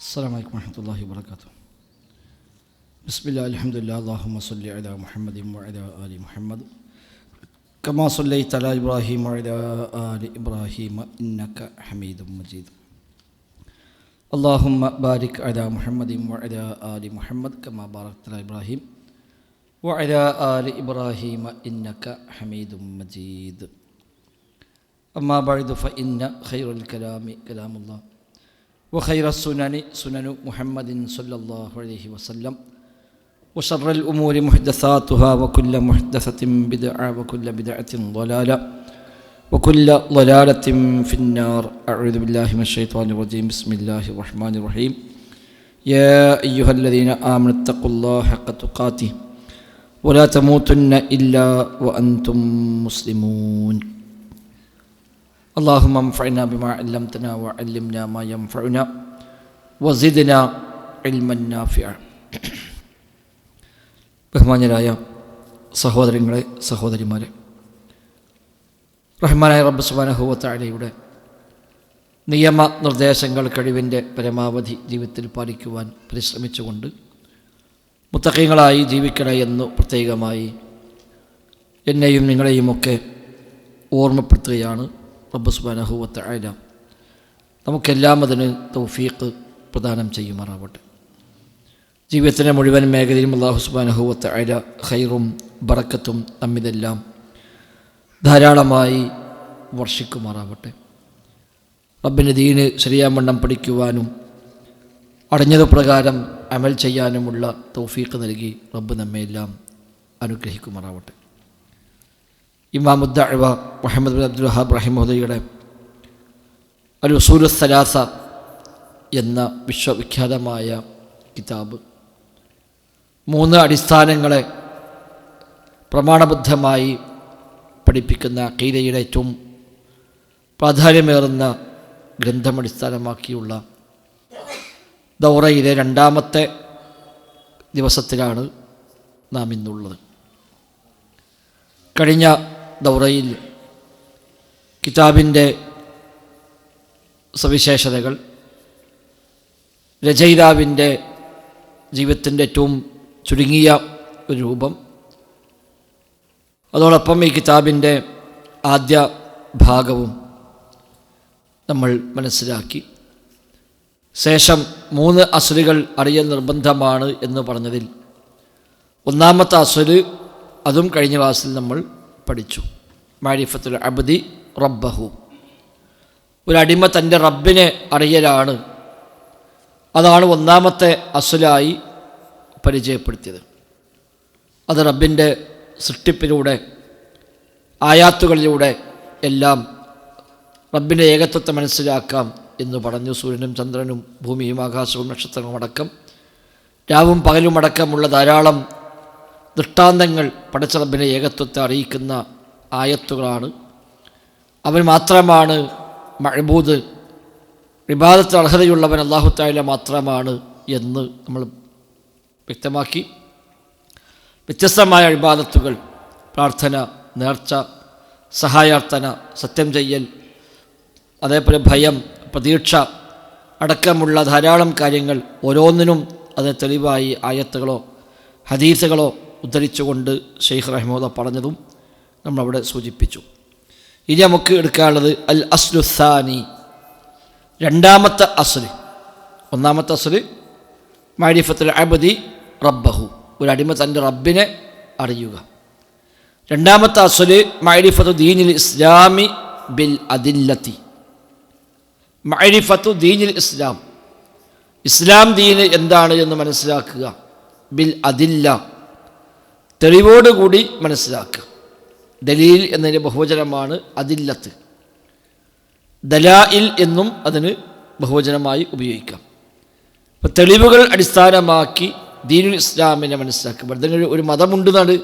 السلام عليكم ورحمة الله وبركاته. بسم الله الحمد لله اللهم صل على محمد وعلى آل محمد كما صليت على إبراهيم وعلى آل إبراهيم إنك حميد مجيد. اللهم بارك على محمد وعلى آل محمد كما باركت على إبراهيم وعلى آل إبراهيم إنك حميد مجيد. أما بعد فإن خير الكلام كلام الله وخير السنن سنن محمد صلى الله عليه وسلم وشر الأمور محدثاتها وكل محدثة بدعة وكل بدعة ضلالة وكل ضلالة في النار. أعوذ بالله من الشيطان الرجيم. بسم الله الرحمن الرحيم. يا أيها الذين آمنوا اتقوا الله حق تقاته ولا تموتن إلا وأنتم مسلمون. اللهم انفعنا بما علمتنا وعلمنا ما ينفعنا وزدنا علما نافعا. ബഹുമാന്യരായ സഹോദരങ്ങളെ, സഹോദരിമാരെ, റഹ്മാനായ റബ്ബ് സുബ്ഹാനഹു വ തആലയുടെ നിയമ നിർദ്ദേശങ്ങൾ കഴിവിൻ്റെ പരമാവധി ജീവിതത്തിൽ പാലിക്കുവാൻ പരിശ്രമിച്ചുകൊണ്ട് മുത്തഖീങ്ങളായി ജീവിക്കണേ എന്ന് പ്രത്യേകമായി എന്നെയും നിങ്ങളെയുമൊക്കെ ഓർമ്മപ്പെടുത്തുകയാണ്. റബ്ബ് സുബ്ഹാനഹു വ തആല നമുക്കെല്ലാം അതിന് തൗഫീഖ് പ്രദാനം ചെയ്യുമാറാവട്ടെ. ജീവിതത്തിൻ്റെ മുഴുവൻ മേഖലയിലും അല്ലാഹു സുബ്ഹാനഹു വ തആല ഖൈറും ബറക്കത്തും നമ്മിതെല്ലാം ധാരാളമായി വർഷിക്കുമാറാവട്ടെ. റബ്ബിൻ്റെ ദീന് ശരിയാവണ്ണം പഠിക്കുവാനും അടഞ്ഞതു പ്രകാരം അമൽ ചെയ്യാനുമുള്ള തൗഫീഖ് നൽകി റബ്ബ് നമ്മെല്ലാം അനുഗ്രഹിക്കുമാറാവട്ടെ. ഇമാമുദ്ദഅവ മുഹമ്മദ് ബിൻ അബ്ദുൽ വഹാബ് റഹിമഹുള്ളയുടെ അൽ ഉസൂലു സലാസ എന്ന വിശ്വവിഖ്യാതമായ കിതാബ് 3 അടിസ്ഥാനങ്ങളെ പ്രമാണബദ്ധമായി പഠിപ്പിക്കുന്ന അഖീദയുടെ ഏറ്റവും പ്രാധാന്യമേറുന്ന ഗ്രന്ഥമടിസ്ഥാനമാക്കിയുള്ള ദൗറയിലെ 2ാമത്തെ ദിവസത്തിലാണ് നാം ഇന്നുള്ളത്. കഴിഞ്ഞ ദൗറയിൽ കിതാബിൻ്റെ സവിശേഷതകൾ, രചയിതാവിൻ്റെ ജീവിതത്തിൻ്റെ ഏറ്റവും ചുരുങ്ങിയ ഒരു രൂപം, അതോടൊപ്പം ഈ കിതാബിൻ്റെ ആദ്യ ഭാഗവും നമ്മൾ മനസ്സിലാക്കി. ശേഷം 3 അസ്ലുകൾ അറിയൽ നിർബന്ധമാണ് എന്ന് പറഞ്ഞതിൽ 1ാമത്തെ അസ്ല് അതും കഴിഞ്ഞ ക്ലാസ്സിൽ നമ്മൾ പഠിച്ചു. മാരിഫത്തുൽ അബ്ദി റബ്ബഹു, ഒരു അടിമ തൻ്റെ റബ്ബിനെ അറിയലാണ്. അതാണ് 1ാമത്തെ അസ്ലായി പരിചയപ്പെടുത്തിയത്. അത് റബ്ബിൻ്റെ സൃഷ്ടിപ്പിലൂടെ, ആയാത്തുകളിലൂടെ എല്ലാം റബ്ബിൻ്റെ ഏകത്വത്തെ മനസ്സിലാക്കാം എന്ന് പറഞ്ഞു. സൂര്യനും ചന്ദ്രനും ഭൂമിയും ആകാശവും നക്ഷത്രങ്ങളും അടക്കം, രാവും പകലും അടക്കമുള്ള ധാരാളം ദൃഷ്ടാന്തങ്ങൾ പടച്ച റബ്ബിൻ്റെ ഏകത്വത്തെ അറിയിക്കുന്ന ആയത്തുകളാണ്. അവൻ മാത്രമാണ് മഅബൂദ്, ഇബാദത്തിന് അർഹതയുള്ളവൻ അല്ലാഹു തആല മാത്രമാണ് എന്ന് നമ്മൾ വ്യക്തമാക്കി. വ്യത്യസ്തമായ ഇബാദത്തുകൾ, പ്രാർത്ഥന, നേർച്ച, സഹായാർത്ഥന, സത്യം ചെയ്യൽ, അതേപോലെ ഭയം, പ്രതീക്ഷ അടക്കമുള്ള ധാരാളം കാര്യങ്ങൾ ഓരോന്നിനും അതിന് തെളിവായി ആയത്തുകളോ ഹദീസുകളോ ഉദ്ധരിച്ചുകൊണ്ട് ശൈഖ് റഹിമഹുല്ലാ പറഞ്ഞതും നമ്മളവിടെ സൂചിപ്പിച്ചു. ഇനി നമുക്ക് എടുക്കാനുള്ളത് അൽ അസ്ലു സാനി, 2ാമത്തെ അസ്ല്. 1ാമത്തെ അസ്ല് മാരിഫത്തുൽ അബ്ദി റബ്ബഹു, ഒരു അടിമ തൻ്റെ റബ്ബിനെ അറിയുക. 2ാമത്തെ അസ്ല് മാരിഫത്തു ദീനിൽ ഇസ്ലാമി ബിൽ അദില്ലത്തി, മാരിഫത്തു ദീനിൽ ഇസ്ലാം, ഇസ്ലാം ദീന് എന്താണ് എന്ന് മനസ്സിലാക്കുക. ബിൽ അദില്ല, തെളിവോടുകൂടി മനസ്സിലാക്കുക. ദലീൽ എന്നതിൻ്റെ ബഹുവചനമാണ് അദില്ലത്ത്. ദലായിൽ എന്നും അതിന് ബഹുവചനമായി ഉപയോഗിക്കാം. അപ്പോൾ തെളിവുകൾ അടിസ്ഥാനമാക്കി ദീനുൽ ഇസ്ലാമിനെ മനസ്സിലാക്കുക. വെറുതെ ഒരു മതമുണ്ടെന്നാണ്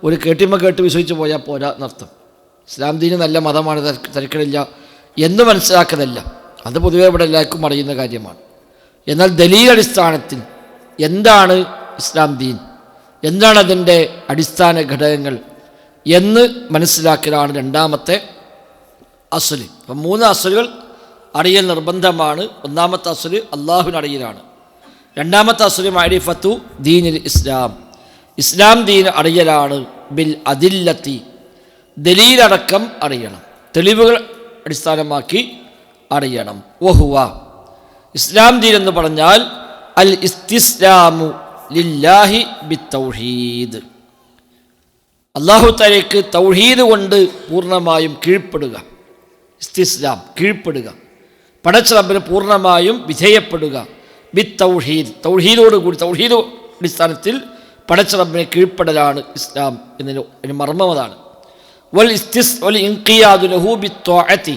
ഒരു കേട്ടിമ കേട്ട് വിശ്വസിച്ച് പോയാൽ പോരാ എന്നർത്ഥം. ഇസ്ലാം ദീന് നല്ല മതമാണ്, തിരക്കിടില്ല എന്ന് മനസ്സിലാക്കുന്നതല്ല. അത് പൊതുവേ ഇവിടെ എല്ലാവർക്കും അറിയുന്ന കാര്യമാണ്. എന്നാൽ ദലീൽ അടിസ്ഥാനത്തിൽ എന്താണ് ഇസ്ലാം ദീൻ, എന്താണ് അതിൻ്റെ അടിസ്ഥാന ഘടകങ്ങൾ എന്ന് മനസ്സിലാക്കലാണ് 2ാമത്തെ അസ്ല്. അപ്പം 3 അസ്ലുകൾ അറിയൽ നിർബന്ധമാണ്. 1ാമത്തെ അസ്ല് അള്ളാഹുവിനെ അറിയലാണ്. രണ്ടാമത്തെ അസ്ലു മഅരിഫത്തു ദീനിൽ ഇസ്ലാം, ഇസ്ലാം ദീൻ അറിയലാണ്. ബിൽ അദില്ലത്തി, ദലീലടക്കം അറിയണം, തെളിവുകൾ അടിസ്ഥാനമാക്കി അറിയണം. വഹുവ, ഇസ്ലാം ദീൻ എന്ന് പറഞ്ഞാൽ അൽ ഇസ്തിസ്ലാമു ലില്ലാഹി ബിത്തൗഹീദ്, അല്ലാഹു തആലയ്ക്ക് തൗഹീദ് കൊണ്ട് പൂർണ്ണമായും കീഴ്പ്പെടുക. ഇസ്തിസ്ലാം, കീഴ്പ്പെടുക, പടച്ച റബ്ബിന് പൂർണ്ണമായും വിധേയപ്പെടുക. ബിത്തൗഹീദ്, തൗഹീദോടുകൂടി, തൗഹീദ് അടിസ്ഥാനത്തിൽ പടച്ച റബ്ബിനെ കീഴ്പ്പെടലാണ് ഇസ്ലാം എന്നതിന് മർമ്മം അതാണ്. വൽ ഇൻഖിയാദു ലഹു ബിത്വാഅത്തി,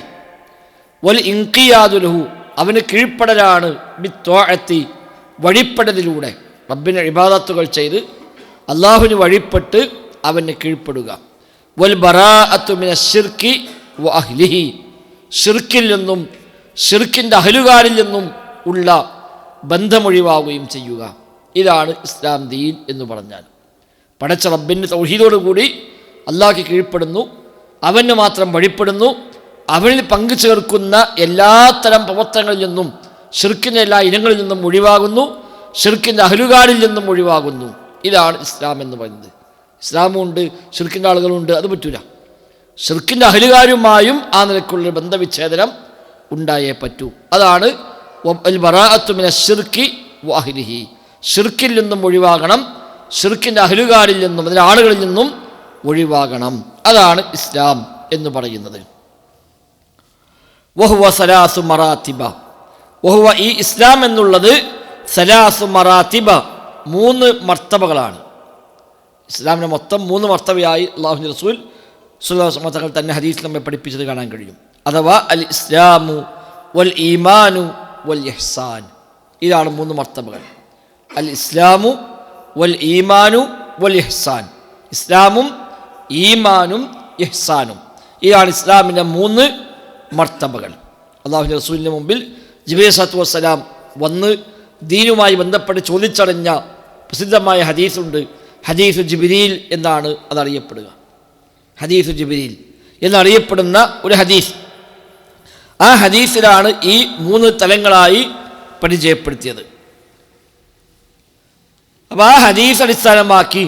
വൽ ഇൻഖിയാദു ലഹു, അവന് കീഴ്പ്പെടലാണ്. ബിത്വാഅത്തി, വഴിപ്പെടലിലൂടെ, റബ്ബിനെ ഇബാദത്തുകൾ ചെയ്ത് അള്ളാഹുവിന് വഴിപ്പെട്ട് അവന് കീഴ്പ്പെടുക. വൽ ബറാഅത്തു മിനശ്ശിർക്കി വ അഹ്ലിഹി, ഷിർക്കിൽ നിന്നും ഷിർക്കിൻ്റെ അഹലുകാരിൽ നിന്നും ഉള്ള ബന്ധമൊഴിവാകുകയും ചെയ്യുക. ഇതാണ് ഇസ്ലാം ദീൻ എന്ന് പറഞ്ഞാൽ. പടച്ച റബ്ബിൻ്റെ തൗഹീദോടുകൂടി അള്ളാഹ്ക്ക് കീഴ്പ്പെടുന്നു, അവന് മാത്രം വഴിപ്പെടുന്നു, അവനിൽ പങ്കു ചേർക്കുന്ന എല്ലാത്തരം പ്രവർത്തനങ്ങളിൽ നിന്നും, ഷിർക്കിൻ്റെ എല്ലാ ഇനങ്ങളിൽ നിന്നും ഒഴിവാകുന്നു, ഷിർക്കിൻ്റെ അഹലുകാരിൽ നിന്നും ഒഴിവാകുന്നു. ഇതാണ് ഇസ്ലാം എന്ന് പറയുന്നത്. ഇസ്ലാമുണ്ട്, ഷിർക്കിൻ്റെ ആളുകളുണ്ട്, അത് പറ്റൂല. ഷിർക്കിൻ്റെ അഹലുകാരുമായും ആ നിലക്കുള്ള ബന്ധവിച്ഛേദനം ഉണ്ടായേ പറ്റൂ. അതാണ് അൽ ബറാഅത്തു മിനശ്ശിർക്കി വ അഹ്ലിഹി, ഷിർക്കിൽ നിന്നും ഒഴിവാകണം, ഷിർക്കിൻ്റെ അഹലുകാരിൽ നിന്നും, അതിലെ ആളുകളിൽ നിന്നും ഒഴിവാകണം. അതാണ് ഇസ്ലാം എന്ന് പറയുന്നത്. വഹുവ സലാസു മറാത്തിബ, വഹുവ, ഈ ഇസ്ലാം എന്നുള്ളത് സലാസു മറാത്തിബ, 3 മർത്തബകളാണ്. ഇസ്ലാമിനെ മൊത്തം 3 മർത്തബയായി അല്ലാഹുവിൻ്റെ റസൂൽ സ്വല്ലല്ലാഹു അലൈഹി വസല്ലം തങ്ങൾ തന്നെ ഹദീസിൽ നമ്മെ പഠിപ്പിച്ചത് കാണാൻ കഴിയും. അഥവാ അൽ ഇസ്ലാമു വൽ ഈമാനു വൽ ഇഹ്സാൻ, ഇതാണ് 3 മർത്തബകൾ. അൽ ഇസ്ലാമു വൽ ഈമാനു വൽ ഇഹ്സാൻ, ഇസ്ലാമും ഈമാനും ഇഹ്സാനും, ഇതാണ് ഇസ്ലാമിൻ്റെ 3 മർത്തബകൾ. അല്ലാഹുവിൻ്റെ റസൂലിൻ്റെ മുമ്പിൽ ജിബ്രീൽ സ്വല്ലല്ലാഹു അലൈഹി വസല്ലം വന്ന് ദീനുമായി ബന്ധപ്പെട്ട് ചോദിച്ചറിഞ്ഞ പ്രസിദ്ധമായ ഹദീസുണ്ട്. ഹദീസു ജിബ്രീൽ എന്നാണ് അതറിയപ്പെടുക. ഹദീസു ജിബ്രീൽ എന്നറിയപ്പെടുന്ന ഒരു ഹദീസ്. ആ ഹദീസിലാണ് ഈ 3 തലങ്ങളായി പരിചയപ്പെടുത്തിയത്. അപ്പോൾ ആ ഹദീസ് അടിസ്ഥാനമാക്കി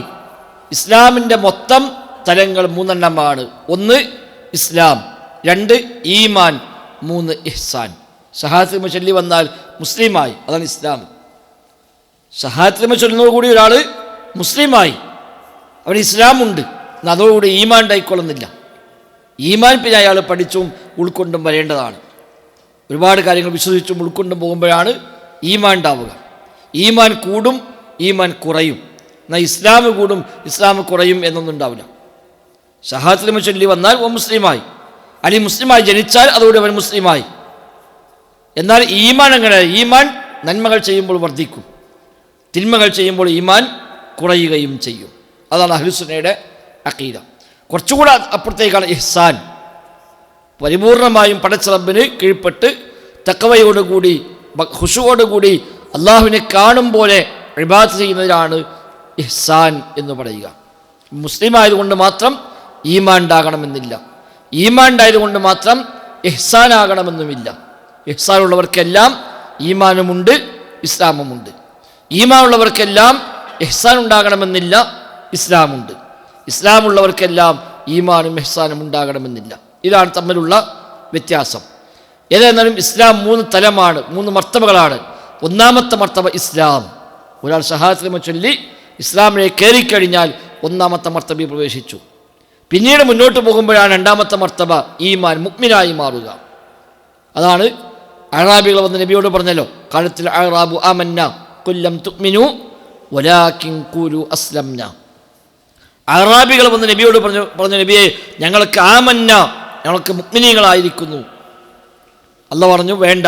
ഇസ്ലാമിൻ്റെ മൊത്തം തലങ്ങൾ 3 എണ്ണമാണ്. 1 ഇസ്ലാം, 2 ഈമാൻ, 3 ഇഹ്സാൻ. ഷഹാദത്ത് ചൊല്ലി വന്നാൽ മുസ്ലിമായി, അതാണ് ഇസ്ലാം. ഷഹാദത്ത് ചൊല്ലുന്നതോടുകൂടി ഒരാൾ മുസ്ലിമായി, അവന് ഇസ്ലാമുണ്ട്. അതോടുകൂടി ഈമാൻ ഉണ്ടായിക്കൊള്ളുന്നില്ല. ഈമാൻ പിന്നെ അയാൾ പഠിച്ചും ഉൾക്കൊണ്ടും വരേണ്ടതാണ്. ഒരുപാട് കാര്യങ്ങൾ വിശ്വസിച്ചും ഉൾക്കൊണ്ടും പോകുമ്പോഴാണ് ഈമാൻ ഉണ്ടാവുക. ഈമാൻ കൂടും, ഈമാൻ കുറയും. എന്നാൽ ഇസ്ലാം കൂടും, ഇസ്ലാം കുറയും എന്നൊന്നും ഉണ്ടാവില്ല. ഷഹാദത്ത് ചൊല്ലി വന്നാൽ അവൻ മുസ്ലിമായി, അല്ലെങ്കിൽ മുസ്ലിമായി ജനിച്ചാൽ അതോടെ അവൻ മുസ്ലിമായി. എന്നാൽ ഈമാൻ അങ്ങനെ, ഈമാൻ നന്മകൾ ചെയ്യുമ്പോൾ വർദ്ധിക്കും, തിന്മകൾ ചെയ്യുമ്പോൾ ഈമാൻ കുറയുകയും ചെയ്യും. അതാണ് അഹ്ലുസുന്നയുടെ അഖീദ. കുറച്ചുകൂടെ അപ്പുറത്തേക്കാണ് ഇഹ്സാൻ. പരിപൂർണമായും പടച്ച റബ്ബിന് കീഴ്പ്പെട്ട് തഖ്വയോടുകൂടി ഖുശൂഅോടുകൂടി അള്ളാഹുവിനെ കാണും പോലെ ഇബാദത്ത് ചെയ്യുന്നതിനാണ് ഇഹ്സാൻ എന്ന് പറയുക. മുസ്ലിം ആയതുകൊണ്ട് മാത്രം ഈമാൻ ഉണ്ടാകണമെന്നില്ല, ഈമാൻ ഉണ്ടായതുകൊണ്ട് മാത്രം ഇഹ്സാൻ ആകണമെന്നുമില്ല. ഇഹ്സാൻ ഉള്ളവർക്കെല്ലാം ഈമാനുമുണ്ട്, ഇസ്ലാമുമുണ്ട്. ഈമാൻ ഉള്ളവർക്കെല്ലാം ഇഹ്സാൻ ഉണ്ടാകണമെന്നില്ല, ഇസ്ലാമുണ്ട്. ഇസ്ലാമുള്ളവർക്കെല്ലാം ഈമാനും ഇഹ്സാനും ഉണ്ടാകണമെന്നില്ല. ഇതാണ് തമ്മിലുള്ള വ്യത്യാസം. ഏതായിരുന്നാലും ഇസ്ലാം 3 തലമാണ്, 3 മർത്തബകളാണ്. 1ാമത്തെ മർത്തബ ഇസ്ലാം. ഒരാൾ ഷഹാദത്ത് ചൊല്ലി ഇസ്ലാമിനെ കയറിക്കഴിഞ്ഞാൽ 1ാമത്തെ മർത്തബയിൽ പ്രവേശിച്ചു. പിന്നീട് മുന്നോട്ട് പോകുമ്പോഴാണ് 2ാമത്തെ മർത്തബ ഈമാൻ, മുഅ്മിനായി മാറുക. അതാണ് അഅറാബികൾ വന്ന് നബിയോട് പറഞ്ഞല്ലോ, ഖാലത്തിൽ അഅറാബു ആമന്ന ഖുൽ ലം തുഅ്മിനു വലാകിൻ ഖൂലു അസ്ലംന. അഅറാബികൾ വന്ന് നബിയോട് പറഞ്ഞു നബിയെ, ഞങ്ങൾക്ക് ആമന്ന, ഞങ്ങൾക്ക് മുഅ്മിനീങ്ങളായിരിക്കുന്നു. അല്ലാഹു പറഞ്ഞു വേണ്ട,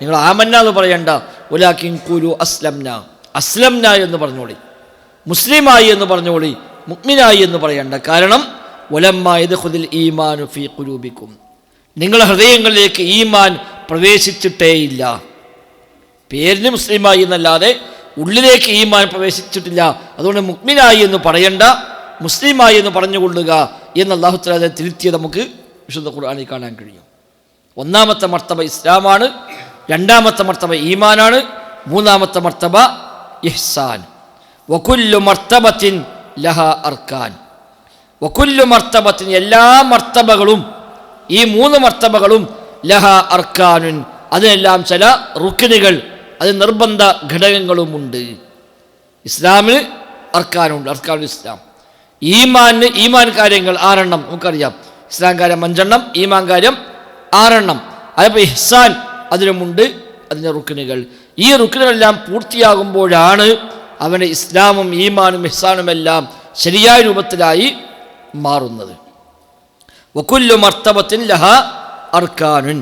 നിങ്ങൾ ആമന്ന എന്ന് പറയണ്ട, വലാകിൻ ഖൂലു അസ്ലംന, അസ്ലംന എന്ന് പറഞ്ഞോളി, മുസ്ലിമായി എന്ന് പറഞ്ഞോളി, മുഅ്മിനായി എന്ന് പറയണ്ട. കാരണം വലമ്മാ യദ്ഖുലുൽ ഈമാനു ഫീ ഖുലൂബിക്കും, നിങ്ങളുടെ ഹൃദയങ്ങളിലേക്ക് ഈമാൻ പ്രവേശിച്ചിട്ടേയില്ല. പേരിന് മുസ്ലിമായി എന്നല്ലാതെ ഉള്ളിലേക്ക് ഈമാൻ പ്രവേശിച്ചിട്ടില്ല. അതുകൊണ്ട് മുഅ്മിനായി എന്ന് പറയണ്ട, മുസ്ലിമായി എന്ന് പറഞ്ഞുകൊള്ളുക എന്ന് അല്ലാഹു തആല തിരുത്തിയത് നമുക്ക് വിശുദ്ധ ഖുർആനിൽ കാണാൻ കഴിയും. 1ാമത്തെ മർത്തബ ഇസ്ലാമാണ്, 2ാമത്തെ മർത്തബ ഈമാനാണ്, മൂന്നാമത്തെ മർത്തബ ഇഹ്സാൻ. വകുല്ലു മർത്തബത്തിൻ ലഹ അർക്കാൻ. വകുല്ലു മർത്തബത്തിൻ, എല്ലാ മർത്തബകളും, ഈ മൂന്ന് മർത്തബകളും ലഹ അർക്കാനുൻ, അതിനെല്ലാം ചില റുക്കിനുകൾ, അത് നിർബന്ധ ഘടകങ്ങളുമുണ്ട്. ഇസ്ലാമിന് അർക്കാനുണ്ട്, അർക്കാനുൽ ഇസ്ലാം. ഈമാൻ കാര്യങ്ങൾ 6 നമുക്കറിയാം. ഇസ്ലാം കാര്യം 5, ഈമാൻ കാര്യം 6. അതപ്പോൾ ഇഹ്സാൻ അതിനുമുണ്ട് അതിൻ്റെ റുക്കിനുകൾ. ഈ റുക്കിനുകളെല്ലാം പൂർത്തിയാകുമ്പോഴാണ് അവൻ്റെ ഇസ്ലാമും ഈമാനും ഇഹ്സാനുമെല്ലാം ശരിയായ രൂപത്തിലായി മാറുന്നത്. വകുല്ലു മർത്തബത്തിൻ ലഹ അർക്കാനുൻ,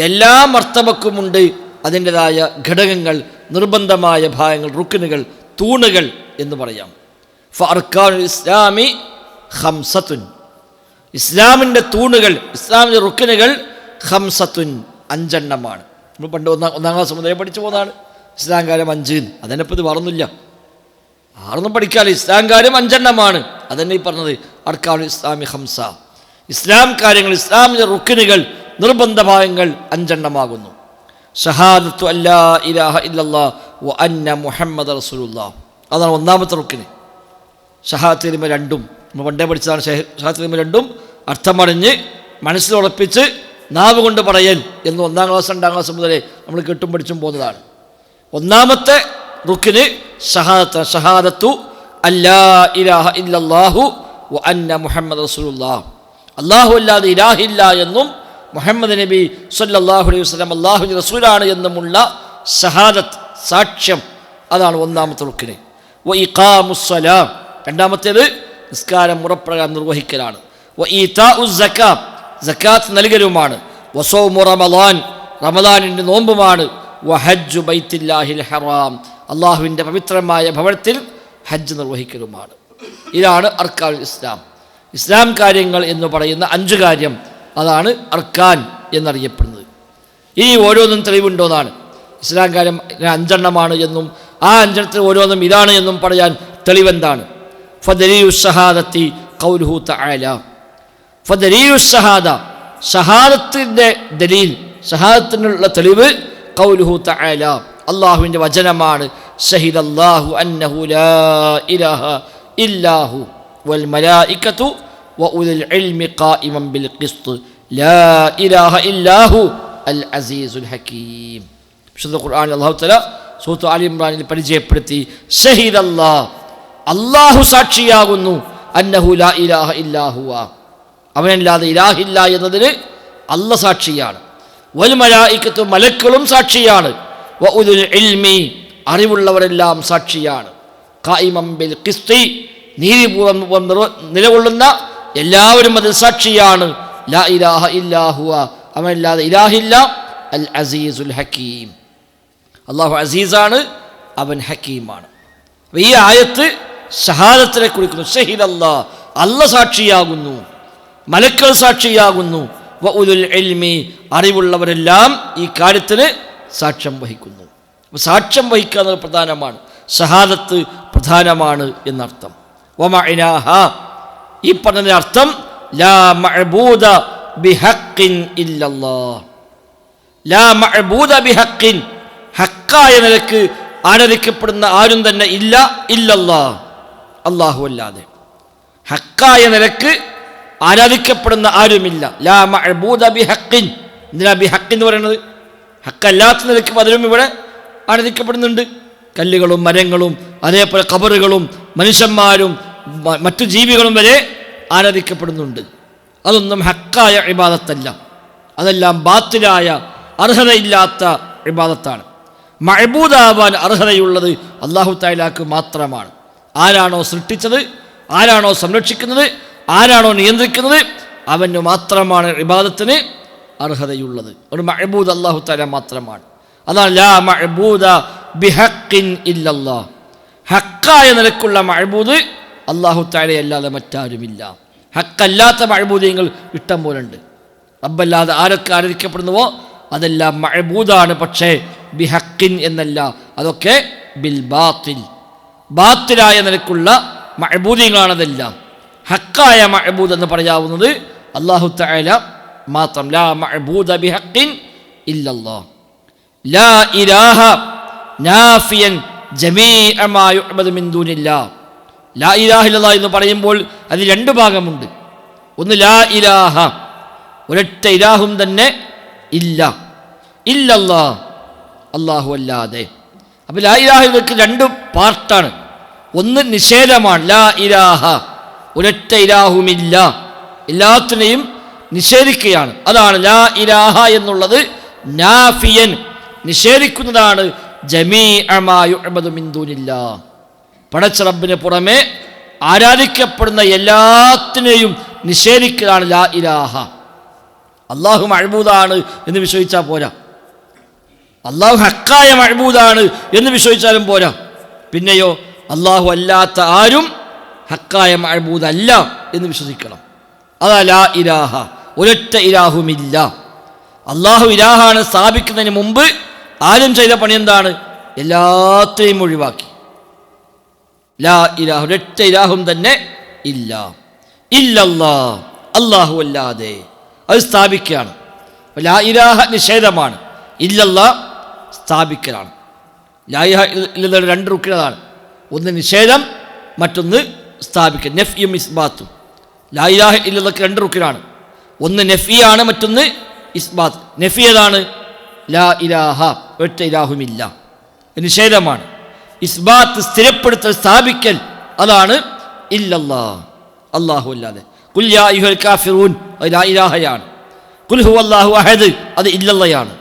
എല്ലാ മർത്തബക്കുമുണ്ട് അതിൻ്റെതായ ഘടകങ്ങൾ, നിർബന്ധമായ ഭാഗങ്ങൾ, റുക്കിനുകൾ, തൂണുകൾ എന്ന് പറയാം. ഫഅർക്കാനുൽ ഇസ്ലാമി ഖംസത്തുൻ, ഇസ്ലാമിൻ്റെ തൂണുകൾ, ഇസ്ലാമിൻ്റെ റുക്കിനുകൾ ഖംസത്തുൻ 5 നമ്മൾ പണ്ട് ഒന്നാം ക്ലാസ് മുതലേ പഠിച്ചു പോകുന്നതാണ്. ഇസ്ലാം കാര്യം 5, അതന്നെ ഇപ്പോൾ ഇത് മറന്നില്ല. 6 പഠിക്കാമല്ലോ. ഇസ്ലാം കാര്യം 5 അതന്നെ ഈ പറഞ്ഞത് അർക്കാനുൽ ഇസ്ലാമി ഖംസ. ഇസ്ലാം കാര്യങ്ങൾ, ഇസ്ലാമിൻ്റെ റുക്കിനുകൾ, നിർബന്ധ ഭാഗങ്ങൾ 5 ഷഹാദത്തു അല്ലാ ഇലാഹ ഇല്ലല്ലാഹ് വ അന്ന മുഹമ്മദ് റസൂലുള്ളാഹ്, അതാണ് ഒന്നാമത്തെ റുക്കിന്. ഷഹാദത്ത് കലിമ 2 നമ്മൾ പണ്ടേ പഠിച്ചതാണ്. ഷഹാദത്ത് കലിമ 2 അർത്ഥമറിഞ്ഞ് മനസ്സിലുറപ്പിച്ച് നാവ് കൊണ്ട് പറയൽ എന്ന് 1ാം ക്ലാസ് 2ാം ക്ലാസ് മുതലേ നമ്മൾ കേട്ടും പഠിച്ചും പോകുന്നതാണ്. ഒന്നാമത്തെ റുക്കിന് ഷഹാദത്തു അല്ലാ ഇലാഹ ഇല്ലല്ലാഹു വ അന്ന മുഹമ്മദ് റസൂലുള്ളാഹ്, അല്ലാഹു അല്ലാതെ ഇലാഹില്ല എന്നും മുഹമ്മദ് നബി സല്ലല്ലാഹു അലൈഹി വസല്ലം അല്ലാഹുവിൻ്റെ റസൂലാണ് എന്നുമുള്ള ഷഹാദത്ത്, സാക്ഷ്യം, അതാണ് ഒന്നാമത്തെ റുക്കിന്. വ ഇഖാമുസ്സലാം, രണ്ടാമത്തേത് നിസ്കാരം മുറപ്രകാരം നിർവഹിക്കലാണ്. വ ഈതാഉസ് സകാത്ത്, സകാത്ത് നൽകലുമാണ്. വ സൗമു റമളാൻ, റമളാനിൻ്റെ നോമ്പുമാണ്. വ ഹജ്ജു ബൈത്തില്ലാഹിൽ ഹറാം, അള്ളാഹുവിൻ്റെ പവിത്രമായ ഭവനത്തിൽ ഹജ്ജ് നിർവഹിക്കലുമാണ്. ഇതാണ് അർക്കാനുൽ ഇസ്ലാം. ഇസ്ലാം കാര്യങ്ങൾ എന്ന് പറയുന്ന 5 കാര്യം, അതാണ് അർക്കാൻ എന്നറിയപ്പെടുന്നത്. ഇനി ഓരോന്നും തെളിവുണ്ടോന്നാണ്. ഇസ്ലാം കാര്യം 5 എന്നും ആ 5 ഓരോന്നും ഇതാണ് എന്നും പറയാൻ തെളിവെന്താണ്? ഫദലീലു ഷഹാദത്തി ഖൗലുഹു തആല, ഫദലീലു ഷഹാദ, ഷഹാദത്തിൻ്റെ ദലീൽ, ഷഹാദത്തിനുള്ള തെളിവ് ഖൗലുഹു തആല, അള്ളാഹുവിൻ്റെ വചനമാണ്. ഷഹിദല്ലാഹു അന്നഹു ലാ ഇലാഹ ഇല്ലാഹു വൽ മലായികതു വ ഉലുൽ ഇൽമി ഖായിമൻ ബിൽ ഖിസ്ത് ലാ ഇലാഹ ഇല്ലാഹു അൽ അസീസുൽ ഹകീം. വിശുദ്ധ ഖുർആനിൽ അല്ലാഹു തആല സൂറത്ത് ആലി ഇംറാനിൽ പരിചയപ്പെടുത്തി, ഷഹിദല്ലാഹ്, അല്ലാഹു സാക്ഷിയാകുന്നു, അന്നഹു ലാ ഇലാഹ ഇല്ലാഹു, അവനല്ലാതെ ഇലാഹില്ല എന്നതിന് അല്ലാഹു സാക്ഷിയാണ്. വൽ മലായികതു, മലക്കുകളും സാക്ഷിയാണ്. വ ഉലുൽ ഇൽമി, അറിവുള്ളവരെല്ലാം സാക്ഷിയാണ്. ഖായിമൻ ബിൽ ഖിസ്തി, നീതിപൂർവ്വം നിലകൊള്ളുന്ന എല്ലാവരും അതിൽ സാക്ഷിയാണ്. ലാ ഇലാഹ ഇല്ലാഹു, അവനല്ലാതെ ഇലാഹില്ല. അൽ അസീസുൽ ഹക്കീം, അള്ളാഹു അസീസാണ്, അവൻ ഹക്കീമാണ്. ഈ ആയത്ത് ഷഹാദത്തിനെ കുറിക്കുന്നു. ഷഹിദല്ലാഹ്, അല്ലാഹു സാക്ഷിയാകുന്നു, മലക്കൾ സാക്ഷിയാകുന്നു. വ ഉലുൽ ഇൽമി, അറിവുള്ളവരെല്ലാം ഈ കാര്യത്തിന് സാക്ഷ്യം വഹിക്കുന്നു. സാക്ഷ്യം വഹിക്കുക എന്നത് പ്രധാനമാണ്. ഷഹാദത്ത് പ്രധാനമാണ് എന്നർത്ഥം. വമഅനാഹ, ഈ പറഞ്ഞതിൻ്റെ അർത്ഥം ലാ മഅബൂദ ബിഹഖിൻ ഇല്ലല്ലാഹ്, ലാ മഅബൂദ ബിഹഖിൻ, ഹക്കായ നിലക്ക് ആരാധിക്കപ്പെടുന്ന ആരും തന്നെ ഇല്ല, ഇല്ലല്ലാഹ്, അല്ലാഹു അല്ലാതെ. ഹക്കായ നിലക്ക് ആരാധിക്കപ്പെടുന്ന ആരുമില്ല. ലാ മഅബൂദ ബിഹഖിൻ, എന്തിനാ ബിഹഖ് എന്ന് പറയുന്നത്? ഹക്കല്ലാത്ത നിലക്ക് പലരും ഇവിടെ ആരാധിക്കപ്പെടുന്നുണ്ട്. കല്ലുകളും മരങ്ങളും അതേപോലെ ഖബറുകളും മനുഷ്യന്മാരും മറ്റു ജീവികളും വരെ ആരാധിക്കപ്പെടുന്നുണ്ട്. അതൊന്നും ഹക്കായ ഇബാദത്തല്ല, അതെല്ലാം ബാത്തിലായ അർഹതയില്ലാത്ത ഇബാദത്താണ്. മഅബൂദാവാൻ അർഹതയുള്ളത് അല്ലാഹു തആലാക്ക് മാത്രമാണ്. ആരാണോ സൃഷ്ടിച്ചത്, ആരാണോ സംരക്ഷിക്കുന്നത്, ആരാണോ നിയന്ത്രിക്കുന്നത്, അവന് മാത്രമാണ് ഇബാദത്തിന് അർഹതയുള്ളത്. ഒരു മഅബൂദ് അല്ലാഹു തആല മാത്രമാണ്. അതാണ് ലാ മഅബൂദ ബിഹഖിൻ ഇല്ലല്ലാഹ്, ഹക്കായ നിലക്കുള്ള മഅബൂദ് അല്ലാഹു തആലയല്ലാതെ മറ്റാരുമില്ല. ഹക്കല്ലാത്ത മഅബൂദീങ്ങൾ ഇഷ്ടം പോലെ ഉണ്ട്. റബ്ബല്ലാതെ ആരൊക്കെ ആരാധിക്കപ്പെടുന്നുവോ അതെല്ലാം മഅബൂദാണ്. പക്ഷേ ബിഹഖിൻ എന്നല്ല, അതൊക്കെ ബിൽ ബാത്തിൽ, ബാത്തിലായ നിലക്കുള്ള മഅബൂദീങ്ങളാണതെല്ലാം. ഹക്കായ മഅബൂദ് എന്ന് പറയാവുന്നത് അല്ലാഹു തആല മാത്രം. ലാ മഅബൂദ ബിഹഖിൻ ഇല്ലല്ലാഹ്, ലാ ഇലാഹ, നാഫിയൻ ജമീഅ മാ യുഅബദു മിൻ ദൂനില്ലാഹ്. ലാ ഇലാഹ ഇല്ലല്ലാഹ് എന്ന് പറയുമ്പോൾ അതിൽ രണ്ട് ഭാഗമുണ്ട്. ഒന്ന് ലാ ഇലാഹ, ഒരൊറ്റ ഇലാഹും തന്നെ ഇല്ല, ഇല്ലല്ലാഹ്, അല്ലാഹു അല്ലാതെ. അപ്പോൾ ലാ ഇലാഹ ഇവർക്ക് രണ്ട് പാർട്ടാണ്. ഒന്ന് നിഷേധമാണ്, ലാ ഇലാഹ, ഒരൊറ്റ ഇലാഹുമില്ല, എല്ലാത്തിനെയും നിഷേധിക്കുകയാണ്. അതാണ് ലാ ഇലാഹ എന്നുള്ളത്. നാഫിയൻ, നിഷേധിക്കുന്നതാണ്. ജമീഅ മാ യുഅബദു മിൻ ദൂനില്ലാഹ്, പടച്ച റബ്ബിന് പുറമെ ആരാധിക്കപ്പെടുന്ന എല്ലാത്തിനെയും നിഷേധിക്കലാണ് ലാ ഇലാഹ. അള്ളാഹു മഅ്ബൂദാണ് എന്ന് വിശ്വസിച്ചാൽ പോരാ, അള്ളാഹു ഹക്കായ മഅ്ബൂദാണ് എന്ന് വിശ്വസിച്ചാലും പോരാ. പിന്നെയോ അള്ളാഹു അല്ലാത്ത ആരും ഹക്കായ മഅ്ബൂദല്ല എന്ന് വിശ്വസിക്കണം. അതാ ലാ ഇലാഹ, ഒരൊറ്റ ഇലാഹുമില്ല. അള്ളാഹു ഇലാഹാണ് സ്ഥാപിക്കുന്നതിന് മുമ്പ് ആരും ചെയ്ത പണി എന്താണ്? എല്ലാത്തിനെയും ഒഴിവാക്കി. ലാ ഇലാഹ, ഒരൊറ്റ ഇലാഹും തന്നെ ഇല്ല, ഇല്ലല്ലാഹ്, അല്ലാഹു അല്ലാതെ, അത് സ്ഥാപിക്കുകയാണ്. ലാ ഇലാഹ നിഷേധമാണ്, ഇല്ലല്ലാഹ് സ്ഥാപിക്കലാണ്. ലാ ഇലാഹ ഇല്ലല്ലാഹ് രണ്ട് റുക്കിനതാണ്. ഒന്ന് നിഷേധം, മറ്റൊന്ന് സ്ഥാപിക്കൽ, നഫ്യും ഇസ്ബാത്തും. ലാ ഇലാഹ ഇല്ലല്ലാഹ് രണ്ട് റുക്കിനാണ്. ഒന്ന് നഫിയാണ്, മറ്റൊന്ന് ഇസ്ബാത്ത്. നഫി ഏതാണ്? ലാ ഇലാഹ, ഒറ്റ ഇലാഹുമില്ല, നിഷേധമാണ്. ഇസ്ബാത്ത് സ്ഥിരപ്പെടുത്തൽ, സ്ഥാപിക്കൽ, അതാണ് ഇല്ലല്ലാഹ്, അല്ലാഹു അല്ലാതെ. ഖുൽ യാ അയ്യുഹൽ കാഫിറൂൻ, അത് ലാ ഇലാഹയാണ്. ഖുൽ ഹുവല്ലാഹു അഹദ്, അത് ഇല്ലല്ലാഹയാണ്.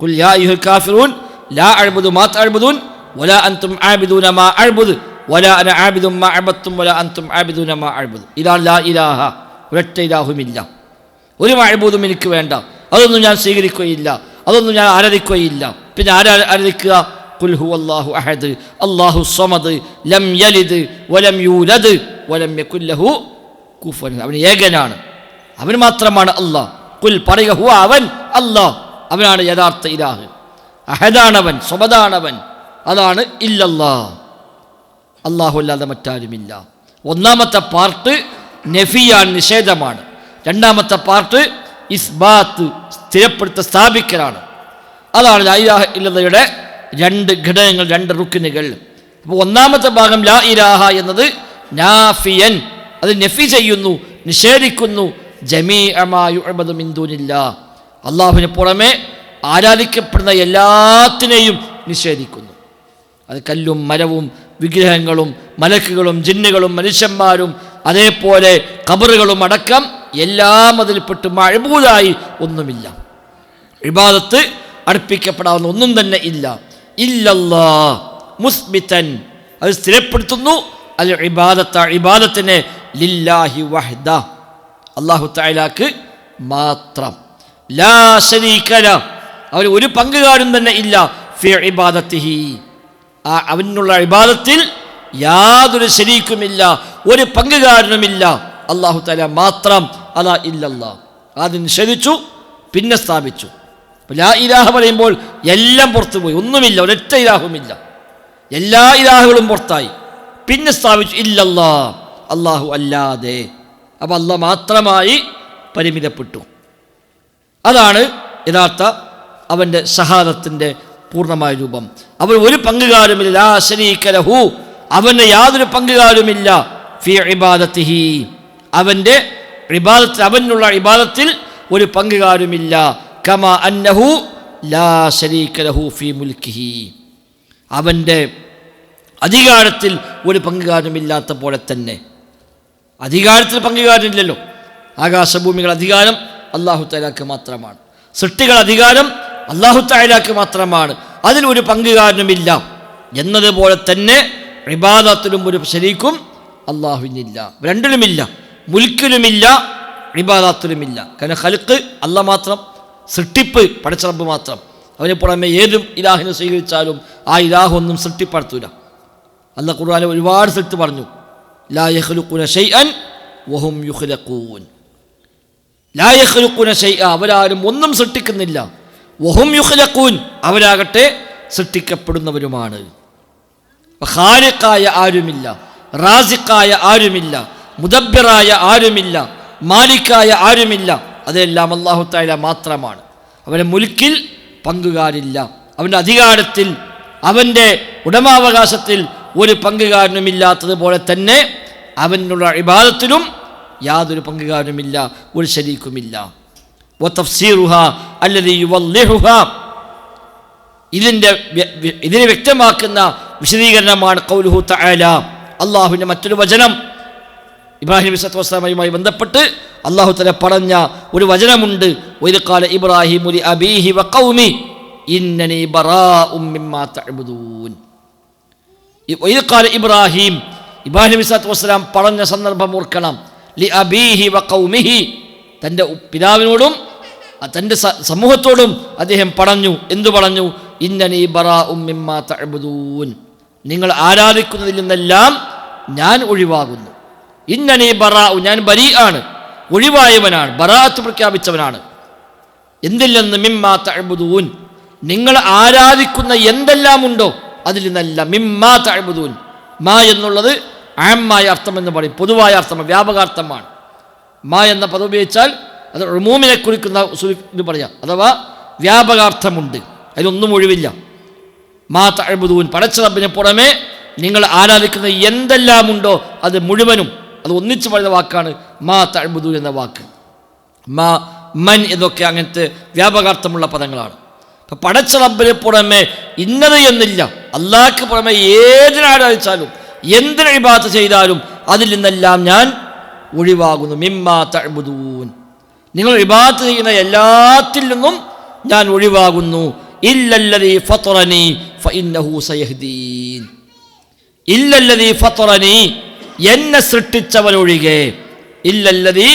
ഖുൽ യാ അയ്യുഹൽ കാഫിറൂൻ ലാ അഅ്ബുദു മാ തഅ്ബുദൂൻ വലാ അൻതും ആബിദൂന മാ അഅ്ബുദു വലാ അന ആബിദും മാ അഅബത്തും വലാ അൻതും ആബിദൂന മാ അഅ്ബുദു. ഇതാണ് ലാ ഇലാഹ, ഒരൊറ്റ ഇലാഹുമില്ല, ഒരു മഅ്ബൂദും എനിക്ക് വേണ്ട, അതൊന്നും ഞാൻ സ്വീകരിക്കുകയില്ല, അതൊന്നും ഞാൻ ആരാധിക്കുകയില്ല. പിന്നെ ആരാധിക്കുക? ഖുൽ ഹുവല്ലാഹു അഹദ് അല്ലാഹു സ്വമദ് ലം യലിദ് വലം യൂലദ് വലം യകുൽ ലഹു കുഫുവൻ. അവൻ ഏകനാണ്, അവൻ മാത്രമാണ് അല്ലാഹ്. ഖുൽ, പറയുക, ഹുവ, അവൻ, അല്ലാഹ്, അവനാണ് യഥാർത്ഥ ഇലാഹ്. അഹദാണവൻ, സ്വമദാണവൻ, അതാണ് ഇല്ലല്ലാഹ്, അല്ലാഹു അല്ലാതെ മറ്റാരുമില്ല. ഒന്നാമത്തെ പാർട്ട് നഫിയാണ്, നിഷേധമാണ്. രണ്ടാമത്തെ പാർട്ട് ഇസ്ബാത്ത്, സ്ഥിരപ്പെടുത്ത, സ്ഥാപിക്കലാണ്. അതാണ് ലാ ഇലാഹ ഇല്ലല്ലാഹയുടെ രണ്ട് ഘടകങ്ങൾ, രണ്ട് റുക്കിനുകൾ. അപ്പോൾ ഒന്നാമത്തെ ഭാഗം ലാ ഇലാഹ എന്നത് നാഫിയൻ, അത് നഫി ചെയ്യുന്നു, നിഷേധിക്കുന്നു. ജമീഅ മാ യുഅബദു മിൻ ദൂനില്ലാഹ്, അല്ലാഹുവിന് പുറമെ ആരാധിക്കപ്പെടുന്ന എല്ലാത്തിനെയും നിഷേധിക്കുന്നു. അത് കല്ലും മരവും വിഗ്രഹങ്ങളും മലക്കുകളും ജിന്നുകളും മനുഷ്യന്മാരും അതേപോലെ ഖബറുകളും അടക്കം എല്ലാം അതിൽപ്പെട്ട് മഅ്ബൂദായി ഒന്നുമില്ല, ഇബാദത്ത് അർപ്പിക്കപ്പെടാവുന്ന ഒന്നും തന്നെ ഇല്ല. ഇല്ലല്ലാഹ് മുസ്ബിതൻ, അത് സ്ഥിരപ്പെടുത്തുന്നു. അൽ ഇബാദത്ത, ഇബാദത്തിനെ ലില്ലാഹി വഹ്ദ, അല്ലാഹു തആലാക്ക് മാത്രം. ലാ ശരീക ലഹ്, അവന് ഒരു പങ്കുകാരും തന്നെ ഇല്ല. ഫി ഇബാദത്തിഹി, അവനുള്ള ഇബാദത്തിൽ യാതൊരു ശരീക്കുമില്ല, ഒരു പങ്കുകാരനുമില്ല, അല്ലാഹു തആല മാത്രം. അതാ ഇല്ലല്ലാഹ്, ആദ്യം നിഷേധിച്ചു, പിന്നെ സ്ഥാപിച്ചു. ലാ ഇലാഹ പറയുമ്പോൾ എല്ലാം പുറത്തുപോയി, ഒന്നുമില്ല, ഒരൊറ്റ ഇലാഹുമില്ല, എല്ലാ ഇലാഹുകളും പുറത്തായി. പിന്നെ സ്ഥാപിച്ചു ഇല്ലല്ലാഹ്, അല്ലാഹു അല്ലാതെ. അപ്പം അല്ലാഹ് മാത്രമായി പരിമിതപ്പെട്ടു. അതാണ് യഥാർത്ഥ അവൻ്റെ ഷഹാദത്തിൻ്റെ പൂർണ്ണമായ രൂപം. അവൻ ഒരു പങ്കുകാരുമില്ല, ലാ ശരീക ലഹു, അവന് യാതൊരു പങ്കുകാരുമില്ല. ഫി ഇബാദത്തിഹി, അവൻ്റെ ഇബാദത്തിൽ, അവനുള്ള ഇബാദത്തിൽ ഒരു പങ്കുകാരുമില്ല. കമാ അന്നഹു ലാ ശരീക ലഹു ഫി മുൽക്കിഹി, അവൻ്റെ അധികാരത്തിൽ ഒരു പങ്കുകാരുമില്ലാത്ത പോലെ തന്നെ. അധികാരത്തിൽ പങ്കുകാരനില്ലല്ലോ. ആകാശഭൂമികൾ അധികാരം അല്ലാഹു തആലാക്ക് മാത്രമാണ്. സൃഷ്ടികൾ അധികാരം അല്ലാഹു തആലാക്ക് മാത്രമാണ്. അതിലൊരു പങ്കുകാരനുമില്ല എന്നതുപോലെ തന്നെ ഇബാദത്തിലും ഒരു ശരീക്കും അല്ലാഹുവിനില്ല, രണ്ടിലുമില്ല, മുൽക്കിലുമില്ല, ഇബാദത്തിലുമില്ല. കാരണം ഖൽഖ് അല്ലാഹ് മാത്രം, സൃഷ്ടിപ്പ് പടച്ച റബ്ബ് മാത്രം. അവന് പുറമെ ഏതും ഇലാഹിനെ സ്വീകരിച്ചാലും ആ ഇലാഹൊന്നും സൃഷ്ടിപ്പെടുത്തൂല. അല്ലാഹ് ഖുർആനിൽ ഒരുപാട് സ്ഥലത്ത് പറഞ്ഞു, ലാ യഖ്ലുഖൂന ശൈഅൻ വഹും യുഖ്ലഖൂൻ. ലാ യഖ്ലുഖൂന ശൈഅ, അവരാരും ഒന്നും സൃഷ്ടിക്കുന്നില്ല. വഹും യുഖ്ലഖൂൻ, അവരാകട്ടെ സൃഷ്ടിക്കപ്പെടുന്നവരുമാണ്. ഖാലിഖായ ആരുമില്ല, റാസിഖായ ആരുമില്ല, മുദബ്ബിറായ ആരുമില്ല, മാലിക്കായ ആരുമില്ല. അതെല്ലാം അല്ലാഹു തആല മാത്രമാണ്. അവൻ്റെ മുൽക്കിൽ പങ്കുകാരില്ല, അവൻ്റെ അധികാരത്തിൽ അവൻ്റെ ഉടമാവകാശത്തിൽ ഒരു പങ്കുകാരനുമില്ലാത്തതുപോലെ തന്നെ അവനുള്ള ഇബാദത്തിലും യാതൊരു പങ്കുകാരനുമില്ല, ഒരു ശരീക്കുമില്ല. വതഫ്സീറുഹാ അല്ലദീ യുവള്ളിഹുഹാ, ഇതിനെ വ്യക്തമാക്കുന്ന വിശദീകരണമാണ് ഖൗലുഹു തആല, അല്ലാഹുവിൻ്റെ മറ്റൊരു വചനം. ഇബ്രാഹിം നബി സ്വല്ലല്ലാഹു അലൈഹി വസല്ലമയുമായി ബന്ധപ്പെട്ട് അല്ലാഹു തആല പറഞ്ഞ ഒരു വചനമുണ്ട്. വഇദ് ഖാല ഇബ്രാഹിമു ലി അബീഹി വഖൗമി ഇന്നനി ബറാഉം മിമ്മാ തഅബുദൂൻ. വഇദ് ഖാല ഇബ്രാഹിം, ഇബ്രാഹിം നബി സ്വല്ലല്ലാഹു അലൈഹി വസല്ലം പറഞ്ഞ സന്ദർഭം ഓർക്കണം. ലി അബീഹി വഖൗമിഹി, തൻ്റെ പിതാവിനോടും തൻ്റെ സമൂഹത്തോടും അദ്ദേഹം പറഞ്ഞു. എന്തു പറഞ്ഞു? ഇന്നനി ബറാഉം മിമ്മാ തഅബുദൂൻ, നിങ്ങൾ ആരാധിക്കുന്നതിൽ നിന്നെല്ലാം ഞാൻ ഒഴിവാകുന്നു. ഇന്നനി ബറാഉ, ഞാൻ ബരീആണ്, ഒഴിവായവനാണ്, ബറാഅത്ത് പ്രഖ്യാപിച്ചവനാണ്. എന്തിൽ നിന്ന്? മിമ്മാ തഅബുദൂൻ, നിങ്ങൾ ആരാധിക്കുന്ന എന്തെല്ലാം ഉണ്ടോ അതിൽ നിന്നല്ല. മിമ്മാ തഅബുദൂൻ, മാ എന്നുള്ളത് ആമായ അർത്ഥം എന്ന് പറയും, പൊതുവായ അർത്ഥം, വ്യാപകാർത്ഥമാണ്. മാ എന്ന പദം ഉപയോഗിച്ചാൽ അത് ഉമൂമിനെ കുറിക്കുന്ന ഇത് പറയാം, അഥവാ വ്യാപകാർത്ഥമുണ്ട്, അതിലൊന്നും ഒഴിവില്ല. മാ തഅബുദൂൻ, പടച്ച റബ്ബിനെ പുറമെ നിങ്ങൾ ആരാധിക്കുന്ന എന്തെല്ലാം ഉണ്ടോ അത് മുഴുവനും, അത് ഒന്നിച്ച് പറയുന്ന വാക്കാണ് മാ തഅബുദൂൻ എന്ന വാക്ക്. മാ, മൻ എന്നൊക്കെ അങ്ങനത്തെ വ്യാപകാർത്ഥമുള്ള പദങ്ങളാണ്. അപ്പം പടച്ച റബ്ബിനെ പുറമെ ഇന്നത് എന്നില്ല. അല്ലാഹ്ക്ക് പുറമെ ഏതിനാരാധിച്ചാലും എന്തിന് ഇബാദത്ത് ചെയ്താലും അതിൽ നിന്നെല്ലാം ഞാൻ ഒഴിവാകുന്നു. മിമ്മാ തഅബുദൂൻ, നിങ്ങൾ ഇബാദത്ത് ചെയ്യുന്ന എല്ലാത്തിൽ നിന്നും ഞാൻ ഒഴിവാകുന്നു. ഇല്ലല്ലദീ ഫതറനി ഫഇന്നഹു സയഹ്ദീൻ, ഇല്ലല്ലദീ ഫതറനി, എന്നെ സൃഷ്ടിച്ചവൻ ഒഴികെ, ഇല്ലല്ലദീ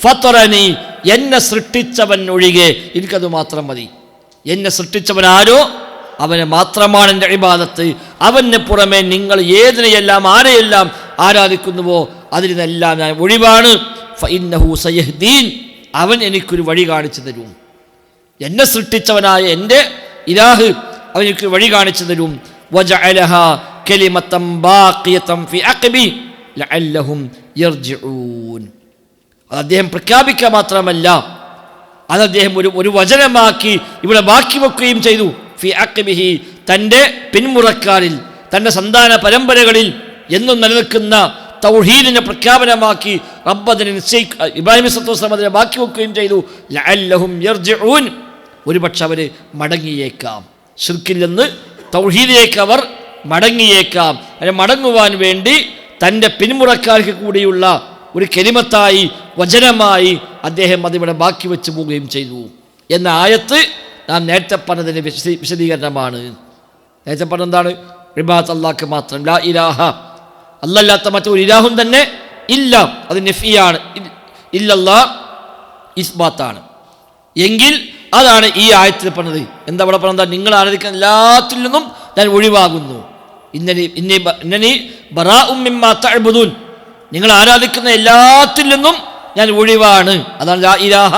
ഫതറനി, എന്നെ സൃഷ്ടിച്ചവൻ ഒഴികെ എനിക്കത് മാത്രം മതി. എന്നെ സൃഷ്ടിച്ചവൻ ആരോ അവനെ മാത്രമാണ് എൻ്റെ ഇബാദത്ത്. അവന് പുറമെ നിങ്ങൾ ഏതിനെയെല്ലാം ആരെയെല്ലാം ആരാധിക്കുന്നുവോ അതിൽ നിന്നെല്ലാം ഞാൻ ഒഴിവാണ്. ഫഇന്നഹു സയഹ്ദീൻ, അവൻ എനിക്കൊരു വഴി കാണിച്ചു തരും. എന്നെ സൃഷ്ടിച്ചവനായ എൻ്റെ ഇലാഹ് അവൻ എനിക്ക് വഴി കാണിച്ചു തരും. വജഅലഹാ കലിമത്തൻ ബാഖിയതൻ ഫി അഖബി ലഅല്ലഹും യർജിഊൻ, അത് അദ്ദേഹം പ്രഖ്യാപിക്കുക മാത്രമല്ല, അത് അദ്ദേഹം ഒരു വചനമാക്കി ഇവിടെ ബാക്കി വെക്കുകയും ചെയ്തു. ഫി അഖബിഹി, തൻ്റെ പിന്മുറക്കാരിൽ, തൻ്റെ സന്താന പരമ്പരകളിൽ എന്നും നിലനിൽക്കുന്ന തൗഹീദിനെ പ്രഖ്യാപനമാക്കി റബ്ബദിനെ ഇബ്രാഹിം സ്വല്ലല്ലാഹു അലൈഹി വസല്ലം ബാക്കി വെക്കുകയും ചെയ്തു. ലഅല്ലഹും യർജിഊൻ, ഒരുപക്ഷെ അവർ മടങ്ങിയേക്കാം, ശിർക്കിൽ നിന്ന് തൗഹീദിലേക്ക് അവർ മടങ്ങിയേക്കാം. അങ്ങനെ മടങ്ങുവാൻ വേണ്ടി തൻ്റെ പിന്മുറക്കാർക്ക് കൂടിയുള്ള ഒരു കലിമത്തായി, വചനമായി അദ്ദേഹം അതിവിടെ ബാക്കി വെച്ച് പോവുകയും ചെയ്തു എന്ന ആയത്ത് നാം നേരത്തെ പറഞ്ഞതിൻ്റെ വിശദീകരണമാണ്. നേരത്തെ പറഞ്ഞ എന്താണ്? ഇബാദത്ത് അല്ലാഹ്ക്ക് മാത്രം, ലാ ഇലാഹ, അല്ലല്ലാത്ത മറ്റൊരു ഇലാഹും തന്നെ ഇല്ല, അത് നഫിയാണ്. ഇല്ലല്ലാ ഇസ്ബാത്താണ്. എങ്കിൽ അതാണ് ഈ ആയത്തിൽ പറഞ്ഞത്. എന്താ അവിടെ പറഞ്ഞത്? നിങ്ങൾ ആരാധിക്കുന്ന എല്ലാത്തിൽ നിന്നും ഞാൻ ഒഴിവാകുന്നു. ഇന്നനി ബറാഉം മിമ്മാ തഅബുദൂൻ, നിങ്ങൾ ആരാധിക്കുന്ന എല്ലാത്തിൽ നിന്നും ഞാൻ ഒഴിവാണ്. അതാണ് ലാ ഇലാഹ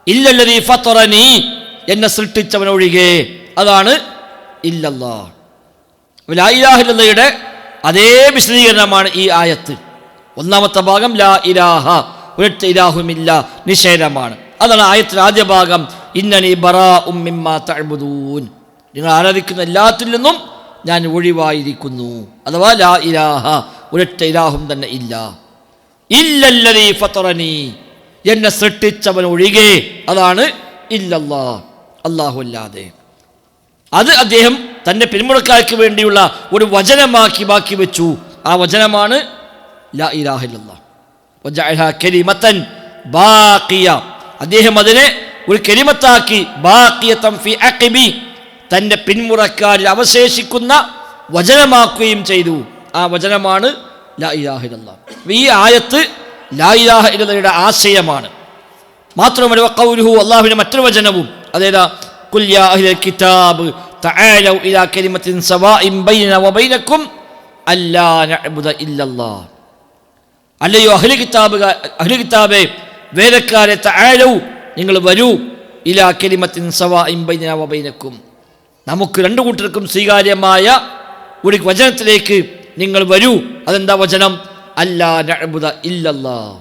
ഇല്ലല്ലദീ ഫതറനി, എന്നെ സൃഷ്ടിച്ചവനൊഴികെ, അതാണ് ഇല്ലല്ലാ. ലാ ഇലാഹ ഇല്ലല്ലയുടെ അതേ വിശദീകരണമാണ് ഈ ആയത്ത്. ഒന്നാമത്തെ ഭാഗം ലാ ഇലാഹ, ഒരൊറ്റ ഇലാഹുമില്ല, നിഷേധമാണ്. അതാണ് ആയത്തിൻ്റെ ആദ്യ ഭാഗം. ഇന്നനി ബറാഉം മിമ്മാ തഅബുദൂൻ, നിങ്ങൾ ആരാധിക്കുന്ന എല്ലാത്തിൽ നിന്നും ഞാൻ ഒഴിവായിരിക്കുന്നു. അഥവാ ലാ ഇലാഹ, ഒരൊറ്റ ഇലാഹും തന്നെ ഇല്ല. ഇല്ലല്ലദീ ഫതറനി, എന്നെ സൃഷ്ടിച്ചവൻ ഒഴികെ, അതാണ് ഇല്ലല്ലാ, അല്ലാഹു അല്ലാതെ. അത് അദ്ദേഹം തൻ്റെ പിന്മുറക്കാർക്ക് വേണ്ടിയുള്ള ഒരു വചനമാക്കി ബാക്കി വെച്ചു. ആ വചനമാണ് ലാ ഇലാഹ ഇല്ലല്ലാഹ്. വജഅലഹാ കലിമത്തൻ ബാഖിയ, അദ്ദേഹം അതിനെ ഒരു കലിമത്താക്കി, ബാഖിയതൻ ഫി അഖബി, തൻ്റെ പിന്മുറക്കാരിൽ അവശേഷിക്കുന്ന വചനമാക്കുകയും ചെയ്തു. ആ വചനമാണ് ലാ ഇലാഹ ഇല്ലല്ലാഹ്. ഈ ആയത്ത് ലാ ഇലാഹ ഇല്ലല്ലയുടെ ആശയമാണ്. മാത്രമല്ല വഖൗലുഹു, അല്ലാഹുവിൻ്റെ മറ്റൊരു വചനവും, അതേതാ? ഖുൽ യാ അഹ്ലൽ കിതാബ് തആലൗ ഇലാ കലിമത്തിൻ സവാഇൻ ബൈനനാ വബൈനകും അല്ലാ നഅ്ബുദ ഇല്ലല്ലാഹ്. അല്ലയോ അഹ്ലു കിതാബേ, വേദക്കാരെ, തആലൗ, നിങ്ങൾ വരൂ, ഇലാ കലിമത്തിൻ സവാഇൻ ബൈനനാ വബൈനകും, നമുക്ക് രണ്ടു കൂട്ടർക്കും സ്വീകാര്യമായ ഒരു വചനത്തിലേക്ക് നിങ്ങൾ വരൂ. അതെന്താ വചനം? അല്ലാ നഅ്ബുദ ഇല്ലല്ലാഹ്,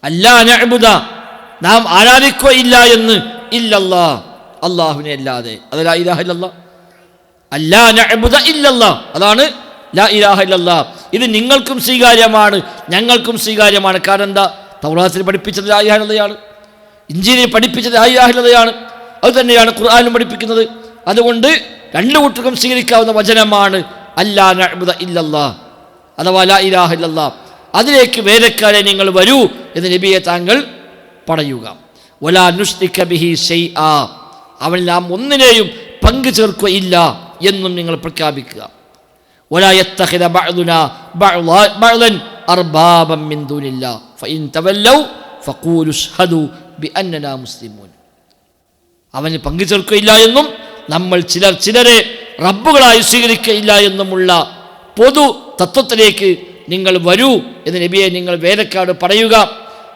അല്ലാ നഅ്ബുദ, നാം ആരാധിക്കുകയില്ല എന്ന്, ഇല്ലല്ലാഹ്, അല്ലാഹുവിനെ അല്ലാതെ. അത് ലാ ഇലാഹ ഇല്ലല്ലാഹ്. അല്ലാ നഅ്ബുദ ഇല്ലല്ലാഹ്, അതാണ് ലാ ഇലാഹ ഇല്ലല്ലാഹ്. ഇത് നിങ്ങൾക്കും സ്വീകാര്യമാണ്, ഞങ്ങൾക്കും സ്വീകാര്യമാണ്. കാരണം എന്താ? തൗറാത്തിൽ പഠിപ്പിച്ചത് ലാ ഇലാഹ ഇല്ലല്ലാഹയാണ്, ഇഞ്ചീലിൽ പഠിപ്പിച്ചത് ലാ ഇലാഹ ഇല്ലല്ലാഹയാണ്, അത് തന്നെയാണ് ഖുർആനിലും പഠിപ്പിക്കുന്നത്. അതുകൊണ്ട് രണ്ടു കൂട്ടർക്കും സ്വീകരിക്കാവുന്ന വചനമാണ് അല്ലാ നഅ്ബുദ ഇല്ലല്ലാഹ് അഥവാ ലാ ഇലാഹ ഇല്ലല്ലാഹ്. അതിലേക്ക് വേലക്കാരെ നിങ്ങൾ വരൂ എന്ന് നബിയെ താങ്കൾ പറയുക. വലാ നുശ്രിക ബിഹി ശൈആ, അവൻ നാം ഒന്നിനെയും പങ്കു ചേർക്കുകയില്ല എന്നും നിങ്ങൾ പ്രഖ്യാപിക്കുക. വലാ യത്തഖിദ ബഅദുനാ ബഅദൻ അർബാബൻ മിൻ ദൂനില്ലാഹ് ഫഇൻ തവല്ലൗ ഫഖൂലു അശ്ഹദു ബിഅന്നനാ മുസ്ലിമൂൻ. അവന് പങ്കു ചേർക്കുകയില്ല എന്നും നമ്മൾ ചിലരെ റബ്ബുകളായി സ്വീകരിക്കുകയില്ല എന്നുമുള്ള പൊതു തത്വത്തിലേക്ക് നിങ്ങൾ വരൂ എന്ന് നബിയെ നിങ്ങൾ വേലക്കാട് പറയുക.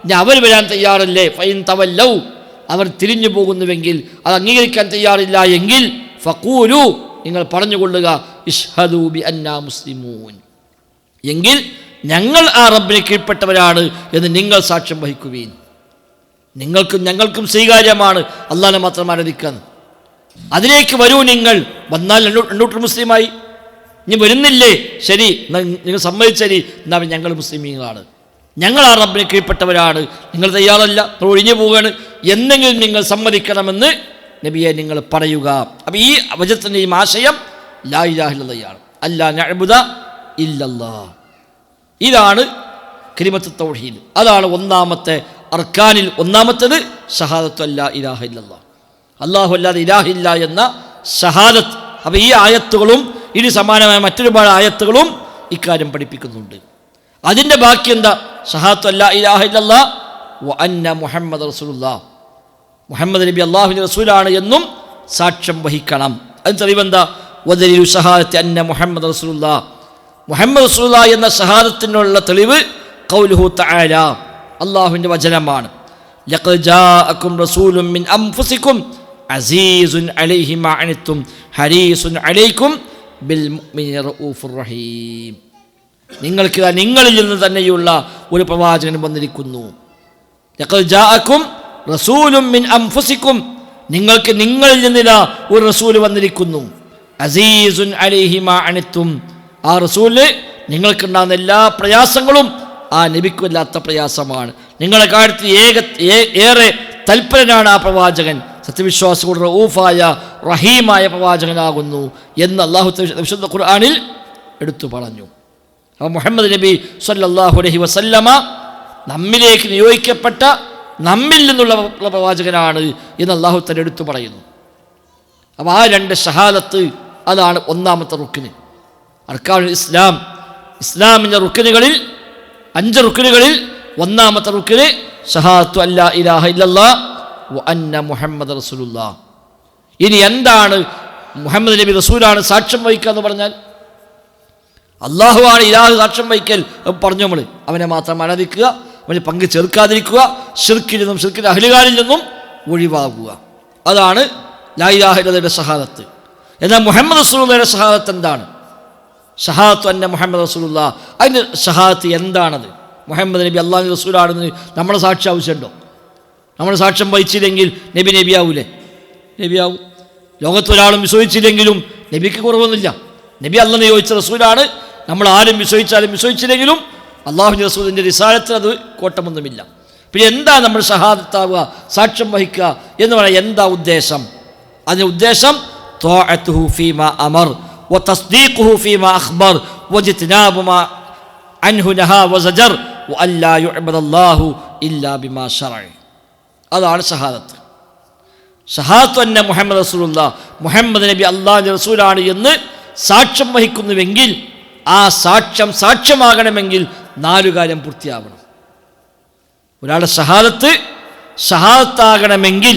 ഇനി അവർ വരാൻ തയ്യാറല്ലേ? ഫൈൻ തവല്ലൗ, അവർ തിരിഞ്ഞു പോകുന്നുവെങ്കിൽ, അത് അംഗീകരിക്കാൻ തയ്യാറില്ല എങ്കിൽ ഫഖൂലു, നിങ്ങൾ പറഞ്ഞുകൊള്ളുക ഇശ്ഹദു ബിഅന്നാ മുസ്ലിമൂൻ, എങ്കിൽ ഞങ്ങൾ ആ റബ്ബിനെ കീഴ്പ്പെട്ടവരാണ് എന്ന് നിങ്ങൾ സാക്ഷ്യം വഹിക്കുവീൻ. നിങ്ങൾക്കും ഞങ്ങൾക്കും സ്വീകാര്യമാണ് അള്ളാഹനെ മാത്രം ആരാധിക്കാൻ. അതിലേക്ക് വരൂ. നിങ്ങൾ വന്നാൽ രണ്ടൂട്ടർ മുസ്ലിമായി. ഇനി വരുന്നില്ലേ, ശരി, നിങ്ങൾ സമ്മതിച്ചരി, എന്നാൽ ഞങ്ങൾ മുസ്ലിമീങ്ങളാണ്, ഞങ്ങൾ ആ റബ്ബിനെ കീഴ്പ്പെട്ടവരാണ്. നിങ്ങൾ തയ്യാറല്ല, നിങ്ങൾ ഒഴിഞ്ഞു പോവുകയാണ്, എന്തെങ്കിലും നിങ്ങൾ സമ്മതിക്കണമെന്ന് നബിയെ നിങ്ങൾ പറയുക. അപ്പം ഈ വചനത്തിൻ്റെയും ആശയം ലാ ഇലാഹ ഇല്ലല്ലാഹ്, അല്ലാ നഅ്ബുദ ഇല്ലല്ലാഹ്. ഇതാണ് കലിമത്ത് തൗഹീദ്. അതാണ് ഒന്നാമത്തെ അർക്കാനിൽ ഒന്നാമത്തേത് ഷഹാദത്തു അല്ലാ ഇലാഹ ഇല്ലല്ലാഹ്, അല്ലാഹു അല്ലാതെ ഇലാഹില്ല എന്ന ഷഹാദത്ത്. അപ്പോൾ ഈ ആയത്തുകളും ഇനി സമാനമായ മറ്റൊരുപാട് ആയത്തുകളും ഇക്കാര്യം പഠിപ്പിക്കുന്നുണ്ട്. അതിൻ്റെ ബാക്കി എന്താ? ഷഹാദത്തു അല്ലാ ഇലാഹ ഇല്ലല്ലാഹ് വ അന്ന മുഹമ്മദ് റസൂലുള്ളാഹ്, മുഹമ്മദ് നബി അല്ലാഹുവിൻ്റെ റസൂലാണ് എന്നും സാക്ഷ്യം വഹിക്കണം. അതിന് തെളിവെന്താ? വദലീലു ഷഹാദത്തി അന്ന മുഹമ്മദ് റസൂലുള്ളാഹ്, മുഹമ്മദ് റസൂലുള്ളാഹ് എന്ന ഷഹാദത്തിനുള്ള തെളിവ് ഖൗലുഹു തആല, അല്ലാഹുവിൻ്റെ വചനമാണ്. ലഖദ് ജാഅകും റസൂലുൻ മിൻ അൻഫുസികും അസീസുൻ അലൈഹി മാ അനിത്തും ഹരീസുൻ അലൈക്കും ബിൽ മുഅ്മിനീന റഊഫുർ റഹീം. നിങ്ങൾക്ക് നിങ്ങളിൽ നിന്ന് തന്നെയുള്ള ഒരു പ്രവാചകൻ വന്നിരിക്കുന്നു. ലഖദ് ജാഅകും റസൂലുൻ മിൻ അൻഫുസികും, നിങ്ങൾക്ക് നിങ്ങളിൽ നിന്നില്ല ഒരു റസൂൽ വന്നിരിക്കുന്നു. അസീസുൻ അലൈഹി മാ അനിത്തും, ആ റസൂല് നിങ്ങൾക്കുണ്ടാകുന്ന എല്ലാ പ്രയാസങ്ങളും ആ നബിക്കുമില്ലാത്ത പ്രയാസമാണ്. നിങ്ങളെ കാര്യത്തിൽ ഏറെ തൽപരനാണ് ആ പ്രവാചകൻ. സത്യവിശ്വാസികളുടെ റഊഫായ റഹീമായ പ്രവാചകനാകുന്നു എന്ന് അല്ലാഹു വിശുദ്ധ ഖുർആനിൽ എടുത്തു പറഞ്ഞു. അപ്പോൾ മുഹമ്മദ് നബി സ്വല്ലല്ലാഹു അലൈഹി വസല്ലമ നമ്മിലേക്ക് നിയോഗിക്കപ്പെട്ട നമ്മിൽ നിന്നുള്ള പ്രവാചകനാണ് എന്ന് അല്ലാഹു തആല എടുത്തു പറയുന്നു. അപ്പോൾ ആ രണ്ട് ഷഹാദത്ത്, അതാണ് ഒന്നാമത്തെ റുക്ന്. അർക്കാനുൽ ഇസ്ലാം, ഇസ്ലാമിൻ്റെ റുക്നുകളിൽ 5 റുക്നുകളിൽ ഒന്നാമത്തെ റുക്ന് ഷഹാദത്തു അല്ലാ ഇലാഹ ഇല്ലല്ലാഹ് വ അന്ന മുഹമ്മദ് റസൂലുള്ളാഹ്. ഇനി എന്താണ് മുഹമ്മദ് നബി റസൂലാണ് സാക്ഷ്യം വഹിക്കുക എന്ന് പറഞ്ഞാൽ? അള്ളാഹുവാണ് ഇലാഹ് സാക്ഷ്യം വഹിക്കൽ പറഞ്ഞു. നമ്മൾ അവനെ മാത്രം ആരാധിക്കുക, അവന് പങ്ക് ചേർക്കാതിരിക്കുക, ശിർക്കിൽ നിന്നും ശിർക്കിൻ്റെ അഹ്ലുകാരിൽ നിന്നും ഒഴിവാകുക. അതാണ് ലാ ഇലാഹ ഇല്ലല്ലാഹയുടെ ഷഹാദത്ത്. എന്നാൽ മുഹമ്മദ് റസൂലുള്ളാഹിയുടെ ഷഹാദത്ത് എന്താണ്? ഷഹാദത്തു അന്ന മുഹമ്മദ് റസൂലുള്ളാഹ്. അതിൻ്റെ ഷഹാദത്ത് എന്താണത്? മുഹമ്മദ് നബി അള്ളാഹുവിൻ്റെ റസൂലാണെന്ന് നമ്മുടെ സാക്ഷ്യം ആവശ്യമുണ്ടോ? നമ്മൾ സാക്ഷ്യം വഹിച്ചില്ലെങ്കിൽ നബിയാവൂലേ? നബിയാവും. ലോകത്തൊരാളും വിശ്വസിച്ചില്ലെങ്കിലും നബിക്ക് കുറവൊന്നുമില്ല. നബി അള്ളാഹ് നിയോഗിച്ച റസൂലാണ്. നമ്മൾ ആരും വിശ്വസിച്ചാലും വിശ്വസിച്ചില്ലെങ്കിലും അള്ളാഹുവിൻ്റെ റസൂലിൻ്റെ റിസാലത്തിന് അത് കോട്ടമൊന്നുമില്ല. പിന്നെ എന്താ നമ്മൾ ഷഹാദത്താവുക, സാക്ഷ്യം വഹിക്കുക എന്ന് പറയാൻ എന്താ ഉദ്ദേശം? അതിൻ്റെ ഉദ്ദേശം ത്വാഅത്തുഹു ഫീമാ അമർ വ തസ്ദീഖുഹു ഫീമാ അഖ്ബർ വജ്തിനാബു മാ അൻഹു നഹാ വസജർ വ അല്ലാ യുഅബദല്ലാഹു ഇല്ലാ ബിമാ ശറഅ. അതാണ് ഷഹാദത്ത്. ഷഹാദത്തു അന്ന മുഹമ്മദ് റസൂലുള്ളാഹ്, മുഹമ്മദ് നബി അള്ളാഹുവിൻ്റെ റസൂലാണ് എന്ന് സാക്ഷ്യം വഹിക്കുന്നുവെങ്കിൽ ആ സാക്ഷ്യമാകണമെങ്കിൽ 4 കാര്യം പൂർത്തിയാവണം. ഒരാളുടെ ഷഹാദത്താകണമെങ്കിൽ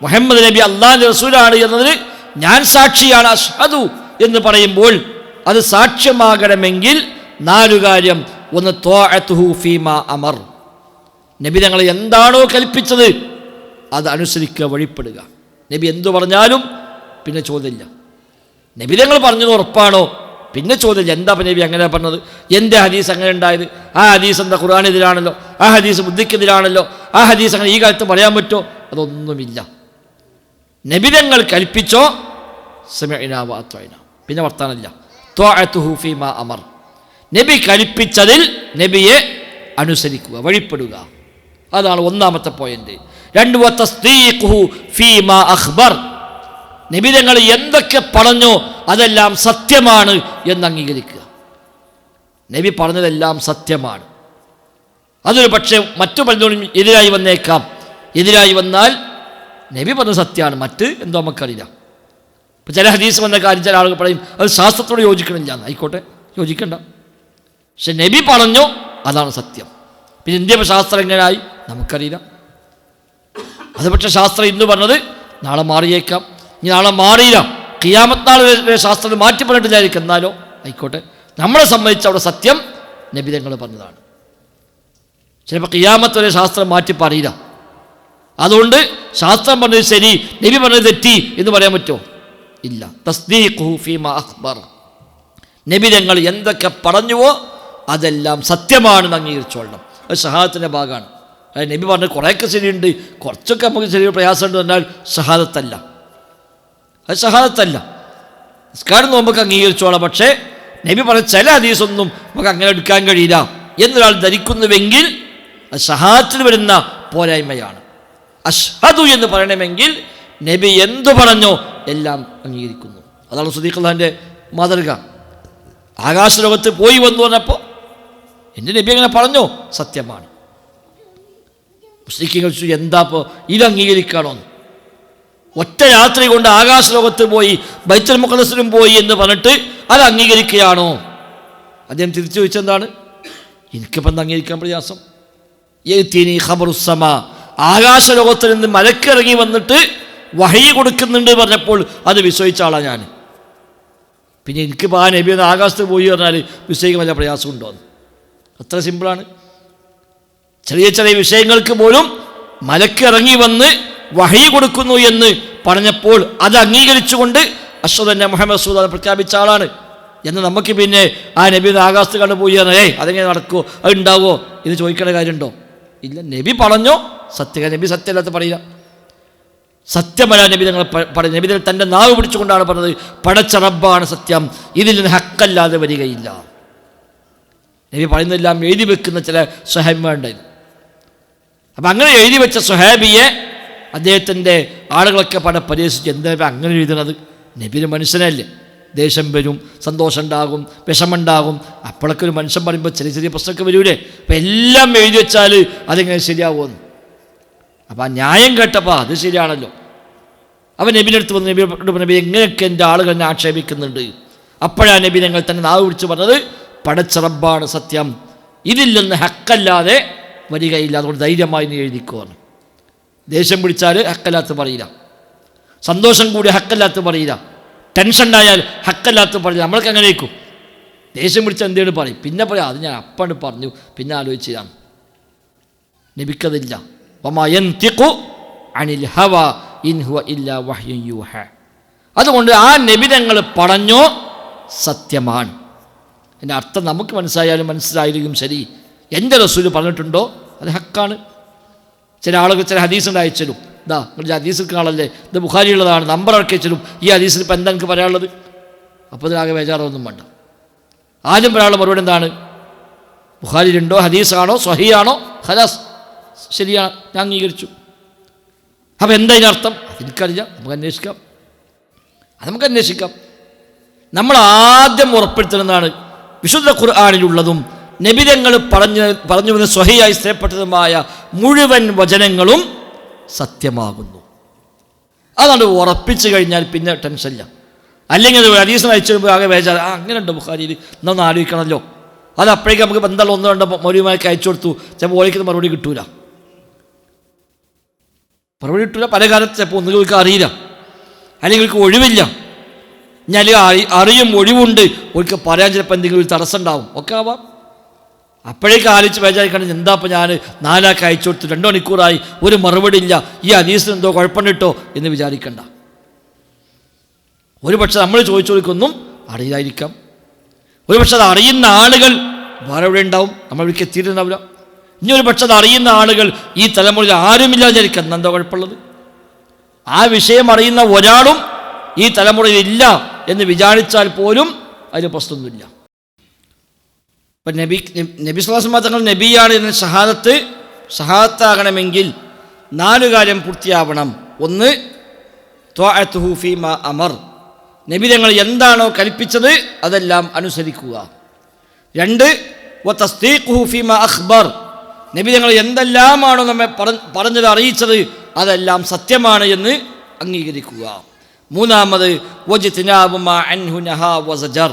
മുഹമ്മദ് നബി അള്ളാഹുവിൻ്റെ റസൂലാണ് എന്നതിന് ഞാൻ സാക്ഷിയാണ് അഷ്ഹദു എന്ന് പറയുമ്പോൾ അത് സാക്ഷ്യമാകണമെങ്കിൽ 4 കാര്യം. ഒന്ന് ത്വാഅത്തുഹു ഫീമാ അമർ, നബി തങ്ങളെ എന്താണോ കൽപ്പിച്ചത് അത് അനുസരിക്കുക, വഴിപ്പെടുക. നബി എന്തു പറഞ്ഞാലും പിന്നെ ചോദ്യമില്ല. നബി തങ്ങൾ പറഞ്ഞത് ഉറപ്പാണോ? പിന്നെ ചോദ്യമില്ല. എന്താ നബി അങ്ങനെ പറഞ്ഞത്? എൻ്റെ ഹദീസ് അങ്ങനെ ഉണ്ടായത്? ആ ഹദീസ് എന്താ ഖുർആനെതിരാണല്ലോ, ആ ഹദീസ് ബുദ്ധിക്കെതിരാണല്ലോ, ആ ഹദീസ് അങ്ങനെ ഈ കാലത്ത് പറയാൻ പറ്റുമോ? അതൊന്നുമില്ല. നബി തങ്ങൾ കൽപ്പിച്ചോ സമിഅനാ വ അത്വഅനാ. പിന്നെ വർത്താനമില്ല. ത്വഅതുഹു ഫീമാ അമർ, നബി കൽപ്പിച്ചതിൽ നബിയെ അനുസരിക്കുക, വഴിപ്പെടുക. അതാണ് ഒന്നാമത്തെ പോയിന്റ്. 2 വതസ്ദീഖുഹു ഫീമാ അഖ്ബർ, നബി തങ്ങൾ എന്തൊക്കെ പറഞ്ഞോ അതെല്ലാം സത്യമാണ് എന്ന് അംഗീകരിക്കുക. നബി പറഞ്ഞതെല്ലാം സത്യമാണ്. അതൊരു പക്ഷേ മറ്റു പലതോടും എതിരായി വന്നേക്കാം. എതിരായി വന്നാൽ നബി പറഞ്ഞ സത്യമാണ്, മറ്റ് എന്തോ നമുക്കറിയില്ല. ഇപ്പം ചില ഹദീസ് വന്ന കാര്യം ചില ആളുകൾ പറയും അത് ശാസ്ത്രത്തോട് യോജിക്കണില്ല. ആയിക്കോട്ടെ, യോജിക്കണ്ട. പക്ഷെ നബി പറഞ്ഞോ അതാണ് സത്യം. പിന്നെ ഇന്ത്യ ശാസ്ത്രം എങ്ങനെയായി നമുക്കറിയില്ല. അത് പക്ഷേ ശാസ്ത്രം ഇന്ന് പറഞ്ഞത് നാളെ മാറിയേക്കാം. ഇനി നാളെ മാറിയില്ല, ഖിയാമത്ത് നാൾ വരെ ശാസ്ത്രം മാറ്റി പറഞ്ഞിട്ടില്ലായിരിക്കും. എന്നാലോ ആയിക്കോട്ടെ, നമ്മളെ സംബന്ധിച്ച് അവിടെ സത്യം നബി തങ്ങൾ പറഞ്ഞതാണ്. ചിലപ്പോൾ ഖിയാമത്ത് വരെ ശാസ്ത്രം മാറ്റി പറയില്ല. അതുകൊണ്ട് ശാസ്ത്രം പറഞ്ഞത് ശരി, നബി പറഞ്ഞത് തെറ്റി എന്ന് പറയാൻ പറ്റുമോ? ഇല്ല. തസ്ദീഖുഹു ഫീമാ അഖ്ബർ, നബി തങ്ങൾ എന്തൊക്കെ പറഞ്ഞുവോ അതെല്ലാം സത്യമാണെന്ന് അംഗീകരിച്ചോളണം. അത് ഷഹാദത്തിൻ്റെ ഭാഗമാണ്. അതായത് നബി പറഞ്ഞത് കുറേയൊക്കെ ശരിയുണ്ട്, കുറച്ചൊക്കെ നമുക്ക് ചെറിയ പ്രയാസമുണ്ട് എന്നാൽ ഷഹാദത്തല്ല. അത് ഷഹാദത്തല്ല. നിസ്കാരം നമുക്ക് അംഗീകരിച്ചോളാം. പക്ഷേ നബി പറഞ്ഞ ചില ഹദീസൊന്നും നമുക്ക് അങ്ങനെ എടുക്കാൻ കഴിയില്ല എന്നൊരാൾ ധരിക്കുന്നുവെങ്കിൽ അത് ഷഹാദത്തിന് വരുന്ന പോരായ്മയാണ്. അഷ്ഹദു എന്ന് പറയണമെങ്കിൽ നബി എന്തു പറഞ്ഞോ എല്ലാം അംഗീകരിക്കുന്നു. അതാണ് സിദ്ദീഖുള്ളാഹിൻ്റെ മാതൃക. ആകാശലോകത്ത് പോയി വന്നു പറഞ്ഞപ്പോൾ എൻ്റെ നബി അങ്ങനെ പറഞ്ഞോ സത്യമാണ്. മുസ്ലിങ്ങൾ ചോദിച്ചു എന്താ ഇപ്പോൾ ഇത് അംഗീകരിക്കണോ? ഒറ്റ രാത്രി കൊണ്ട് ആകാശലോകത്ത് പോയി ബൈത്തുൽ മുഖദ്ദസിലും പോയി എന്ന് പറഞ്ഞിട്ട് അത് അംഗീകരിക്കുകയാണോ? അദ്ദേഹം തിരിച്ചു ചോദിച്ചെന്താണ്? എനിക്കിപ്പം എന്താ അംഗീകരിക്കാൻ പ്രയാസം? ഖബറുസ്സമാ, ആകാശലോകത്തിൽ നിന്ന് മലക്കിറങ്ങി വന്നിട്ട് വഹയി കൊടുക്കുന്നുണ്ട് പറഞ്ഞപ്പോൾ അത് വിശ്വസിച്ച ആളാണ് ഞാൻ. പിന്നെ എനിക്കിപ്പോൾ ആ നബി ഒന്ന് ആകാശത്ത് പോയി പറഞ്ഞാൽ വിശ്വസിക്കാൻ വല്ല പ്രയാസമുണ്ടോ? അത്ര സിമ്പിളാണ്. ചെറിയ ചെറിയ വിഷയങ്ങൾക്ക് പോലും മലക്കിറങ്ങി വന്ന് വഹയി കൊടുക്കുന്നു എന്ന് പറഞ്ഞപ്പോൾ അത് അംഗീകരിച്ചുകൊണ്ട് അഷ്ഹദു അന്ന മുഹമ്മദ് റസൂലുള്ളാഹി പ്രഖ്യാപിച്ച ആളാണ്. എന്ന് നമുക്ക് പിന്നെ ആ നബി ആകാശത്ത് കണ്ടുപോയി പറഞ്ഞാൽ അതെങ്ങനെ നടക്കുമോ, അത് ഉണ്ടാവുമോ എന്ന് ചോദിക്കേണ്ട കാര്യമുണ്ടോ? ഇല്ല. നബി പറഞ്ഞോ സത്യം. നബി സത്യമല്ലാത്ത പറയില്ല. സത്യമല്ല നബി തങ്ങൾ പറഞ്ഞു. നബി തങ്ങൾ തൻ്റെ നാവ് പിടിച്ചുകൊണ്ടാണ് പറഞ്ഞത് പടച്ച റബ്ബാണ് സത്യം, ഇതിൽ നിന്ന് ഹക്കല്ലാതെ വരികയില്ല. നബി പറയുന്നതെല്ലാം എഴുതി വെക്കുന്ന ചില സ്വഹാബിമാരുണ്ടായിരുന്നു. അപ്പം അങ്ങനെ എഴുതി വെച്ച സ്വഹാബിയെ അദ്ദേഹത്തിൻ്റെ ആളുകളൊക്കെ പരിഹസിച്ചു. എന്താ അങ്ങനെ എഴുതുന്നത്? നബിന് മനുഷ്യനല്ലേ, ദേഷ്യം വരും, സന്തോഷം ഉണ്ടാകും, വിഷമുണ്ടാകും. അപ്പോഴൊക്കെ ഒരു മനുഷ്യൻ പറയുമ്പോൾ ചെറിയ ചെറിയ പ്രശ്നമൊക്കെ വരൂലേ. അപ്പം എല്ലാം എഴുതി വെച്ചാൽ അതെങ്ങനെ ശരിയാവുമെന്ന്. അപ്പം ആ ന്യായം കേട്ടപ്പോൾ അത് ശരിയാണല്ലോ. അവൻ നബിൻ്റെ അടുത്ത് വന്ന് നബി എങ്ങനെയൊക്കെ എൻ്റെ ആളുകൾ എന്നെ ആക്ഷേപിക്കുന്നുണ്ട്. അപ്പോഴാണ് നബി ഞങ്ങൾ തന്നെ നാവ് പിടിച്ച് പറഞ്ഞത് പടച്ച റബ്ബാണ് സത്യം, ഇതിൽ നിന്ന് ഹക്കല്ലാതെ വരികയില്ല. അതുകൊണ്ട് ധൈര്യമായി നീ എഴുതിക്കോന്ന്. ദേഷ്യം പിടിച്ചാൽ ഹക്കല്ലാത്ത പറയില്ല, സന്തോഷം കൂടി ഹക്കല്ലാത്ത പറയില്ല, ടെൻഷൻ ഉണ്ടായാൽ ഹക്കല്ലാത്ത പറയില്ല. നമ്മൾക്ക് അങ്ങനെ ആയിരിക്കും. ദേഷ്യം പിടിച്ചാൽ എന്തേലും പറയും, പിന്നെ പറയാം അത് ഞാൻ അപ്പാണ് പറഞ്ഞു, പിന്നെ ആലോചിച്ചതാണ്. നബിക്കതില്ല. വമാ യൻതിഖു അനിൽ ഹവാ ഇൻ ഹുവ ഇല്ലാ വഹ്യുൻ യൂഹാ. അതുകൊണ്ട് ആ നബി തങ്ങൾ പറഞ്ഞോ സത്യമാണ്. എൻ്റെ അർത്ഥം നമുക്ക് മനസ്സിലായാലും മനസ്സിലായാലും ശരി, എൻ്റെ റസൂൽ പറഞ്ഞിട്ടുണ്ടോ അത് ഹക്കാണ്. ചില ആളുകൾ ചില ഹദീസുണ്ട് അയച്ചലും, ഇതാ നിങ്ങൾ ഹദീസിൽ കാണല്ലേ, ഇത് ബുഖാരിയുള്ളതാണ്, നമ്പർ ഇറക്കി വെച്ചലും ഈ ഹദീസിൽ ഇപ്പം എന്താ എനിക്ക് പറയാനുള്ളത്? അപ്പോൾ ഇതിനാകെ ബേജാറൊന്നും വേണ്ട. ആദ്യം പറയാനുള്ള മറുപടി എന്താണ്? ബുഖാരിയിലുണ്ടോ, ഹദീസാണോ, സ്വഹീയാണോ, ഖലാസ് ശരിയാണ്, ഞാൻ അംഗീകരിച്ചു. അപ്പം എന്താ ഇതിനർത്ഥം? അതെനിക്കറിയാം, നമുക്ക് അന്വേഷിക്കാം. നമ്മൾ ആദ്യം ഉറപ്പെടുത്തുന്നതാണ് വിശുദ്ധ ഖുർആനിലുള്ളതും നബിതങ്ങൾ പറഞ്ഞു വന്ന സ്വഹീയായി സ്ഥിരപ്പെട്ടതുമായ മുഴുവൻ വചനങ്ങളും സത്യമാകുന്നു. അതാണ് ഉറപ്പിച്ചു കഴിഞ്ഞാൽ പിന്നെ ടെൻഷനില്ല. അല്ലെങ്കിൽ അത് ഹദീസ് അയച്ചു വരുമ്പോൾ ആകെ ബേജാറ്, അങ്ങനെ ഉണ്ട് ബുഖാരിയിൽ, എന്നൊന്ന് ആലോചിക്കണമല്ലോ. അത് അപ്പോഴേക്കും നമുക്ക് ബന്ധമുള്ള ഒന്നോ രണ്ടോ മൗലവിമാർക്ക് അയച്ചു കൊടുത്തു, ചിലപ്പോൾ ഓലിക്കുന്ന മറുപടി കിട്ടൂല. പല കാലത്ത് ചിലപ്പോൾ ഒന്നുകൾക്ക് അറിയില്ല, അല്ലെങ്കിൽ ഒഴിവില്ല. ഞാൻ അറിയും ഒഴിവുണ്ട്, ഒരിക്കൽ പറയാൻ ചിലപ്പോൾ എന്തെങ്കിലും ഒരു തടസ്സം ഉണ്ടാവും, ഒക്കെ ആവാം. അപ്പോഴേക്ക് ആലോചിച്ച് ബേജാരിക്കണം, എന്താ ഇപ്പോൾ ഞാൻ 4 ആൾക്ക് അയച്ചു കൊടുത്തു, 2 മണിക്കൂറായി ഒരു മറുപടി ഇല്ല, ഈ ഹദീസിന് എന്തോ കുഴപ്പമുണ്ടിട്ടോ എന്ന് വിചാരിക്കണ്ട. ഒരു പക്ഷെ നമ്മൾ ചോദിച്ചു കൊടുക്കൊന്നും അറിയില്ലായിരിക്കാം. ഒരു പക്ഷെ അത് അറിയുന്ന ആളുകൾ വേറെ എവിടെ ഉണ്ടാവും, നമ്മൾക്ക് എത്തിയിട്ടുണ്ടാവില്ല. ഇനി ഒരു പക്ഷെ അത് അറിയുന്ന ആളുകൾ ഈ തലമുറയിൽ ആരുമില്ല വിചാരിക്കാം, എന്താ കുഴപ്പമുള്ളത്? ആ വിഷയം അറിയുന്ന ഒരാളും ഈ തലമുറയിൽ ഇല്ല എന്ന് വിചാരിച്ചാൽ പോലും അതിന് പ്രശ്നമൊന്നുമില്ല. ഇപ്പം നബി സ്വല്ലല്ലാഹു തങ്ങൾ നബിയാണ് എന്ന ഷഹാദത്താകണമെങ്കിൽ 4 കാര്യം പൂർത്തിയാവണം. 1, ത്വാഅത്തുഹു ഫീമാ അമർ, നബി തങ്ങൾ എന്താണോ കൽപ്പിച്ചത് അതെല്ലാം അനുസരിക്കുക. 2, വതസ്ദീഖുഹു ഫീമാ അഖ്ബർ, നബി തങ്ങൾ എന്തെല്ലാമാണോ നമ്മെ പറഞ്ഞത് അറിയിച്ചത് അതെല്ലാം സത്യമാണ് എന്ന് അംഗീകരിക്കുക. 3, വജ്തിനാബു മാ അൻഹു നഹാ വസജർ,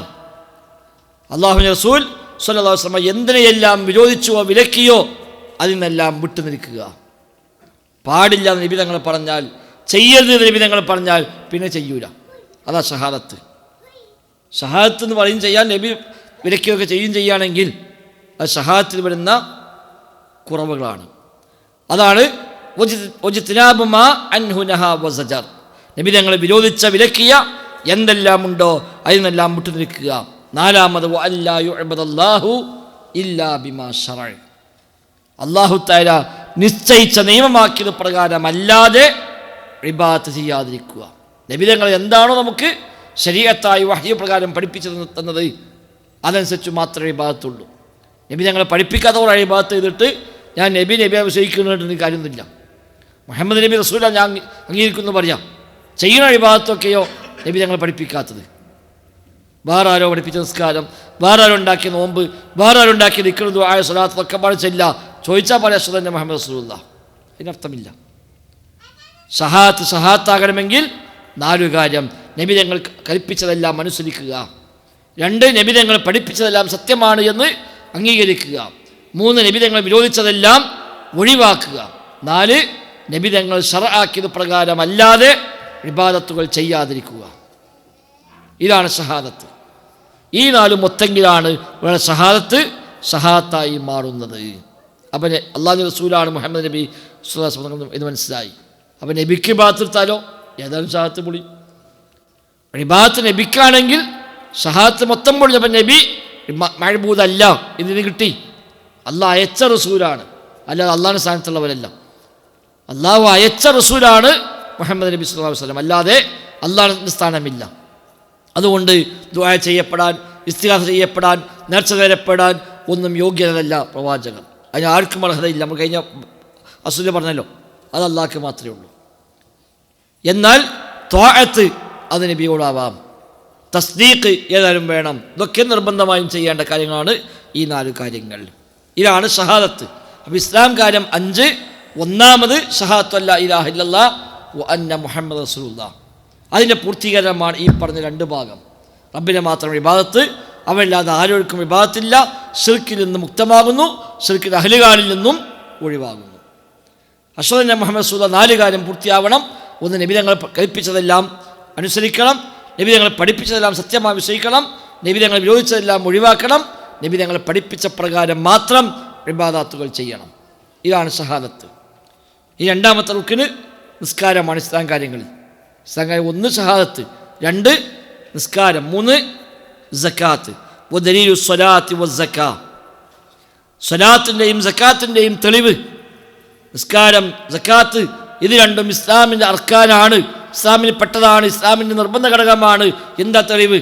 അല്ലാഹുവിൻ്റെ റസൂൽ സ്വല്ലല്ലാഹു അലൈഹി വസല്ലം എന്തിനെയെല്ലാം വിരോധിച്ചുവോ വിലക്കിയോ അതിൽ നിന്നെല്ലാം വിട്ടുനിൽക്കുക. പാടില്ല എന്ന് നബി തങ്ങൾ പറഞ്ഞാൽ, ചെയ്യരുത് നബി തങ്ങൾ പറഞ്ഞാൽ പിന്നെ ചെയ്യൂല. അതാ ഷഹാദത്ത്. ഷഹാദത്ത് എന്ന് പറയും ചെയ്യാൻ നബി വിലക്കിയൊക്കെ ചെയ്യുകയാണെങ്കിൽ അത് ഷഹാദത്തിൽ വരുന്ന കുറവുകളാണ്. അതാണ് വജ്തിനാബു മാ അൻഹു നഹാ വസജർ, നബി തങ്ങൾ വിരോധിച്ച വിലക്കിയ എന്തെല്ലാം ഉണ്ടോ അതിൽ നിന്നെല്ലാം വിട്ടുനിൽക്കുക. 4, വഅല്ലാ യുഅബദല്ലാഹു ഇല്ലാ ബിമാ ശറഅ, അല്ലാഹു തആല നിശ്ചയിച്ച നിയമമാക്കിയത് പ്രകാരമല്ലാതെ ഇബാദത്ത് ചെയ്യാതിരിക്കുക. നബി തങ്ങൾ എന്താണോ നമുക്ക് ശരീഅത്തായി വഹ്യ് പ്രകാരം പഠിപ്പിച്ചു തന്നത് അതനുസരിച്ച് മാത്രമേ ഇബാദത്തുള്ളൂ. നബി തങ്ങളെ പഠിപ്പിക്കാത്ത പോലെ ഇബാദത്ത് ചെയ്തിട്ട് ഞാൻ നബി വിശ്വസിക്കുന്നതിന് കാര്യമൊന്നുമില്ല. മുഹമ്മദ് നബി റസൂല ഞാൻ അംഗീകരിക്കുന്നു പറയാം. ചെയ്യുന്ന ഇബാദത്തൊക്കെയോ നബി തങ്ങൾ പഠിപ്പിക്കാത്തത്. വേറെ ആരോ പഠിപ്പിച്ച നിസ്കാരം, വേറെ ആരോ ഉണ്ടാക്കിയ നോമ്പ്, വേറെ ആരോ ഉണ്ടാക്കിയ ദിക്ർ, ദുആ, സ്വലാത്ത് ഒക്കെ പാടിച്ചില്ല. ചോദിച്ചാൽ പറയാം അഷ്ഹദു അന്ന മുഹമ്മദ് റസൂലുള്ളാഹ്, അതിനർത്ഥമില്ല. ഷഹാദത്താകണമെങ്കിൽ 4 കാര്യം: നബി തങ്ങൾ കൽപ്പിച്ചതെല്ലാം അനുസരിക്കുക. 2, നബി തങ്ങൾ പഠിപ്പിച്ചതെല്ലാം സത്യമാണ് എന്ന് അംഗീകരിക്കുക. 3, നബി തങ്ങൾ വിരോധിച്ചതെല്ലാം ഒഴിവാക്കുക. 4, നബി തങ്ങൾ ശർഅാക്കിയത് പ്രകാരമല്ലാതെ ഇബാദത്തുകൾ ചെയ്യാതിരിക്കുക. ഇതാണ് ഷഹാദത്ത്. ഈ 4 മൊത്തങ്കിലാണ് ഇവിടെ ഷഹാദത്തായി മാറുന്നത്. അപ്പം അള്ളാഹുവിൻ്റെ റസൂലാണ് മുഹമ്മദ് നബി സ്വല്ലല്ലാഹു അലൈഹി വസല്ലം എന്ന് മനസ്സിലായി. അപ്പം നബിക്ക് ഇബാദത്ത് എടുത്താലോ ഏതായാലും ഷഹാദത്ത് പൊളി. ഇബാദത്ത് നബിക്കാണെങ്കിൽ ഷഹാദത്ത് മൊത്തം പൊളി. അപ്പം നബി മഅ്ബൂദല്ല ഇതിന് കിട്ടി. അള്ളാഹ് അയച്ച റസൂലാണ്, അല്ലാതെ അള്ളാഹിൻ്റെ സ്ഥാനത്തുള്ളവരല്ല. അള്ളാഹു അയച്ച റസൂലാണ് മുഹമ്മദ് നബി സ്വല്ലല്ലാഹു അലൈഹി വസല്ലം, അല്ലാതെ അള്ളാഹിൻ്റെ സ്ഥാനമില്ല. അതുകൊണ്ട് ദുആ ചെയ്യപ്പെടാൻ, ഇസ്തിഗാസ ചെയ്യപ്പെടാൻ, നേർച്ച നേരപ്പെടാൻ ഒന്നും യോഗ്യതല്ല പ്രവാചകൻ. അതിന് ആർക്കും അർഹതയില്ല. നമ്മൾ കഴിഞ്ഞ അസൂല പറഞ്ഞല്ലോ, അത് അള്ളാഹ്ക്ക് മാത്രമേ ഉള്ളൂ. എന്നാൽ ത്വാഅത്ത് അത് നബിയോടാവാം. തസ്ദീഖ് ഏതായാലും വേണം. ഇതൊക്കെ നിർബന്ധമായും ചെയ്യേണ്ട കാര്യങ്ങളാണ് ഈ 4 കാര്യങ്ങൾ. ഇതാണ് ഷഹാദത്ത്. അപ്പോൾ ഇസ്ലാം കാര്യം 5. 1 ഷഹാദത്തു അല്ലാ ഇലാഹ ഇല്ലല്ലാഹ് വ അന്ന മുഹമ്മദ് റസൂലുള്ളാഹ്. അതിൻ്റെ പൂർത്തീകരണമാണ് ഈ പറഞ്ഞ 2 ഭാഗം. റബ്ബിനെ മാത്രം ഇബാദത്ത്, അവനല്ലാതെ ആരോർക്കും ഇബാദത്തില്ല. ശിർക്കിൽ നിന്ന് മുക്തമാകുന്നു, ശിർക്കിൻ്റെ അഹ്ലുകാരിൽ നിന്നും ഒഴിവാകുന്നു. അഷ്ഹദു അന്ന മുഹമ്മദ് റസൂലുള്ളാഹ് 4 കാര്യം പൂർത്തിയാവണം. 1, നബി തങ്ങൾ കൽപ്പിച്ചതെല്ലാം അനുസരിക്കണം. നബി തങ്ങൾ പഠിപ്പിച്ചതെല്ലാം സത്യമായി വിശ്വസിക്കണം. നബി തങ്ങൾ വിരോധിച്ചതെല്ലാം ഒഴിവാക്കണം. നബി തങ്ങൾ പഠിപ്പിച്ച പ്രകാരം മാത്രം ഇബാദത്തുകൾ ചെയ്യണം. ഇതാണ് ഷഹാദത്ത്. ഈ 2ാമത്തെ റുക്കിന് നിസ്കാരമാണ് ഇസ്ലാം കാര്യങ്ങളിൽ. ഇസ്ലാം കാര്യം 1 ഷഹാദത്ത്, 2 നിസ്കാരം, 3 സക്കാത്ത്. വദലീലു സ്വലാത്തി വസ്സക്കാ, സ്വലാത്തിൻ്റെയും സക്കാത്തിൻ്റെയും തെളിവ് നിസ്കാരം, സക്കാത്ത് ഇത് രണ്ടും ഇസ്ലാമിൻ്റെ അർക്കാനാണ്, ഇസ്ലാമിന് പെട്ടതാണ്, ഇസ്ലാമിൻ്റെ നിർബന്ധ ഘടകമാണ്. എന്താ തെളിവ്?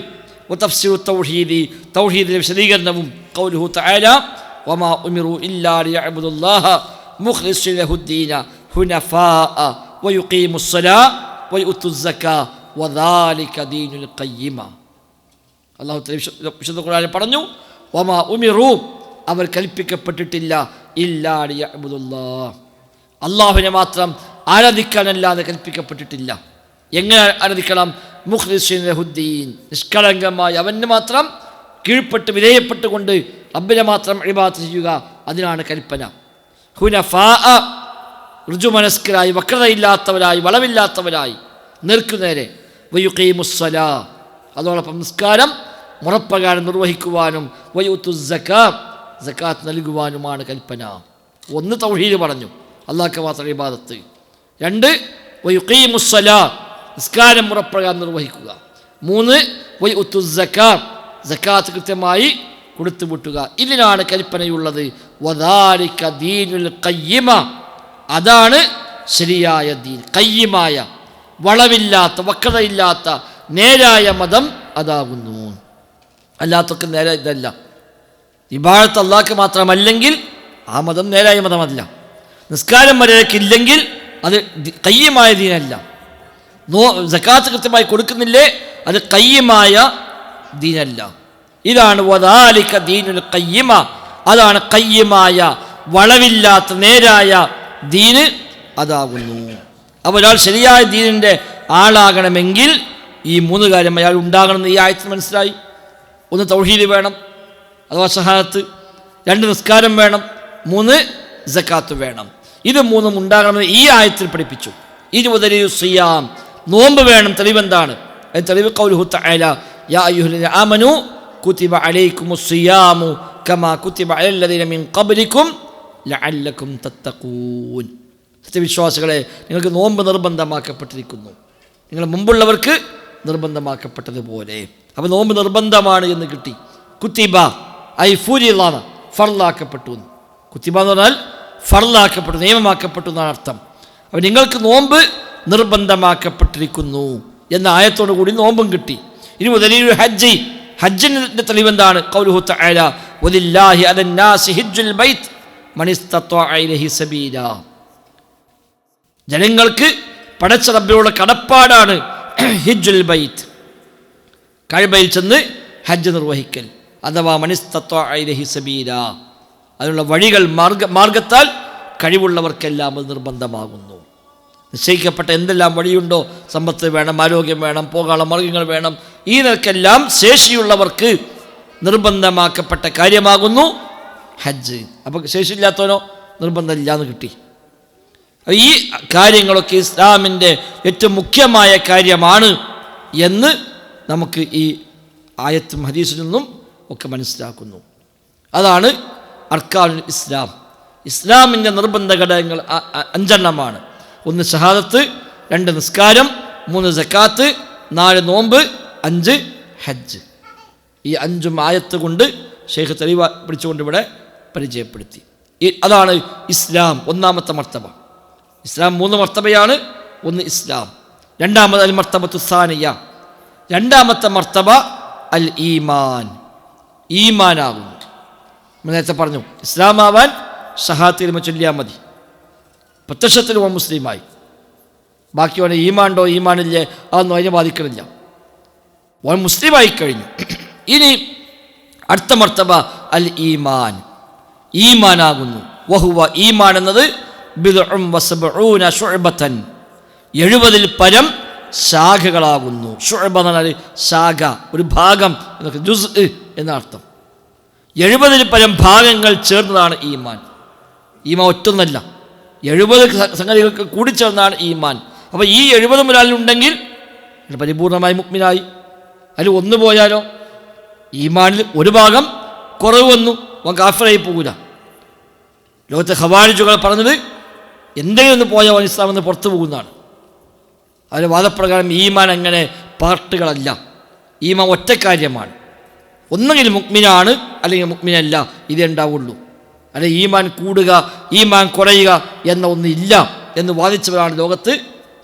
വതഫ്സീറു തൗഹീദി, തൗഹീദിൻ്റെ വിശദീകരണവും. ഖൗലുഹു തആല വമാ ഉമിറു ഇല്ലാ ലിയഅ്ബുദുല്ലാഹ മുഖ്ലിസീന ലഹുദ്ദീന ഹുനഫാഅ വയുഖീമുസ്സലാ വയുത്തുസ്സക്കാ വദാലിക ദീനുൽ ഖയ്യിമ. അല്ലാഹു വിശുദ്ധ ഖുർആനിൽ പറഞ്ഞു, വമാ ഉമിറു, അവർ കൽപ്പിക്കപ്പെട്ടിട്ടില്ല, ഇല്ലാ ലിയഅ്ബുദുല്ലാഹ്, അള്ളാഹുവിനെ മാത്രം ആരാധിക്കാനല്ലാതെ കൽപ്പിക്കപ്പെട്ടിട്ടില്ല. എങ്ങനെ ആരാധിക്കണം? മുഖ്ലിസീന ലഹുദ്ദീൻ, നിഷ്കളങ്കമായി അവന് മാത്രം കീഴ്പ്പെട്ട് വിധേയപ്പെട്ടുകൊണ്ട് റബ്ബിനെ മാത്രം ഇബാദത്ത് ചെയ്യുക, അതിനാണ് കൽപ്പന. ഹുനഫാഅ, ഋജുമനസ്കരായി, വക്രതയില്ലാത്തവരായി, വളവില്ലാത്തവരായി നേർക്കുനേരെ. വയുഖീമുസ്സലാ, അതോടൊപ്പം നിസ്കാരം മുറപ്രകാരം നിർവഹിക്കുവാനും വയുത്തുസ്സക്കാ, സക്കാത്ത് നൽകുവാനുമാണ് കൽപ്പന. 1 തൗഹീദ് പറഞ്ഞു, അല്ലാഹുവിന് മാത്രം ഇബാദത്ത്. 2 വയുഖീമുസ്സലാ, നിസ്കാരം മുറപ്രകാരം നിർവഹിക്കുക. 3 വയുത്തുസ്സക്കാ, സക്കാത്ത് കൃത്യമായി കൊടുത്തുവിട്ടുക. ഇതിനാണ് കൽപ്പനയുള്ളത്. വദാലിക ദീനുൽ ഖയ്യിമ, അതാണ് ശരിയായ ദീൻ. ഖയ്യിമായ, വളവില്ലാത്ത, വക്രതയില്ലാത്ത നേരായ മതം അതാകുന്നു. അല്ലാത്തൊക്കെ നേരെ ഇതല്ല. ഇബാദത്ത് അല്ലാഹ്ക്ക് മാത്രമല്ലെങ്കിൽ ആ മതം നേരായ മതമല്ല. നിസ്കാരം മര്യാദക്കില്ലെങ്കിൽ അത് ഖയ്യിമായ ദീനല്ല. സകാത്ത് കൃത്യമായി കൊടുക്കുന്നില്ലേ, അത് ഖയ്യിമായ ദീനല്ല. ഇതാണ് വദാലിക ദീനുൽ ഖയ്യിമ, അതാണ് ഖയ്യിമായ വളവില്ലാത്ത നേരായ ദീന് അതാകുന്നു. അപ്പോൾ ഒരാൾ ശരിയായ ദീനിൻ്റെ ആളാകണമെങ്കിൽ ഈ 3 കാര്യം അയാൾ ഉണ്ടാകണമെന്ന് ഈ ആയത്തിൽ മനസ്സിലായി. 1 തൗഹീദ് വേണം, അഥവാ ഷഹാദത്ത്. 2 നിസ്കാരം വേണം. 3 സകാത്ത് വേണം. ഇത് 3 ഉണ്ടാകണമെന്ന് ഈ ആയത്തിൽ പഠിപ്പിച്ചു. 20 സിയാം, നോമ്പ് വേണം. തെളിവെന്താണ്? തെളിവ് ഖൗലുഹു തആല യാ അയ്യുഹല്ലദീന ആമനൂ കുതിബ അലൈക്കുമുസ് സിയാമു കമാ കുതിബ അലല്ലദീന മിൻ ഖബ്ലിക്കും ലഅല്ലക്കും തത്തഖൂൻ. സത്യവിശ്വാസികളെ, നിങ്ങൾക്ക് നോമ്പ് നിർബന്ധമാക്കപ്പെട്ടിരിക്കുന്നു, നിങ്ങൾ മുമ്പുള്ളവർക്ക് നിർബന്ധമാക്കപ്പെട്ടതുപോലെ. അപ്പോൾ നോമ്പ് നിർബന്ധമാണ് എന്ന് കിട്ടി. കുത്തിബ ഐ ഫുരിളാണ്, ഫർലാക്കപ്പെട്ടു. കുത്തിബ എന്ന് പറഞ്ഞാൽ ഫർലാക്കപ്പെട്ടു, നിയമമാക്കപ്പെട്ടു എന്നാണ് അർത്ഥം. അപ്പോൾ നിങ്ങൾക്ക് നോമ്പ് നിർബന്ധമാക്കപ്പെട്ടിരിക്കുന്നു എന്ന ആയത്തോടു കൂടി നോമ്പും കിട്ടി. ഇനി മുതലൊരു ഹജ്ജ്, ഹജ്ജിൻ്റെ തെളിവെന്താണ്? ഖൗലുഹു തആല വലില്ലാഹി അലന്നാസി ഹിജ്ജുൽ ബൈത്ത് മൻ ഇസ്തത്വഅ ഇലൈഹി സബീല. ജനങ്ങൾക്ക് പടച്ച റബ്ബിനോട് കടപ്പാടാണ് ഹിജ്ജുൽ ബൈത്ത്, കഅബയിൽ ചെന്ന് ഹജ്ജ് നിർവഹിക്കൽ, അഥവാ മൻ ഇസ്തത്വഅ ഇലൈഹി സബീല. അതിനുള്ള വഴികൾ മാർഗത്താൽ കഴിവുള്ളവർക്കെല്ലാം അത് നിർബന്ധമാകുന്നു. നിശ്ചയിക്കപ്പെട്ട എന്തെല്ലാം വഴിയുണ്ടോ, സമ്പത്ത് വേണം, ആരോഗ്യം വേണം, പോകാനുള്ള മാർഗങ്ങൾ വേണം, ഈ നിലക്കെല്ലാം ശേഷിയുള്ളവർക്ക് നിർബന്ധമാക്കപ്പെട്ട കാര്യമാകുന്നു ഹജ്ജ്. അപ്പോൾ ശേഷിയില്ലാത്തവനോ നിർബന്ധമില്ല എന്ന് കിട്ടി. ഈ കാര്യങ്ങളൊക്കെ ഇസ്ലാമിൻ്റെ ഏറ്റവും മുഖ്യമായ കാര്യമാണ് എന്ന് നമുക്ക് ഈ ആയത്തും ഹദീസിൽ നിന്നും ഒക്കെ മനസ്സിലാക്കുന്നു. അതാണ് അർക്കാനുൽ ഇസ്ലാം. ഇസ്ലാമിൻ്റെ നിർബന്ധ ഘടകങ്ങൾ 5 1 ഷഹാദത്ത്, 2 നിസ്കാരം, 3 സക്കാത്ത്, 4 നോമ്പ്, 5 ഹജ്ജ്. ഈ 5 ആയത്ത് കൊണ്ട് ഷെയ്ഖ് തെളിവ പിടിച്ചുകൊണ്ട് ഇവിടെ പരിചയപ്പെടുത്തി. അതാണ് ഇസ്ലാം, 1ാമത്തെ മർത്തബ. ഇസ്ലാം 3 മർത്തബയാണ്. 1 ഇസ്ലാം, 2ാമത് അൽ മർത്തബത്തു സാനിയ, 2ാമത്തെ മർത്തബ അൽ ഈമാൻ, ഈമാനാകുന്നു. നേരത്തെ പറഞ്ഞു, ഇസ്ലാം ആവാൻ ഷഹാദത്ത് ചൊല്ലിയാൽ മതി, പ്രത്യക്ഷത്തിൽ ഓൻ മുസ്ലിമായി. ബാക്കി ഓനെ ഈമാണ്ടോ ഈമാനില്ലേ അതൊന്നും അതിനെ ബാധിക്കണില്ല, ഓൻ മുസ്ലിമായി കഴിഞ്ഞു. ഇനി അടുത്ത മർത്തബ അൽ ഈമാൻ, ഈമാനാകുന്നു. വഹുവ ഈമാൻ എന്നത് ബിദ്ഉം വസബഊന ശുഅബതൻ, 70 പരം ശാഖകളാകുന്നു. ശുഅബ എന്ന് പറഞ്ഞാൽ ശാഖ, ഒരു ഭാഗം എന്നൊക്കെ, ജുസ് എന്നർത്ഥം. 70 പരം ഭാഗങ്ങൾ ചേർന്നതാണ് ഈമാൻ. ഈമാൻ ഒറ്റൊന്നല്ല, 70 സംഗതികൾക്ക് കൂടിച്ചേർന്നാണ് ഈമാൻ. അപ്പോൾ ഈ 70 ഒരാളിലുണ്ടെങ്കിൽ പരിപൂർണമായി മുഅ്മിനായി. അതിൽ 1 പോയാലോ, ഈമാനിൽ ഒരു ഭാഗം കുറവ് വന്നു, അവൻ കാഫിറായി പോകില്ല. ലോകത്തെ ഖവാരിജുകൾ പറഞ്ഞത് എന്തെങ്കിലും ഒന്ന് പോയാൽ അവൻ ഇസ്ലാമിൽ നിന്ന് പുറത്തു പോകുന്നതാണ്. അതിൻ്റെ വാദപ്രകാരം ഈമാൻ അങ്ങനെ പാർട്ടുകളല്ല, ഈമാൻ ഒറ്റക്കാര്യമാണ്. ഒന്നെങ്കിൽ മുഅ്മിനാണ്, അല്ലെങ്കിൽ മുഅ്മിനല്ല, ഇതേ ഉണ്ടാവുള്ളൂ. അല്ലെ ഈമാൻ കൂടുക, ഈമാൻ കുറയുക എന്ന ഒന്നില്ല എന്ന് വാദിച്ചവരാണ് ലോകത്ത്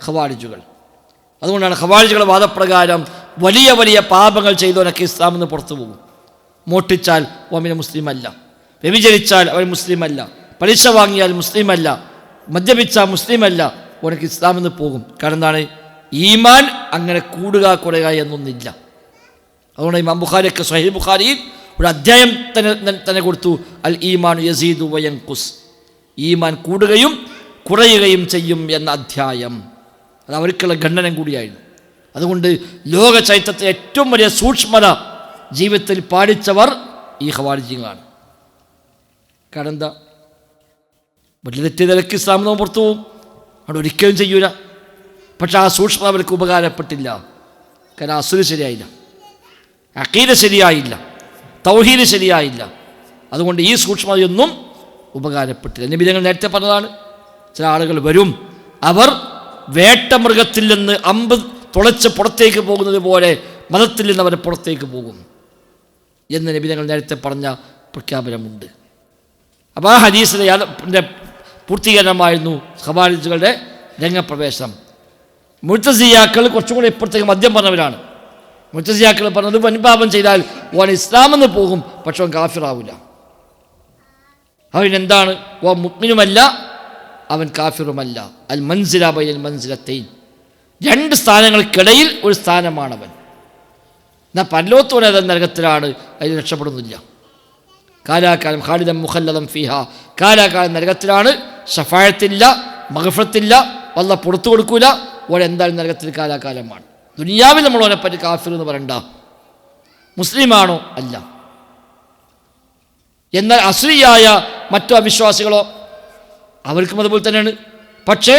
ഖവാരിജുകൾ. അതുകൊണ്ടാണ് ഖവാരിജുകളുടെ വാദപ്രകാരം വലിയ വലിയ പാപങ്ങൾ ചെയ്തവനൊക്കെ ഇസ്ലാമിൽ നിന്ന് പുറത്തു പോകും. മോഷ്ടിച്ചാൽ അവന് മുസ്ലിമല്ല, വ്യഭിചരിച്ചാൽ അവൻ മുസ്ലിമല്ല, പലിശ വാങ്ങിയാൽ മുസ്ലിമല്ല, മദ്യപിച്ചാൽ മുസ്ലിമല്ല, അവനക്ക് ഇസ്ലാമിൽ നിന്ന് പോകും. കാരണം എന്താണ്? ഈമാൻ അങ്ങനെ കൂടുക കുറയുക എന്നൊന്നില്ല. അതുകൊണ്ട് ഇമാം ബുഖാരിയൊക്കെ സ്വഹീഹ് ബുഖാരിയിൽ ഒരു അധ്യായം തന്നെ കൊടുത്തു, അൽ ഈമാൻ യസീദു വയൻഖുസ്, ഈമാൻ കൂടുകയും കുറയുകയും ചെയ്യും എന്ന അധ്യായം. അത് അവർക്കുള്ള ഖണ്ഡനം കൂടിയായിരുന്നു. അതുകൊണ്ട് ലോക ചരിത്രത്തിലെ ഏറ്റവും വലിയ സൂക്ഷ്മത ജീവിതത്തിൽ പാലിച്ചവർ ഈ ഖവാരിജികളാണ്. കാരണം എന്താ? വലിയ തെറ്റിയതിലക്ക് ഇസ്ലാമിൽ നിന്ന് പുറത്തു പോകും, അവിടെ ഒരിക്കലും ചെയ്യൂല. പക്ഷെ ആ സൂക്ഷ്മത അവർക്ക് ഉപകാരപ്പെട്ടില്ല. കാരണം അസുര ശരിയായില്ല, അഖീദ ശരിയായില്ല, തൗഹീദ് ശരിയായില്ല. അതുകൊണ്ട് ഈ സൂക്ഷ്മതയൊന്നും ഉപകാരപ്പെട്ടില്ല. നബി തങ്ങൾ നേരത്തെ പറഞ്ഞതാണ്, ചില ആളുകൾ വരും, അവർ വേട്ടമൃഗത്തിൽ നിന്ന് അമ്പ് തുളച്ച് പുറത്തേക്ക് പോകുന്നത് പോലെ മതത്തിൽ നിന്ന് അവർ പുറത്തേക്ക് പോകും എന്ന് നബി തങ്ങൾ നേരത്തെ പറഞ്ഞ പ്രഖ്യാപനമുണ്ട്. അപ്പോൾ ആ ഹദീസിൻ്റെ പൂർത്തീകരണമായിരുന്നു ഖവാരിജുകളുടെ രംഗപ്രവേശനം. മുഅ്തസിലിയാക്കൾ കുറച്ചും കൂടി ഇപ്പുറത്തേക്ക് മദ്യം പറഞ്ഞവരാണ്. മുഅ്തസിലിയാക്കൾ പറഞ്ഞത് വൻപാപം ചെയ്താൽ ഓൻ ഇസ്ലാമെന്ന് പോകും, പക്ഷെ അവൻ കാഫിറാവില്ല. അവനെന്താണ്? ഓ മുഅ്മിനുമല്ല, അവൻ കാഫിറുമല്ല. അൽ മൻസില ബൈനൽ മൻസിലത്തൈൻ, രണ്ട് സ്ഥാനങ്ങൾക്കിടയിൽ ഒരു സ്ഥാനമാണവൻ. എന്നാൽ പരലോകത്തോടെ അത് നരകത്തിലാണ്, അതിൽ രക്ഷപ്പെടുന്നില്ല. കാലാകാലം ഖാലിദൻ മുഖല്ലദൻ ഫീഹ, കാലാകാലം നരകത്തിലാണ്. ശഫാഅത്തില്ല, മഗ്ഫിറത്തില്ല, അല്ലാഹ് പുറത്തു കൊടുക്കൂല. ഓൻ എന്തായാലും നരകത്തിൽ കാലാകാലമാണ്. ദുനിയാവിൽ നമ്മൾ ഓനെപ്പറ്റി കാഫിർ എന്ന് പറയണ്ട. മുസ്ലിമാണോ? അല്ല. എന്നാൽ അസ്ലിയായ മറ്റു അവിശ്വാസികളോ? അവർക്കും അതുപോലെ തന്നെയാണ്. പക്ഷേ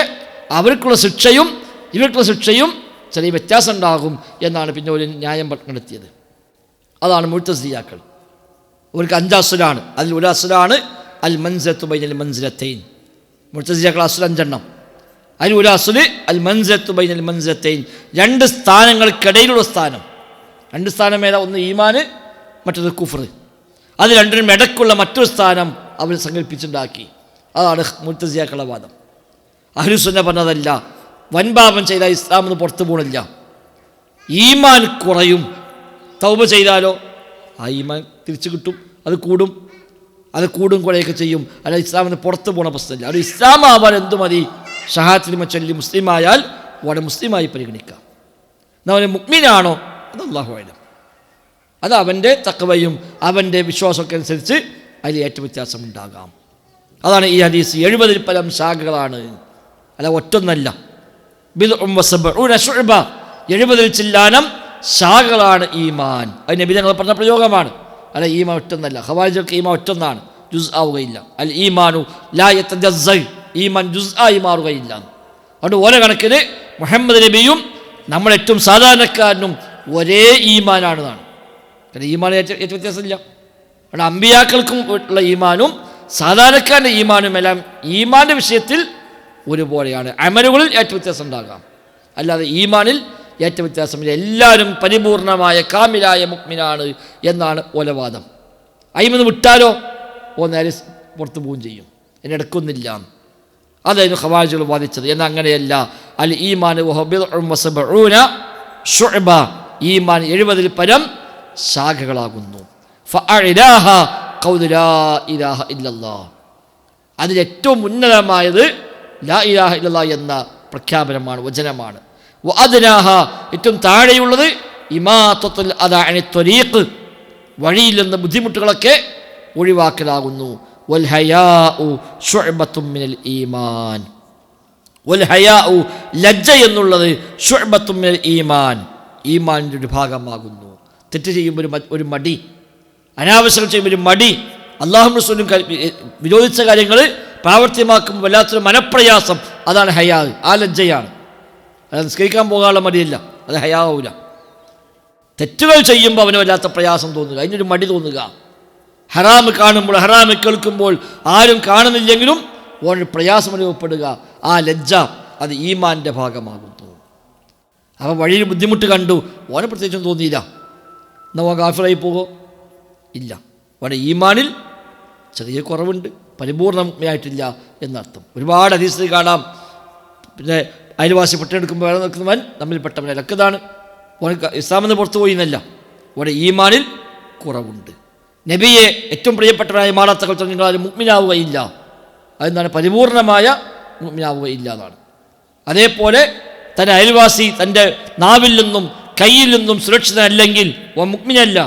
അവർക്കുള്ള ശിക്ഷയും ഇവർക്കുള്ള ശിക്ഷയും ചെറിയ വ്യത്യാസം ഉണ്ടാകും എന്നാണ് പിന്നെ ഒരു ന്യായം കണ്ടെത്തിയത്. അതാണ് മുഅ്തസിലിയാക്കൾ. അവർക്ക് 5 അസ്ലാണ്. അതിൽ ഒരു അസ്ലാണ് അൽ മൻസിലത്തു ബൈനൽ മൻസിലത്തൈൻ. മുഅ്തസിലിയാക്കൾ അസ്ൽ 5 എണ്ണം. അതിൽ ഒരു അസ്ല് അൽ മൻസിലത്തു ബൈനൽ മൻസിലത്തൈൻ, രണ്ട് സ്ഥാനങ്ങൾക്കിടയിലുള്ള സ്ഥാനം. രണ്ട് സ്ഥാനം ഏതാ? ഒന്ന് ഈമാന്, മറ്റൊന്ന് കുഫ്ർ. അത് രണ്ടിനും ഇടയ്ക്കുള്ള മറ്റൊരു സ്ഥാനം അവർ സങ്കല്പിച്ചുണ്ടാക്കി. അതാണ് മുഅ്തസിലിയാക്കളുടെ വാദം. അഹ്ലുസുന്ന പറഞ്ഞതല്ല, വൻപാപം ചെയ്താൽ ഇസ്ലാമിൽ നിന്ന് പുറത്തു പോകണില്ല. ഈമാൻ കുറയും. തൗബ ചെയ്താലോ ആ ഈമാൻ തിരിച്ചു കിട്ടും, അത് കൂടും കുറയൊക്കെ ചെയ്യും. അല്ല ഇസ്ലാമിൽ നിന്ന് പുറത്തു പോകുന്ന പ്രശ്നമില്ല. അത് ഇസ്ലാം ആവാൻ എന്തു മതി? ഷഹാദത്തിലിമ ചൊല്ലി മുസ്ലിമായാൽ അവിടെ മുസ്ലിമായി പരിഗണിക്കാം. എന്നാൽ അവന് മുഅ്മിനാണോ? അത് അല്ലാഹു അഅലം. അത് അവൻ്റെ തഖ്വയും അവൻ്റെ വിശ്വാസമൊക്കെ അനുസരിച്ച് അതിൽ ഏറ്റവും വ്യത്യാസമുണ്ടാകാം. അതാണ് ഈ ഹദീസ്. 70 പരം ശാഖകളാണ്, അല്ല ഒറ്റൊന്നല്ല. 70 ചില്ലാനം ശാഖകളാണ് ഈമാൻ. അത് നബി തങ്ങൾ പറഞ്ഞ പ്രയോഗമാണ്. അല്ല ഈമാൻ ഒറ്റൊന്നല്ല. ഖവാരിജുകൾക്ക് ഈമാൻ ഒറ്റൊന്നാണ്, ജുസ് ആവുകയില്ല. അൽ ഈമാനു ലാ യതജസ്സ, ഈമാൻ ജുസ് ആയി മാറുകയില്ല. അതുകൊണ്ട് ഓരോ കണക്കിന് മുഹമ്മദ് നബിയും നമ്മളേറ്റവും സാധാരണക്കാരനും ഒരേ ഈമാനാണെന്നാണ്. കാരണം ഈമാൻ ഏറ്റവും വ്യത്യാസമില്ല. അവിടെ അമ്പിയാക്കൾക്കും ഉള്ള ഈമാനും സാധാരണക്കാരൻ്റെ ഈമാനും എല്ലാം ഈമാൻ്റെ വിഷയത്തിൽ ഒരുപോലെയാണ്. അമലുകളിൽ ഏറ്റവും വ്യത്യാസം ഉണ്ടാകാം, അല്ലാതെ ഈമാനിൽ ഏറ്റവും വ്യത്യാസമില്ല. എല്ലാവരും പരിപൂർണമായ കാമിലായ മുഅ്മിനാണ് എന്നാണ് ഓലവാദം. അയിമന്ന് വിട്ടാലോ നേരെ പുറത്തു പോവുകയും ചെയ്യും, എന്നെ എടുക്കുന്നില്ല. അതായിരുന്നു ഖവാരിജുകൾ വാദിച്ചത്. എന്നാൽ അങ്ങനെയല്ല. അൽ ഈമാൻ ശുഅബ, ഈമാൻ 70 പരം ശാഖകളാകുന്നു. ഫഅഇലാഹ ഖൗലു ലാ ഇലാഹ ഇല്ലല്ലാഹ്, അതിലേറ്റവും ഉന്നതമായത് ലാ ഇലാഹ ഇല്ലല്ലാഹ് എന്ന പ്രഖ്യാപനമാണ്, വചനമാണ്. വഅദ്നാഹ, ഏറ്റവും താഴെയുള്ളത് ഇമാതത്തുൽ അദാ അനി ത്വരീഖ്, വഴിയിൽ നിന്ന് ബുദ്ധിമുട്ടുകളൊക്കെ ഒഴിവാക്കലാകുന്നു. വൽ ഹയാഉ ശുഅബത്തും മിനൽ ഈമാൻ, വൽ ഹയാഉ ലജ്ജ എന്നുള്ളത് ശുഅബത്തും മിനൽ ഈമാൻ, ഈമാനിൻ്റെ ഒരു ഭാഗമാകുന്നു. തെറ്റ് ചെയ്യുമ്പോൾ ഒരു മടി, അനാവശ്യം ചെയ്യുമ്പോൾ ഒരു മടി, അല്ലാഹും റസൂലും വിരോധിച്ച കാര്യങ്ങൾ പ്രാവർത്തികമാക്കുമ്പോൾ വല്ലാത്തൊരു മനപ്രയാസം, അതാണ് ഹയാ. ആ ലജ്ജയാണ്. അത് നിസ്കരിക്കാൻ പോകാനുള്ള മടിയല്ല, അത് ഹയാവൂല. തെറ്റുകൾ ചെയ്യുമ്പോൾ അവന് വല്ലാത്ത പ്രയാസം തോന്നുക, അതിനൊരു മടി തോന്നുക. ഹറാമ് കാണുമ്പോൾ, ഹറാമ് കേൾക്കുമ്പോൾ ആരും കാണുന്നില്ലെങ്കിലും ഓനൊരു പ്രയാസം അനുഭവപ്പെടുക, ആ ലജ്ജ, അത് ഈമാൻ്റെ ഭാഗമാകുന്നു. അവൻ വഴിയിൽ ബുദ്ധിമുട്ട് കണ്ടു, ഓനെ പ്രത്യേകിച്ചും തോന്നിയില്ല, എന്നാൽ ഓൻ കാഫിറായി പോകുമോ? ഇല്ല. അവൻ്റെ ഈമാനിൽ ചെറിയ കുറവുണ്ട്, പരിപൂർണ്ണമായിട്ടില്ല എന്നർത്ഥം. ഒരുപാട് ഹദീസിൽ കാണാം, പിന്നെ അയൽവാസി പെട്ടെടുക്കുമ്പോൾ വേറെ നിൽക്കുന്നവൻ നമ്മിൽപ്പെട്ടവൻ ലക്കതാണ്. ഓൻ ഇസ്ലാമെന്ന് പുറത്തു പോയി എന്നല്ല, ഓൻ്റെ ഈമാനിൽ കുറവുണ്ട്. നബിയെ ഏറ്റവും പ്രിയപ്പെട്ടവനായ മാറാത്തകൾ നിങ്ങൾ ആരും മുഅ്മിനാവുകയില്ല, അതെന്താണ്? പരിപൂർണമായ മുഅ്മിനാവുകയില്ല എന്നാണ്. അതേപോലെ തൻ്റെ അയൽവാസി തൻ്റെ നാവിൽ നിന്നും കയ്യിൽ നിന്നും സുരക്ഷിതനല്ലെങ്കിൽ ഓൻ മുഅ്മിനല്ല,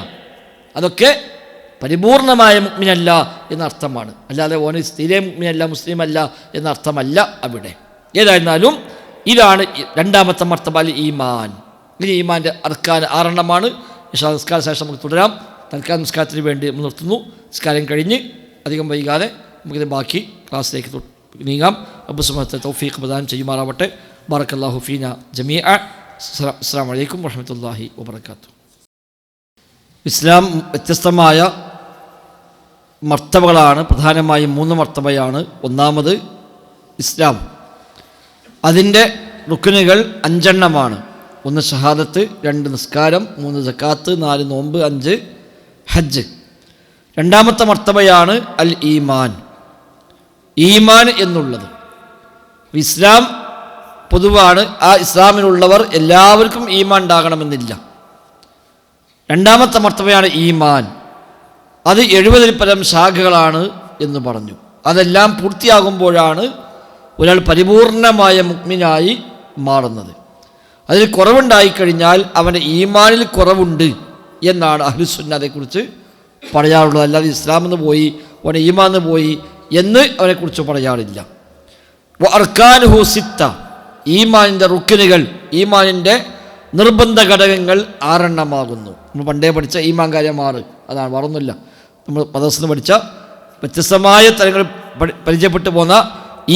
അതൊക്കെ പരിപൂർണമായ മുഅ്മിനല്ല എന്നർത്ഥമാണ്. അല്ലാതെ ഓന് സ്ഥിര മുഅ്മിനല്ല, മുസ്ലിമല്ല എന്നർത്ഥമല്ല അവിടെ. ഏതായിരുന്നാലും ഇതാണ് രണ്ടാമത്തെ മർത്തബ അൽ ഈമാൻ. ഇനി ഈമാൻ്റെ അർക്കാൻ 6 എണ്ണമാണ്. നിസ്കാര ശേഷം നമുക്ക് തുടരാം. തൽക്കാലം നിസ്കാരത്തിന് വേണ്ടി നമ്മൾ നിർത്തുന്നു. നിസ്കാരം കഴിഞ്ഞ് അധികം വൈകാതെ നമുക്കിത് ബാക്കി ക്ലാസ്സിലേക്ക് നീങ്ങാം. റബ്ബ് സുബ്ഹാനഹു തൗഫീഖ് പ്രദാനം ചെയ്യുമാറാവട്ടെ. ബറക്കല്ലാഹു ഫീന ജമീഅ. അസ്സലാമു അലൈക്കും വറഹ്മത്തുള്ളാഹി വബറകാതുഹു. ഇസ്ലാം വ്യത്യസ്തമായ മർത്തബകളാണ്, പ്രധാനമായും 3 മർത്തബയാണ്. ഒന്നാമത് ഇസ്ലാം, അതിൻ്റെ റുക്നുകൾ 5 എണ്ണമാണ്. 1 ഷഹാദത്ത്, 2 നിസ്കാരം, 3 സക്കാത്ത്, 4 നോമ്പ്, 5 ഹജ്ജ്. രണ്ടാമത്തെ മർത്തബയാണ് അൽ ഈമാൻ, ഈമാൻ എന്നുള്ളത്. ഇസ്ലാം പൊതുവാണ്. ആ ഇസ്ലാമിലുള്ളവർ എല്ലാവർക്കും ഈമാൻ ഉണ്ടാകണമെന്നില്ല. രണ്ടാമത്തെ മർത്തബയാണ് ഈമാൻ. അത് 70-ൽ പരം ശാഖകളാണ് എന്ന് പറഞ്ഞു. അതെല്ലാം പൂർത്തിയാകുമ്പോഴാണ് ഒരാൾ പരിപൂർണമായ മുഅ്മിനായി മാറുന്നത്. അതിൽ കുറവുണ്ടായിക്കഴിഞ്ഞാൽ അവൻ്റെ ഈമാനിൽ കുറവുണ്ട് എന്നാണ് അഹ്ലുസുന്ന അതേക്കുറിച്ച് പറയാറുള്ളത്. അല്ലാതെ ഇസ്ലാമെന്ന് പോയി അവൻ്റെ ഈമാന്ന് പോയി എന്ന് അവനെക്കുറിച്ച് പറയാറില്ല. അർക്കാനുഹു സിത്ത, ഈമാനിൻ്റെ റുക്കിനുകൾ, ഈമാനിൻ്റെ നിർബന്ധ ഘടകങ്ങൾ 6 നമ്മൾ പണ്ടേ പഠിച്ച ഈമാൻ കാര്യം 6. അതാണ്, വേറൊന്നുമില്ല. നമ്മൾ മദ്രസയിൽ പഠിച്ച വ്യത്യസ്തമായ തലങ്ങൾ പരിചയപ്പെട്ടു പോന്ന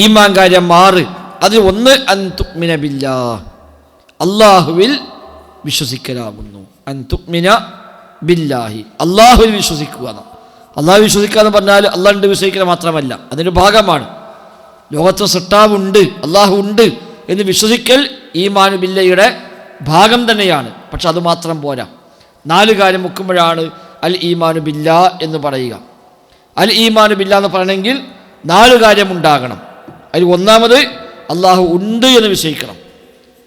ഈമാൻ കാര്യം 6. അതിൽ ഒന്ന് അൻ തുഅ്മിന ബില്ലാഹ്, അള്ളാഹുവിൽ വിശ്വസിക്കലാകുന്നു. അൻ തുഅ്മിന ബില്ലാഹി, അള്ളാഹുവിൽ വിശ്വസിക്കുക. അള്ളാഹു വിശ്വസിക്കുക എന്ന് പറഞ്ഞാൽ അള്ളാഹുണ്ട് വിശ്വസിക്കുക മാത്രമല്ല, അതിൻ്റെ ഭാഗമാണ്. ലോകത്ത് സൃഷ്ടാവുണ്ട്, അള്ളാഹു ഉണ്ട് എന്ന് വിശ്വസിക്കൽ ഈമാനു ബില്ലയുടെ ഭാഗം തന്നെയാണ്. പക്ഷെ അത് മാത്രം പോരാ. 4 കാര്യം വെക്കുമ്പോഴാണ് അൽ ഈമാനു ബില്ലാ എന്ന് പറയുക. അൽ ഈമാനു ബില്ലാ എന്ന് പറയണമെങ്കിൽ 4 കാര്യം ഉണ്ടാകണം. അതിൽ ഒന്നാമത് അള്ളാഹു ഉണ്ട് എന്ന് വിശ്വസിക്കണം.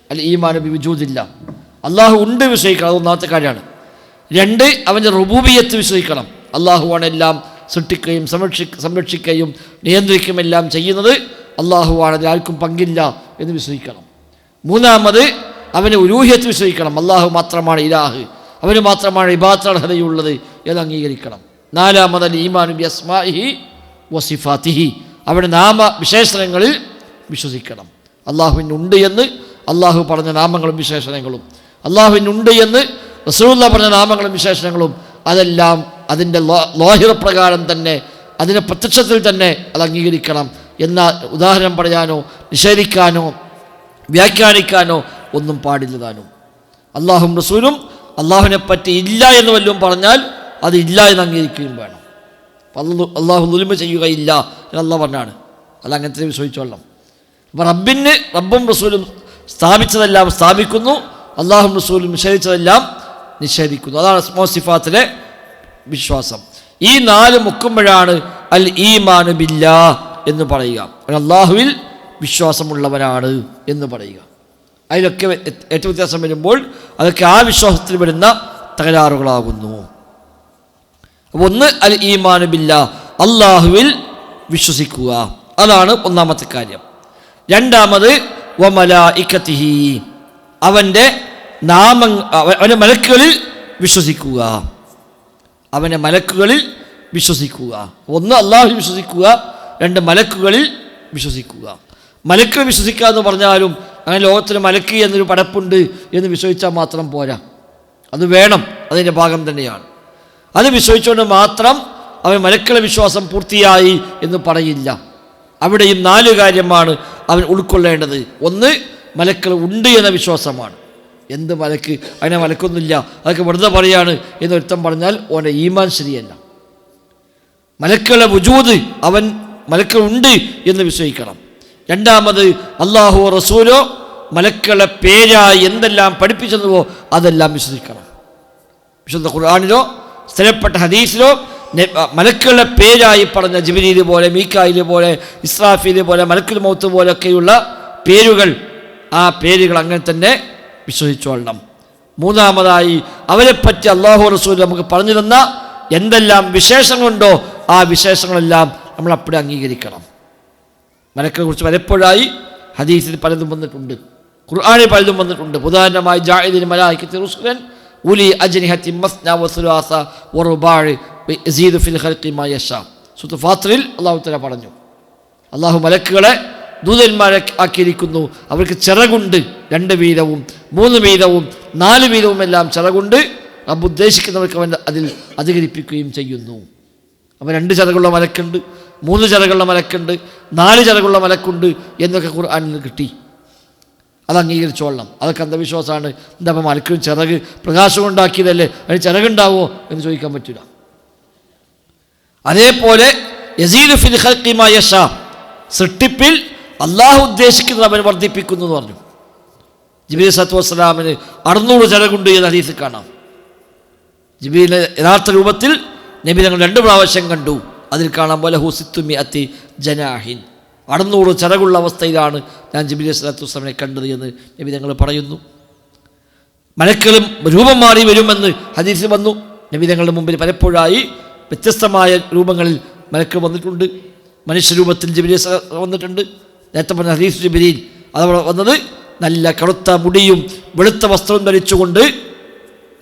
അൽ ഈമാനു ബി വജൂദില്ല, അള്ളാഹു ഉണ്ട് വിശ്വസിക്കണം. അത് ഒന്നാമത്തെ കാര്യമാണ്. 2, അവൻ്റെ റുബൂബിയത്ത് വിശ്വസിക്കണം. അള്ളാഹുവാണ് എല്ലാം സൃഷ്ടിക്കുകയും സംരക്ഷിക്കുകയും നിയന്ത്രിക്കുകയും എല്ലാം ചെയ്യുന്നത്. അള്ളാഹുവാണ്, അതിൽ ആർക്കും പങ്കില്ല എന്ന് വിശ്വസിക്കണം. 3, അവന് ഉലൂഹിയത്ത് വിശ്വസിക്കണം. അള്ളാഹു മാത്രമാണ് ഇലാഹ്, അവന് മാത്രമാണ് ഇബാദത്ത് അർഹതയുള്ളത് എന്ന് അംഗീകരിക്കണം. 4, അൽ ഈമാനു ബി അസ്മാഇഹി വസിഫാത്തിഹി, അവൻ്റെ നാമവിശേഷണങ്ങളിൽ വിശ്വസിക്കണം. അള്ളാഹുവിനുണ്ട് എന്ന് അള്ളാഹു പറഞ്ഞ നാമങ്ങളും വിശേഷണങ്ങളും, അള്ളാഹുവിനുണ്ട് എന്ന് റസൂലുള്ളാഹി പറഞ്ഞ നാമങ്ങളും വിശേഷണങ്ങളും, അതെല്ലാം അതിൻ്റെ ലോഹിറ പ്രകാരം തന്നെ, അതിൻ്റെ പ്രത്യക്ഷത്തിൽ തന്നെ അത് അംഗീകരിക്കണം. എന്നാൽ ഉദാഹരണം പറയാനോ നിഷേധിക്കാനോ വ്യാഖ്യാനിക്കാനോ ഒന്നും പാടില്ലതാനും. അള്ളാഹും റസൂലും അള്ളാഹുവിനെ പറ്റി ഇല്ല എന്ന് വല്ലതും പറഞ്ഞാൽ അത് ഇല്ല എന്ന് അംഗീകരിക്കുകയും വേണം. അള്ളാഹു ദുൽമ ചെയ്യുകയില്ല എന്ന് അള്ളാഹ് പറഞ്ഞാണ്. അല്ല, അങ്ങനത്തെ വിശ്വസിച്ചോളണം. അപ്പം റബ്ബും റസൂലും സ്ഥാപിച്ചതെല്ലാം സ്ഥാപിക്കുന്നു, അള്ളാഹും റസൂലും നിഷേധിച്ചതെല്ലാം നിഷേധിക്കുന്നു. അതാണ് അസ്മാ സിഫാത്തിലെ വിശ്വാസം. ഈ 4 മുക്കുമ്പോഴാണ് അൽ ഈമാനു ബില്ലാഹ് എന്ന് പറയുക, അള്ളാഹുവിൽ വിശ്വാസമുള്ളവനാണ് എന്ന് പറയുക. അതിലൊക്കെ ഏറ്റവും വ്യത്യാസം വരുമ്പോൾ അതൊക്കെ ആ വിശ്വാസത്തിൽ വരുന്ന തകരാറുകളാകുന്നു. അപ്പോൾ ഒന്ന് അൽ ഈമാനു ബില്ലാഹ്, അള്ളാഹുവിൽ വിശ്വസിക്കുക, അതാണ് ഒന്നാമത്തെ കാര്യം. 2, വ മലായികതിഹി, അവൻ്റെ അവൻ്റെ മലക്കുകളിൽ വിശ്വസിക്കുക. അവൻ്റെ മലക്കുകളിൽ വിശ്വസിക്കുക. 1 അള്ളാഹുവിൽ വിശ്വസിക്കുക, 2 മലക്കുകളിൽ വിശ്വസിക്കുക. മലക്കുകൾ വിശ്വസിക്കുക എന്ന് പറഞ്ഞാലും അങ്ങനെ ലോകത്തിന് മലക്ക് എന്നൊരു പടപ്പുണ്ട് എന്ന് വിശ്വസിച്ചാൽ മാത്രം പോരാ, അത് വേണം, അതിൻ്റെ ഭാഗം തന്നെയാണ്. അത് വിശ്വസിച്ചുകൊണ്ട് മാത്രം അവൻ മലക്കുകളുടെ വിശ്വാസം പൂർത്തിയായി എന്ന് പറയില്ല. അവിടെയും 4 കാര്യമാണ് അവൻ ഉൾക്കൊള്ളേണ്ടത്. 1, മലക്കുകൾ ഉണ്ട് എന്ന വിശ്വാസമാണ്. എന്ത് മലക്ക്, അതിനെ മലക്കൊന്നുമില്ല, അതൊക്കെ വെറുതെ പറയാണ് എന്നൊരുത്തം പറഞ്ഞാൽ ഓൻ്റെ ഈമാൻ ശരിയല്ല. മലക്കുകളുടെ വുജൂദ്, അവൻ മലക്കുകൾ ഉണ്ട് എന്ന് വിശ്വസിക്കണം. 2, അള്ളാഹു റസൂലോ മലക്കുകളുടെ പേരായി എന്തെല്ലാം പഠിപ്പിച്ചെന്നുവോ അതെല്ലാം വിശ്വസിക്കണം. വിശുദ്ധ ഖുർആനിലോ സ്ഥിരപ്പെട്ട ഹദീസിലോ മലക്കുകളുടെ പേരായി പറഞ്ഞ ജിബ്രീൽ പോലെ, മീകായിൽ പോലെ, ഇസ്രാഫീൽ പോലെ, മലക്കുൽ മൗത്ത് പോലൊക്കെയുള്ള പേരുകൾ, ആ പേരുകൾ അങ്ങനെ തന്നെ വിശ്വസിച്ചോളണം. 3, അവരെപ്പറ്റി അള്ളാഹു റസൂൽ നമുക്ക് പറഞ്ഞു തന്ന എന്തെല്ലാം വിശേഷങ്ങളുണ്ടോ ആ വിശേഷങ്ങളെല്ലാം നമ്മൾ അപ്പോഴേ അംഗീകരിക്കണം. മലക്കുകളെ കുറിച്ച് പലപ്പോഴായി ഹദീസിൽ പലതും വന്നിട്ടുണ്ട്, ഖുർആനിൽ പലതും വന്നിട്ടുണ്ട്. ഉദാഹരണമായി ജാഇദിൽ മലായികത്തി റുസുലൻ ഉലി അജ്നിഹത്തി മസ്ന വസുലാസ വറുബാഅ യസീദു ഫിൽ ഖൽഖി മാ യശാ. സൂറത്തുൽ ഫാത്തിറിൽ അല്ലാഹു തആല പറഞ്ഞു, അള്ളാഹു മലക്കുകളെ ദൂതന്മാരെ ആക്കിയിരിക്കുന്നു, അവർക്ക് ചിറകുണ്ട്, 2 വീതവും 3 വീതവും 4 വീതവും എല്ലാം ചിറകുണ്ട്. റബ്ബ് ഉദ്ദേശിക്കുന്നവർക്ക് അവൻ അതിൽ അധികരിപ്പിക്കുകയും ചെയ്യുന്നു. അപ്പോൾ 2 ചിറകുള്ള മലക്കുണ്ട്, 3 ചിറകുള്ള മലക്കുണ്ട്, 4 ചിറകുള്ള മലക്കുണ്ട് എന്നൊക്കെ ഖുർആനിൽ കിട്ടി. അത് അംഗീകരിച്ചോളണം. അതൊക്കെ അന്ധവിശ്വാസമാണ്. എന്താ അപ്പം മലക്കിന് ചിറക് പ്രകാശം ഉണ്ടാക്കിയതല്ലേ, അതിന് ചിറകുണ്ടാവോ എന്ന് ചോദിക്കാൻ പറ്റില്ല. അതേപോലെ യസീദു ഫിൽ ഖൽഖി മാ യശാ, സൃഷ്ടിപ്പിൽ അള്ളാഹു ഉദ്ദേശിക്കുന്നത് അവൻ വർദ്ധിപ്പിക്കുന്നു എന്ന് പറഞ്ഞു. ജിബ്രീൽ സല്ലല്ലാഹു അലൈഹി വസല്ലമന് 600 ചിറകുണ്ട് എന്ന് ഹദീസിൽ കാണാം. ജിബ്രീലിനെ യഥാർത്ഥ രൂപത്തിൽ നബി തങ്ങൾ 2 പ്രാവശ്യം കണ്ടു. അതിൽ കാണാൻ പോലെ ഹുസിത്തുമിഅത്തി ജനാഹിൻ, 600 ചിറകുള്ള അവസ്ഥയിലാണ് ഞാൻ ജിബ്രീൽ സല്ലല്ലാഹു അലൈഹി വസല്ലമനെ കണ്ടത് എന്ന് നബി തങ്ങൾ പറയുന്നു. മലക്കുകളും രൂപം മാറി വരുമെന്ന് ഹദീസിൽ വന്നു. നബി തങ്ങളുടെ മുമ്പിൽ പലപ്പോഴായി വ്യത്യസ്തമായ രൂപങ്ങളിൽ മലക്കുകൾ വന്നിട്ടുണ്ട്. മനുഷ്യരൂപത്തിൽ ജിബ്രീൽ വന്നിട്ടുണ്ട്. നേരത്തെ പറഞ്ഞ ഹദീസ് ജിബ്രീൽ അതവിടെ വന്നത് നല്ല കറുത്ത മുടിയും വെളുത്ത വസ്ത്രവും ധരിച്ചുകൊണ്ട്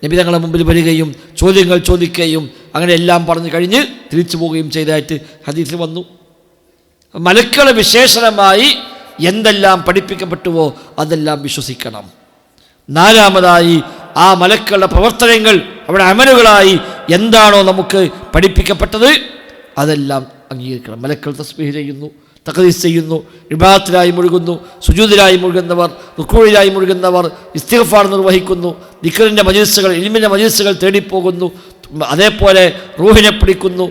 നബി തങ്ങളുടെ മുമ്പിൽ വരികയും ചോദ്യങ്ങൾ ചോദിക്കുകയും അങ്ങനെ എല്ലാം പറഞ്ഞു കഴിഞ്ഞ് തിരിച്ചു പോവുകയും ചെയ്തതായിട്ട് ഹദീസിൽ വന്നു. മലക്കുകളെ വിശേഷണമായി എന്തെല്ലാം പഠിപ്പിക്കപ്പെട്ടുവോ അതെല്ലാം വിശ്വസിക്കണം. നാലാമതായി ആ മലക്കുകളുടെ പ്രവർത്തനങ്ങൾ അവിടെ അമലുകളായി എന്താണോ നമുക്ക് പഠിപ്പിക്കപ്പെട്ടത് അതെല്ലാം അംഗീകരിക്കണം. മലക്കുകൾ തസ്ബീഹ് ചെയ്യുന്നു, തഖ്ദീസ് ചെയ്യുന്നു, ഇബാദത്തിലായി മുഴുകുന്നു, സുജൂദിലായി മുഴുകുന്നവർ, റുക്കൂഇലായി മുഴുകുന്നവർ, ഇസ്തിഗ്ഫാർ നിർവഹിക്കുന്നു, ദിക്റിൻ്റെ മജ്‌ലിസുകൾ, ഇൽമിൻ്റെ മജ്‌ലിസുകൾ തേടിപ്പോകുന്നു, അതേപോലെ റൂഹിനെ പിടിക്കുന്നു,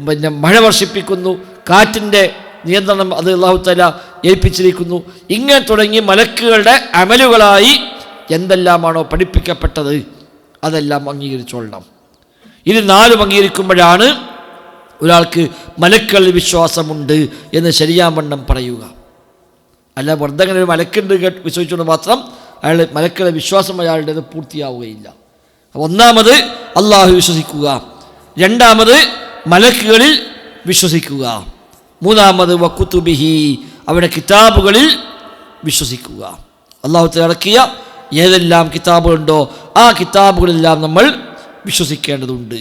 പിന്നെ മഴ വർഷിപ്പിക്കുന്നു, കാറ്റിൻ്റെ നിയന്ത്രണം അത് അല്ലാഹു തആല ഏൽപ്പിച്ചിരിക്കുന്നു. ഇങ്ങനെ തുടങ്ങി മലക്കുകളുടെ അമലുകളായി എന്തെല്ലാമാണോ പഠിപ്പിക്കപ്പെട്ടത് അതെല്ലാം അംഗീകരിച്ചോളണം. ഇത് നാലും അംഗീകരിക്കുമ്പോഴാണ് ഒരാൾക്ക് മലക്കുകളിൽ വിശ്വാസമുണ്ട് എന്ന് ശരിയാവണ്ണം പറയുക. അല്ല വെറുതെ അങ്ങനെ ഒരു മലക്കുണ്ട് വിശ്വസിച്ചുകൊണ്ട് മാത്രം അയാൾ മലക്കുകളുടെ വിശ്വാസം അയാളുടേത് പൂർത്തിയാവുകയില്ല. ഒന്നാമത് അള്ളാഹു വിശ്വസിക്കുക, രണ്ടാമത് മലക്കുകളിൽ വിശ്വസിക്കുക, മൂന്നാമത് വകുതുബിഹി അവരുടെ കിതാബുകളിൽ വിശ്വസിക്കുക. അള്ളാഹു തആല ഇറക്കിയ ഏതെല്ലാം കിതാബുകളുണ്ടോ ആ കിതാബുകളെല്ലാം നമ്മൾ വിശ്വസിക്കേണ്ടതുണ്ട്.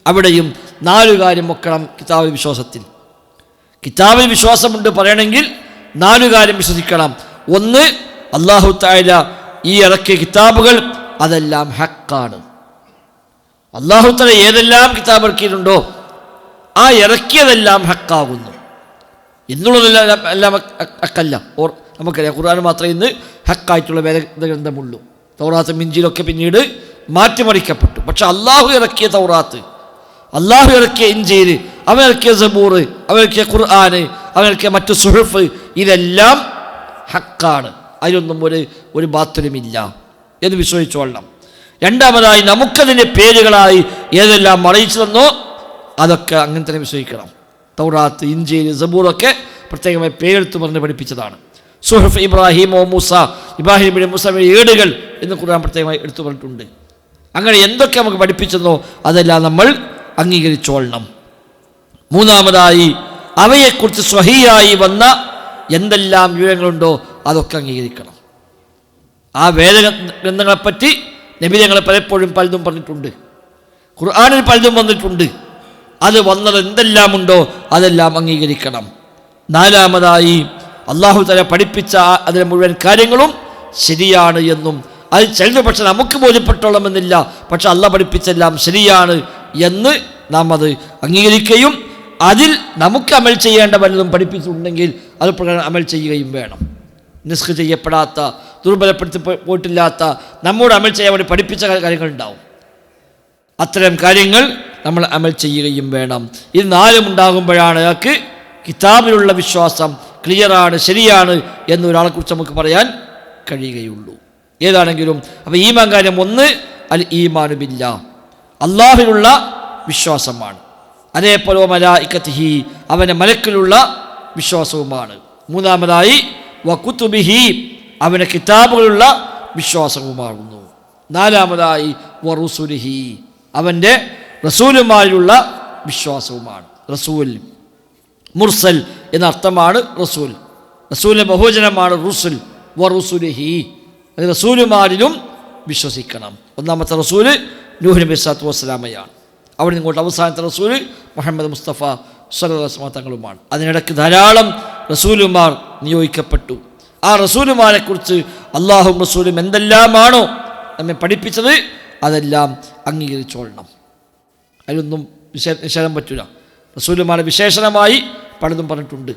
അവിടെയും 4 കാര്യം വെക്കണം കിതാബിൽ വിശ്വാസത്തിൽ. കിതാബിൽ വിശ്വാസമുണ്ട് പറയണമെങ്കിൽ 4 കാര്യം വിശ്വസിക്കണം. ഒന്ന്, അല്ലാഹു തആല ഈ ഇറക്കിയ കിതാബുകൾ അതെല്ലാം ഹക്കാണ്. അല്ലാഹു തആല ഏതെല്ലാം കിതാബ് ഇറക്കിയിട്ടുണ്ടോ ആ ഇറക്കിയതെല്ലാം ഹക്കാകുന്നു എന്നുള്ളതെല്ലാം എല്ലാം ഹക്കല്ല. നമുക്കറിയാം ഖുർആൻ മാത്രമേ ഇന്ന് ഹക്കായിട്ടുള്ള വേദഗ്രന്ഥമുള്ളൂ. തൗറാത്തും ഇഞ്ചീലൊക്കെ പിന്നീട് മാറ്റിമറിക്കപ്പെട്ടു. പക്ഷെ അള്ളാഹു ഇറക്കിയ തൗറാത്ത്, അള്ളാഹു ഇറക്കിയ ഇഞ്ചീൽ, അവൻ ഇറക്കിയ സബൂർ, അവൻ ഇറക്കിയ ഖുർആൻ, അവൻ ഇറക്കിയ മറ്റു സുഹുഫ് ഇതെല്ലാം ഹക്കാണ്. അതിലൊന്നും ഒരു ബാത്തുലുമില്ല എന്ന് വിശ്വസിച്ചോളണം. രണ്ടാമതായി നമുക്കതിൻ്റെ പേരുകളായി ഏതെല്ലാം അറിയിച്ചു തന്നോ അതൊക്കെ അങ്ങനെ തന്നെ വിശ്വസിക്കണം. തൗറാത്ത്, ഇഞ്ചീൽ, സബൂറൊക്കെ പ്രത്യേകമായി പേരെടുത്ത് പറഞ്ഞ് പഠിപ്പിച്ചതാണ്. സുഹഫ് ഇബ്രാഹിം ഓ മൂസ, ഇബ്രാഹിം മൂസ ഏടുകൾ എന്ന് ഖുർആൻ പ്രത്യേകമായി എടുത്തു പറഞ്ഞിട്ടുണ്ട്. അങ്ങനെ എന്തൊക്കെ നമുക്ക് പഠിപ്പിച്ചെന്നോ അതെല്ലാം നമ്മൾ അംഗീകരിച്ചോളണം. മൂന്നാമതായി അവയെക്കുറിച്ച് സ്വഹീയായി വന്ന എന്തെല്ലാം വിവരങ്ങളുണ്ടോ അതൊക്കെ അംഗീകരിക്കണം. ആ വേദഗ്രന്ഥങ്ങളെപ്പറ്റി നബി തങ്ങൾ പലപ്പോഴും പലതും പറഞ്ഞിട്ടുണ്ട്, ഖുർആനിൽ പലതും വന്നിട്ടുണ്ട്. അത് വന്നത് എന്തെല്ലാമുണ്ടോ അതെല്ലാം അംഗീകരിക്കണം. നാലാമതായി അല്ലാഹു തആല പഠിപ്പിച്ച അതിലെ മുഴുവൻ കാര്യങ്ങളും ശരിയാണ് എന്നും അത് ചിലത് പക്ഷെ നമുക്ക് ബോധ്യപ്പെട്ടോളമെന്നില്ല, പക്ഷെ അള്ളാഹ് പഠിപ്പിച്ചെല്ലാം ശരിയാണ് എന്ന് നാം അത് അംഗീകരിക്കുകയും അതിൽ നമുക്ക് അമൽ ചെയ്യേണ്ട വല്ലതും പഠിപ്പിച്ചിട്ടുണ്ടെങ്കിൽ അത് പ്രകാരം അമൽ ചെയ്യുകയും വേണം. നിസ്ക് ചെയ്യപ്പെടാത്ത, ദുർബലപ്പെടുത്തി പോയിട്ടില്ലാത്ത, നമ്മോട് അമൽ ചെയ്യാൻ വേണ്ടി പഠിപ്പിച്ച കാര്യങ്ങളുണ്ടാവും. അത്തരം കാര്യങ്ങൾ നമ്മൾ അമൽ ചെയ്യുകയും വേണം. ഇത് 4 ഉണ്ടാകുമ്പോഴാണ് അയാൾക്ക് കിതാബിലുള്ള വിശ്വാസം ക്ലിയറാണ്, ശരിയാണ് എന്നൊരാളെക്കുറിച്ച് നമുക്ക് പറയാൻ കഴിയുകയുള്ളൂ. ഏതാണെങ്കിലും അപ്പോൾ ഈമാൻ കാര്യം ഒന്ന് അൽ ഈമാനു ബില്ലാ, അള്ളാഹിലുള്ള വിശ്വാസമാണ്. അതേപോലെ മലായികത്തിഹി അവൻ്റെ മലക്കിലുള്ള വിശ്വാസവുമാണ്. മൂന്നാമതായി വകുതുബിഹി അവൻ്റെ കിതാബുകളുള്ള വിശ്വാസവുമാകുന്നു. നാലാമതായി വറുസുലിഹി അവൻ്റെ റസൂലുമാരിലുള്ള വിശ്വാസവുമാണ്. റസൂൽ മുർസൽ എന്ന അർത്ഥമാണ് റസൂൽ. റസൂലിൻ്റെ ബഹുവചനമാണ് റുസുൽ. വറുസുലിഹി അത് റസൂലുമാരിലും വിശ്വസിക്കണം. ഒന്നാമത്തെ റസൂല് നൂഹ് നബി സ്വല്ലല്ലാഹു അലൈഹി വസല്ലമയാണ്. അവിടെ നിങ്ങോട്ട് അവസാനത്തെ റസൂല് മുഹമ്മദ് മുസ്തഫ സ്വല്ലല്ലാഹു അലൈഹി വസല്ലം തങ്ങളുമാണ്. അതിനിടയ്ക്ക് ധാരാളം റസൂലുമാർ നിയോഗിക്കപ്പെട്ടു. ആ റസൂലുമാരെക്കുറിച്ച് അള്ളാഹും റസൂലും എന്തെല്ലാമാണോ നമ്മെ പഠിപ്പിച്ചത് അതെല്ലാം അംഗീകരിച്ചോളണം. അതിലൊന്നും നിഷേധം പറ്റില്ല. റസൂലുമാരെ വിശേഷണമായി പലതും പറഞ്ഞിട്ടുണ്ട്.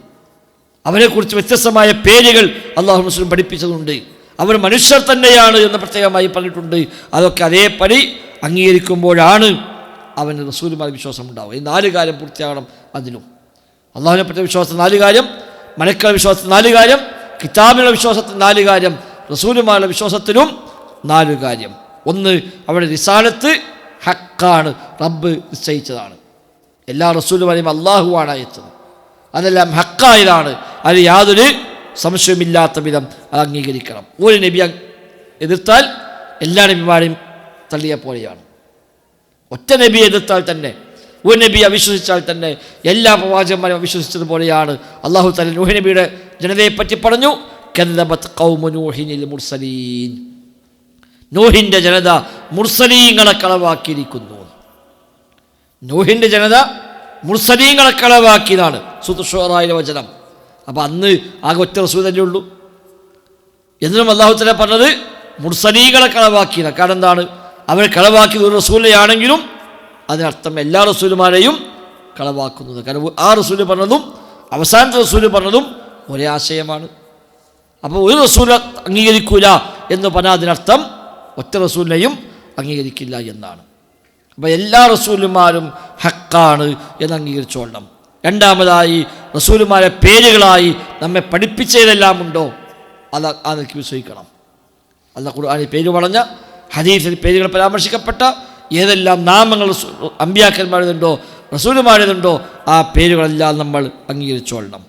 അവരെക്കുറിച്ച് വ്യത്യസ്തമായ പേരുകൾ അള്ളാഹു റസൂലും പഠിപ്പിച്ചതുണ്ട്. അവർ മനുഷ്യർ തന്നെയാണ് എന്ന് പ്രത്യേകമായി പറഞ്ഞിട്ടുണ്ട്. അതൊക്കെ അതേപടി അംഗീകരിക്കുമ്പോഴാണ് അവന് റസൂലുമാരെ വിശ്വാസം ഉണ്ടാവുക. ഈ 4 കാര്യം പൂർത്തിയാകണം. അതിലും അള്ളാഹുവിനെ പറ്റിയ വിശ്വാസത്തിൽ 4 കാര്യം, മലക്കുകളുടെ വിശ്വാസത്തിൽ 4 കാര്യം, കിതാബിലുള്ള വിശ്വാസത്തിൽ 4 കാര്യം, റസൂലുമാരുടെ വിശ്വാസത്തിലും 4 കാര്യം. ഒന്ന്, അവരുടെ റിസാലത്ത് ഹക്കാണ്, റബ്ബ് നിശ്ചയിച്ചതാണ്. എല്ലാ റസൂലുമാരെയും അള്ളാഹുവാണ് അയച്ചത്. അതെല്ലാം ഹക്കായതാണ്. അത് യാതൊരു സംശയമില്ലാത്ത വിധം അത് അംഗീകരിക്കണം. ഒരു നബി എതിർത്താൽ എല്ലാ നബിമാരെയും തള്ളിയ പോലെയാണ്. ഒറ്റ നബി എതിർത്താൽ തന്നെ, ഒരു നബി അവിശ്വസിച്ചാൽ തന്നെ എല്ലാ പ്രവാചകന്മാരും അവിശ്വസിച്ചതുപോലെയാണ്. അല്ലാഹു തആല നൂഹ് നബിയുടെ ജനതയെപ്പറ്റി പറഞ്ഞു, കദ്ദബത് ഖൗമു നൂഹിനിൽ മുർസലീൻ. നൂഹിൻ്റെ ജനത മുർസലീങ്ങളെ കളവാക്കിയിരിക്കുന്നു. നൂഹിൻ്റെ ജനത മുർസലീങ്ങളെ കളവാക്കിയതാണ് സൂറത്ത് ശുഅറയിലെ വചനം. അപ്പം അന്ന് ആകെ ഒറ്റ റസൂൽ തന്നെ ഉള്ളൂ. എന്നിട്ടും അല്ലാഹു തആല പറഞ്ഞത് മുർസലീങ്ങളെ കളവാക്കിയതാണ്. കാരണം എന്താണ്? അവർ കളവാക്കിയത് ഒരു റസൂലിനെയാണെങ്കിലും അതിനർത്ഥം എല്ലാ റസൂലുമാരെയും കളവാക്കുന്നത്. കാരണം ആ റസൂൽ പറഞ്ഞതും അവസാനത്തെ റസൂൽ പറഞ്ഞതും ഒരേ ആശയമാണ്. അപ്പോൾ ഒരു റസൂൽ അംഗീകരിക്കൂല എന്ന് പറഞ്ഞാൽ അതിനർത്ഥം ഒറ്റ റസൂലിനെയും അംഗീകരിക്കില്ല എന്നാണ്. അപ്പോൾ എല്ലാ റസൂലുമാരും ഹക്കാണ് എന്ന് അംഗീകരിച്ചോളണം. രണ്ടാമതായി റസൂലുമാരെ പേരുകളായി നമ്മെ പഠിപ്പിച്ചതെല്ലാം ഉണ്ടോ അതൊക്കെ വിശ്വസിക്കണം. അല്ലാഹു ഖുർആനിൽ പേര് പറഞ്ഞ, ഹദീസിൽ പേരുകൾ പരാമർശിക്കപ്പെട്ട ഏതെല്ലാം നാമങ്ങൾ അമ്പിയാക്കന്മാരുണ്ടോ റസൂലുമാരുണ്ടോ ആ പേരുകളെല്ലാം നമ്മൾ അംഗീകരിച്ചോളണം.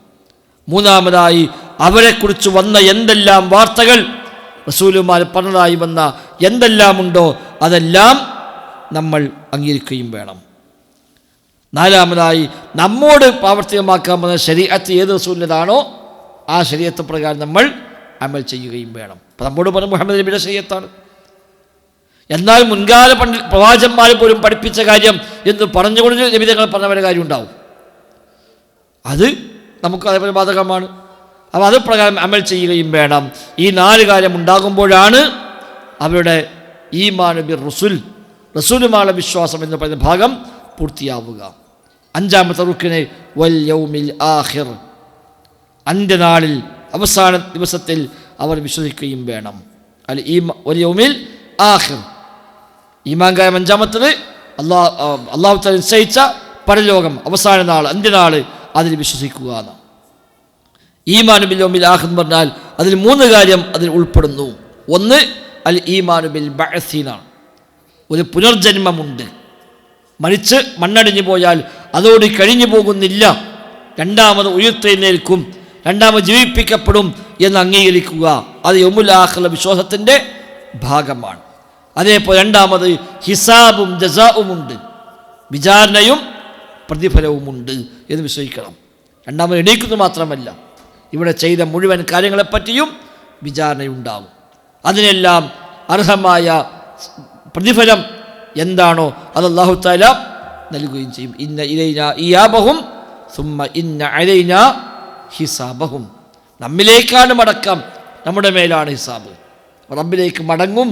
മൂന്നാമതായി അവരെക്കുറിച്ച് വന്ന എന്തെല്ലാം വാർത്തകൾ റസൂലുമാർ പറഞ്ഞതായി വന്ന എന്തെല്ലാം ഉണ്ടോ അതെല്ലാം നമ്മൾ അംഗീകരിക്കുകയും വേണം. നാലാമതായി നമ്മോട് പ്രാവർത്തികമാക്കാൻ വന്ന ശരീഅത്ത് ഏത് റസൂലിൻ്റെതാണോ ആ ശരീഅത്ത് പ്രകാരം നമ്മൾ അമൽ ചെയ്യുകയും വേണം. അപ്പം നമ്മോട് പറഞ്ഞ മുഹമ്മദ് നബിയുടെ ശരീഅത്താണ്. എന്നാൽ മുൻകാല പ്രവാചകന്മാർ പോലും പഠിപ്പിച്ച കാര്യം എന്ന് പറഞ്ഞുകൊണ്ട് നബിതങ്ങൾ പറഞ്ഞവരെ കാര്യം ഉണ്ടാവും. അത് നമുക്ക് അതേപോലെ ബാധകമാണ്. അപ്പോൾ അത് പ്രകാരം അമൽ ചെയ്യുകയും വേണം. ഈ 4 കാര്യം ഉണ്ടാകുമ്പോഴാണ് അവരുടെ ഈമാൻ ബിർ റസൂൽ, റസൂലുമായുള്ള വിശ്വാസം എന്ന് പറയുന്ന ഭാഗം പൂർത്തിയാവുക. 5-ാമത്തെ റുക്ന് വൽ യൗമിൽ ആഖിർ, അന്ത്യനാളിൽ അവസാന ദിവസത്തിൽ അവർ വിശ്വസിക്കുകയും വേണം. അൽ വൽ യൗമിൽ ആഖിർ, ഈമാൻ കാര്യം 5-ാമത്തത് അല്ലാഹു തആല നിശ്ചയിച്ച പരലോകം, അവസാന നാൾ, അന്ത്യനാൾ, അതിൽ വിശ്വസിക്കുക എന്ന്. ഈമാനു ബിൽ യൗമിൽ ആഖിർ എന്ന് പറഞ്ഞാൽ അതിൽ 3 കാര്യം അതിൽ ഉൾപ്പെടുന്നു. ഒന്ന് അൽ ഈമാനു ബിൽ ബഅസിനാണ്, ഒരു പുനർജന്മമുണ്ട്. മരിച്ച് മണ്ണടിഞ്ഞു പോയാൽ അതോട് കഴിഞ്ഞു പോകുന്നില്ല, രണ്ടാമത് ഉയർത്തെഴുന്നേൽക്കും, രണ്ടാമത് ജീവിപ്പിക്കപ്പെടും എന്ന് അംഗീകരിക്കുക. അത് യൗമുൽ ആഖിറിലെ വിശ്വാസത്തിൻ്റെ ഭാഗമാണ്. അതേപോലെ രണ്ടാമത് ഹിസാബും ജസാഉമുണ്ട്, വിചാരണയും പ്രതിഫലവുമുണ്ട് എന്ന് വിശ്വസിക്കണം. രണ്ടാമത് എണീക്കുന്നത് മാത്രമല്ല, ഇവിടെ ചെയ്ത മുഴുവൻ കാര്യങ്ങളെപ്പറ്റിയും വിചാരണയുണ്ടാകും. അതിനെല്ലാം അർഹമായ പ്രതിഫലം എന്താണോ അത് അല്ലാഹു തആല നൽകുകയും ചെയ്യും. ഇന്ന ഇലൈനാ ഇയാബഹും സുമ്മ ഇന്ന അലൈനാ ഹിസാബഹും. നമ്മിലേക്കാണ് മടക്കം, നമ്മുടെ മേലാണ് ഹിസാബ്. റബ്ബിലേക്ക് മടങ്ങും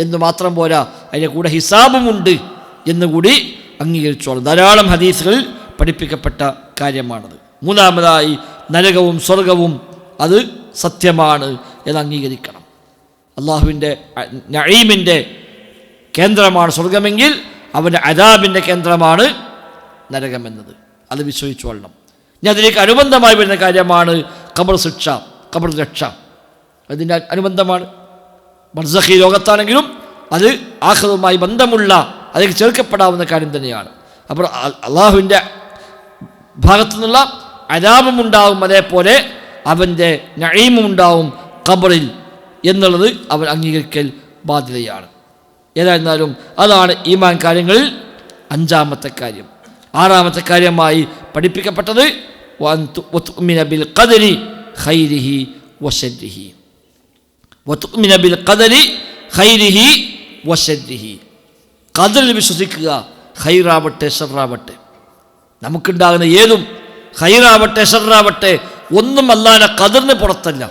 എന്ന് മാത്രം പോരാ, അതിൻ്റെ കൂടെ ഹിസാബുമുണ്ട് എന്നുകൂടി അംഗീകരിച്ചോളും. ധാരാളം ഹദീസുകളിൽ പഠിപ്പിക്കപ്പെട്ട കാര്യമാണത്. മൂന്നാമതായി നരകവും സ്വർഗവും അത് സത്യമാണ് എന്ന് അംഗീകരിക്കണം. അള്ളാഹുവിൻ്റെ നഈമിൻ്റെ കേന്ദ്രമാണ് സ്വർഗമെങ്കിൽ അവൻ്റെ അദാബിൻ്റെ കേന്ദ്രമാണ് നരകമെന്നത്, അത് വിശ്വസിച്ചോളണം. ഇനി അതിലേക്ക് അനുബന്ധമായി വരുന്ന കാര്യമാണ് ഖബർ ശിക്ഷ, ഖബർ രക്ഷ. അതിൻ്റെ അനുബന്ധമാണ്. ബർസഖി ലോകത്താണെങ്കിലും അത് ആഖിറുമായി ബന്ധമുള്ള, അതിലേക്ക് ചേർക്കപ്പെടാവുന്ന കാര്യം തന്നെയാണ്. അപ്പോൾ അള്ളാഹുവിൻ്റെ ഭാഗത്തു നിന്നുള്ള അദാബും ഉണ്ടാവും, അതേപോലെ അവൻ്റെ നഈമും ഉണ്ടാവും ഖബറിൽ എന്നുള്ളത് അവൻ അംഗീകരിക്കൽ ബാധ്യതയാണ്. ഏതായിരുന്നാലും അതാണ് ഈമാൻ കാര്യങ്ങളിൽ 5-ാമത്തെ കാര്യം. 6-ാമത്തെ കാര്യമായി പഠിപ്പിക്കപ്പെട്ടത് വതുഅ്മിന ബിൽ ഖദരി ഖൈരിഹി വശർരിഹി. വതുഅ്മിന ബിൽ ഖദരി ഖൈരിഹി വശർരിഹി. ഖദറിൽ വിശ്വസിക്കുക, ഖൈറാവട്ടെ ഷർറാവട്ടെ, നമുക്കുണ്ടാകുന്ന ഏതും ഖൈറാവട്ടെ ഷർറാവട്ടെ ഒന്നും അല്ലാഹുവിന്റെ ഖദറിന് പുറത്തല്ല.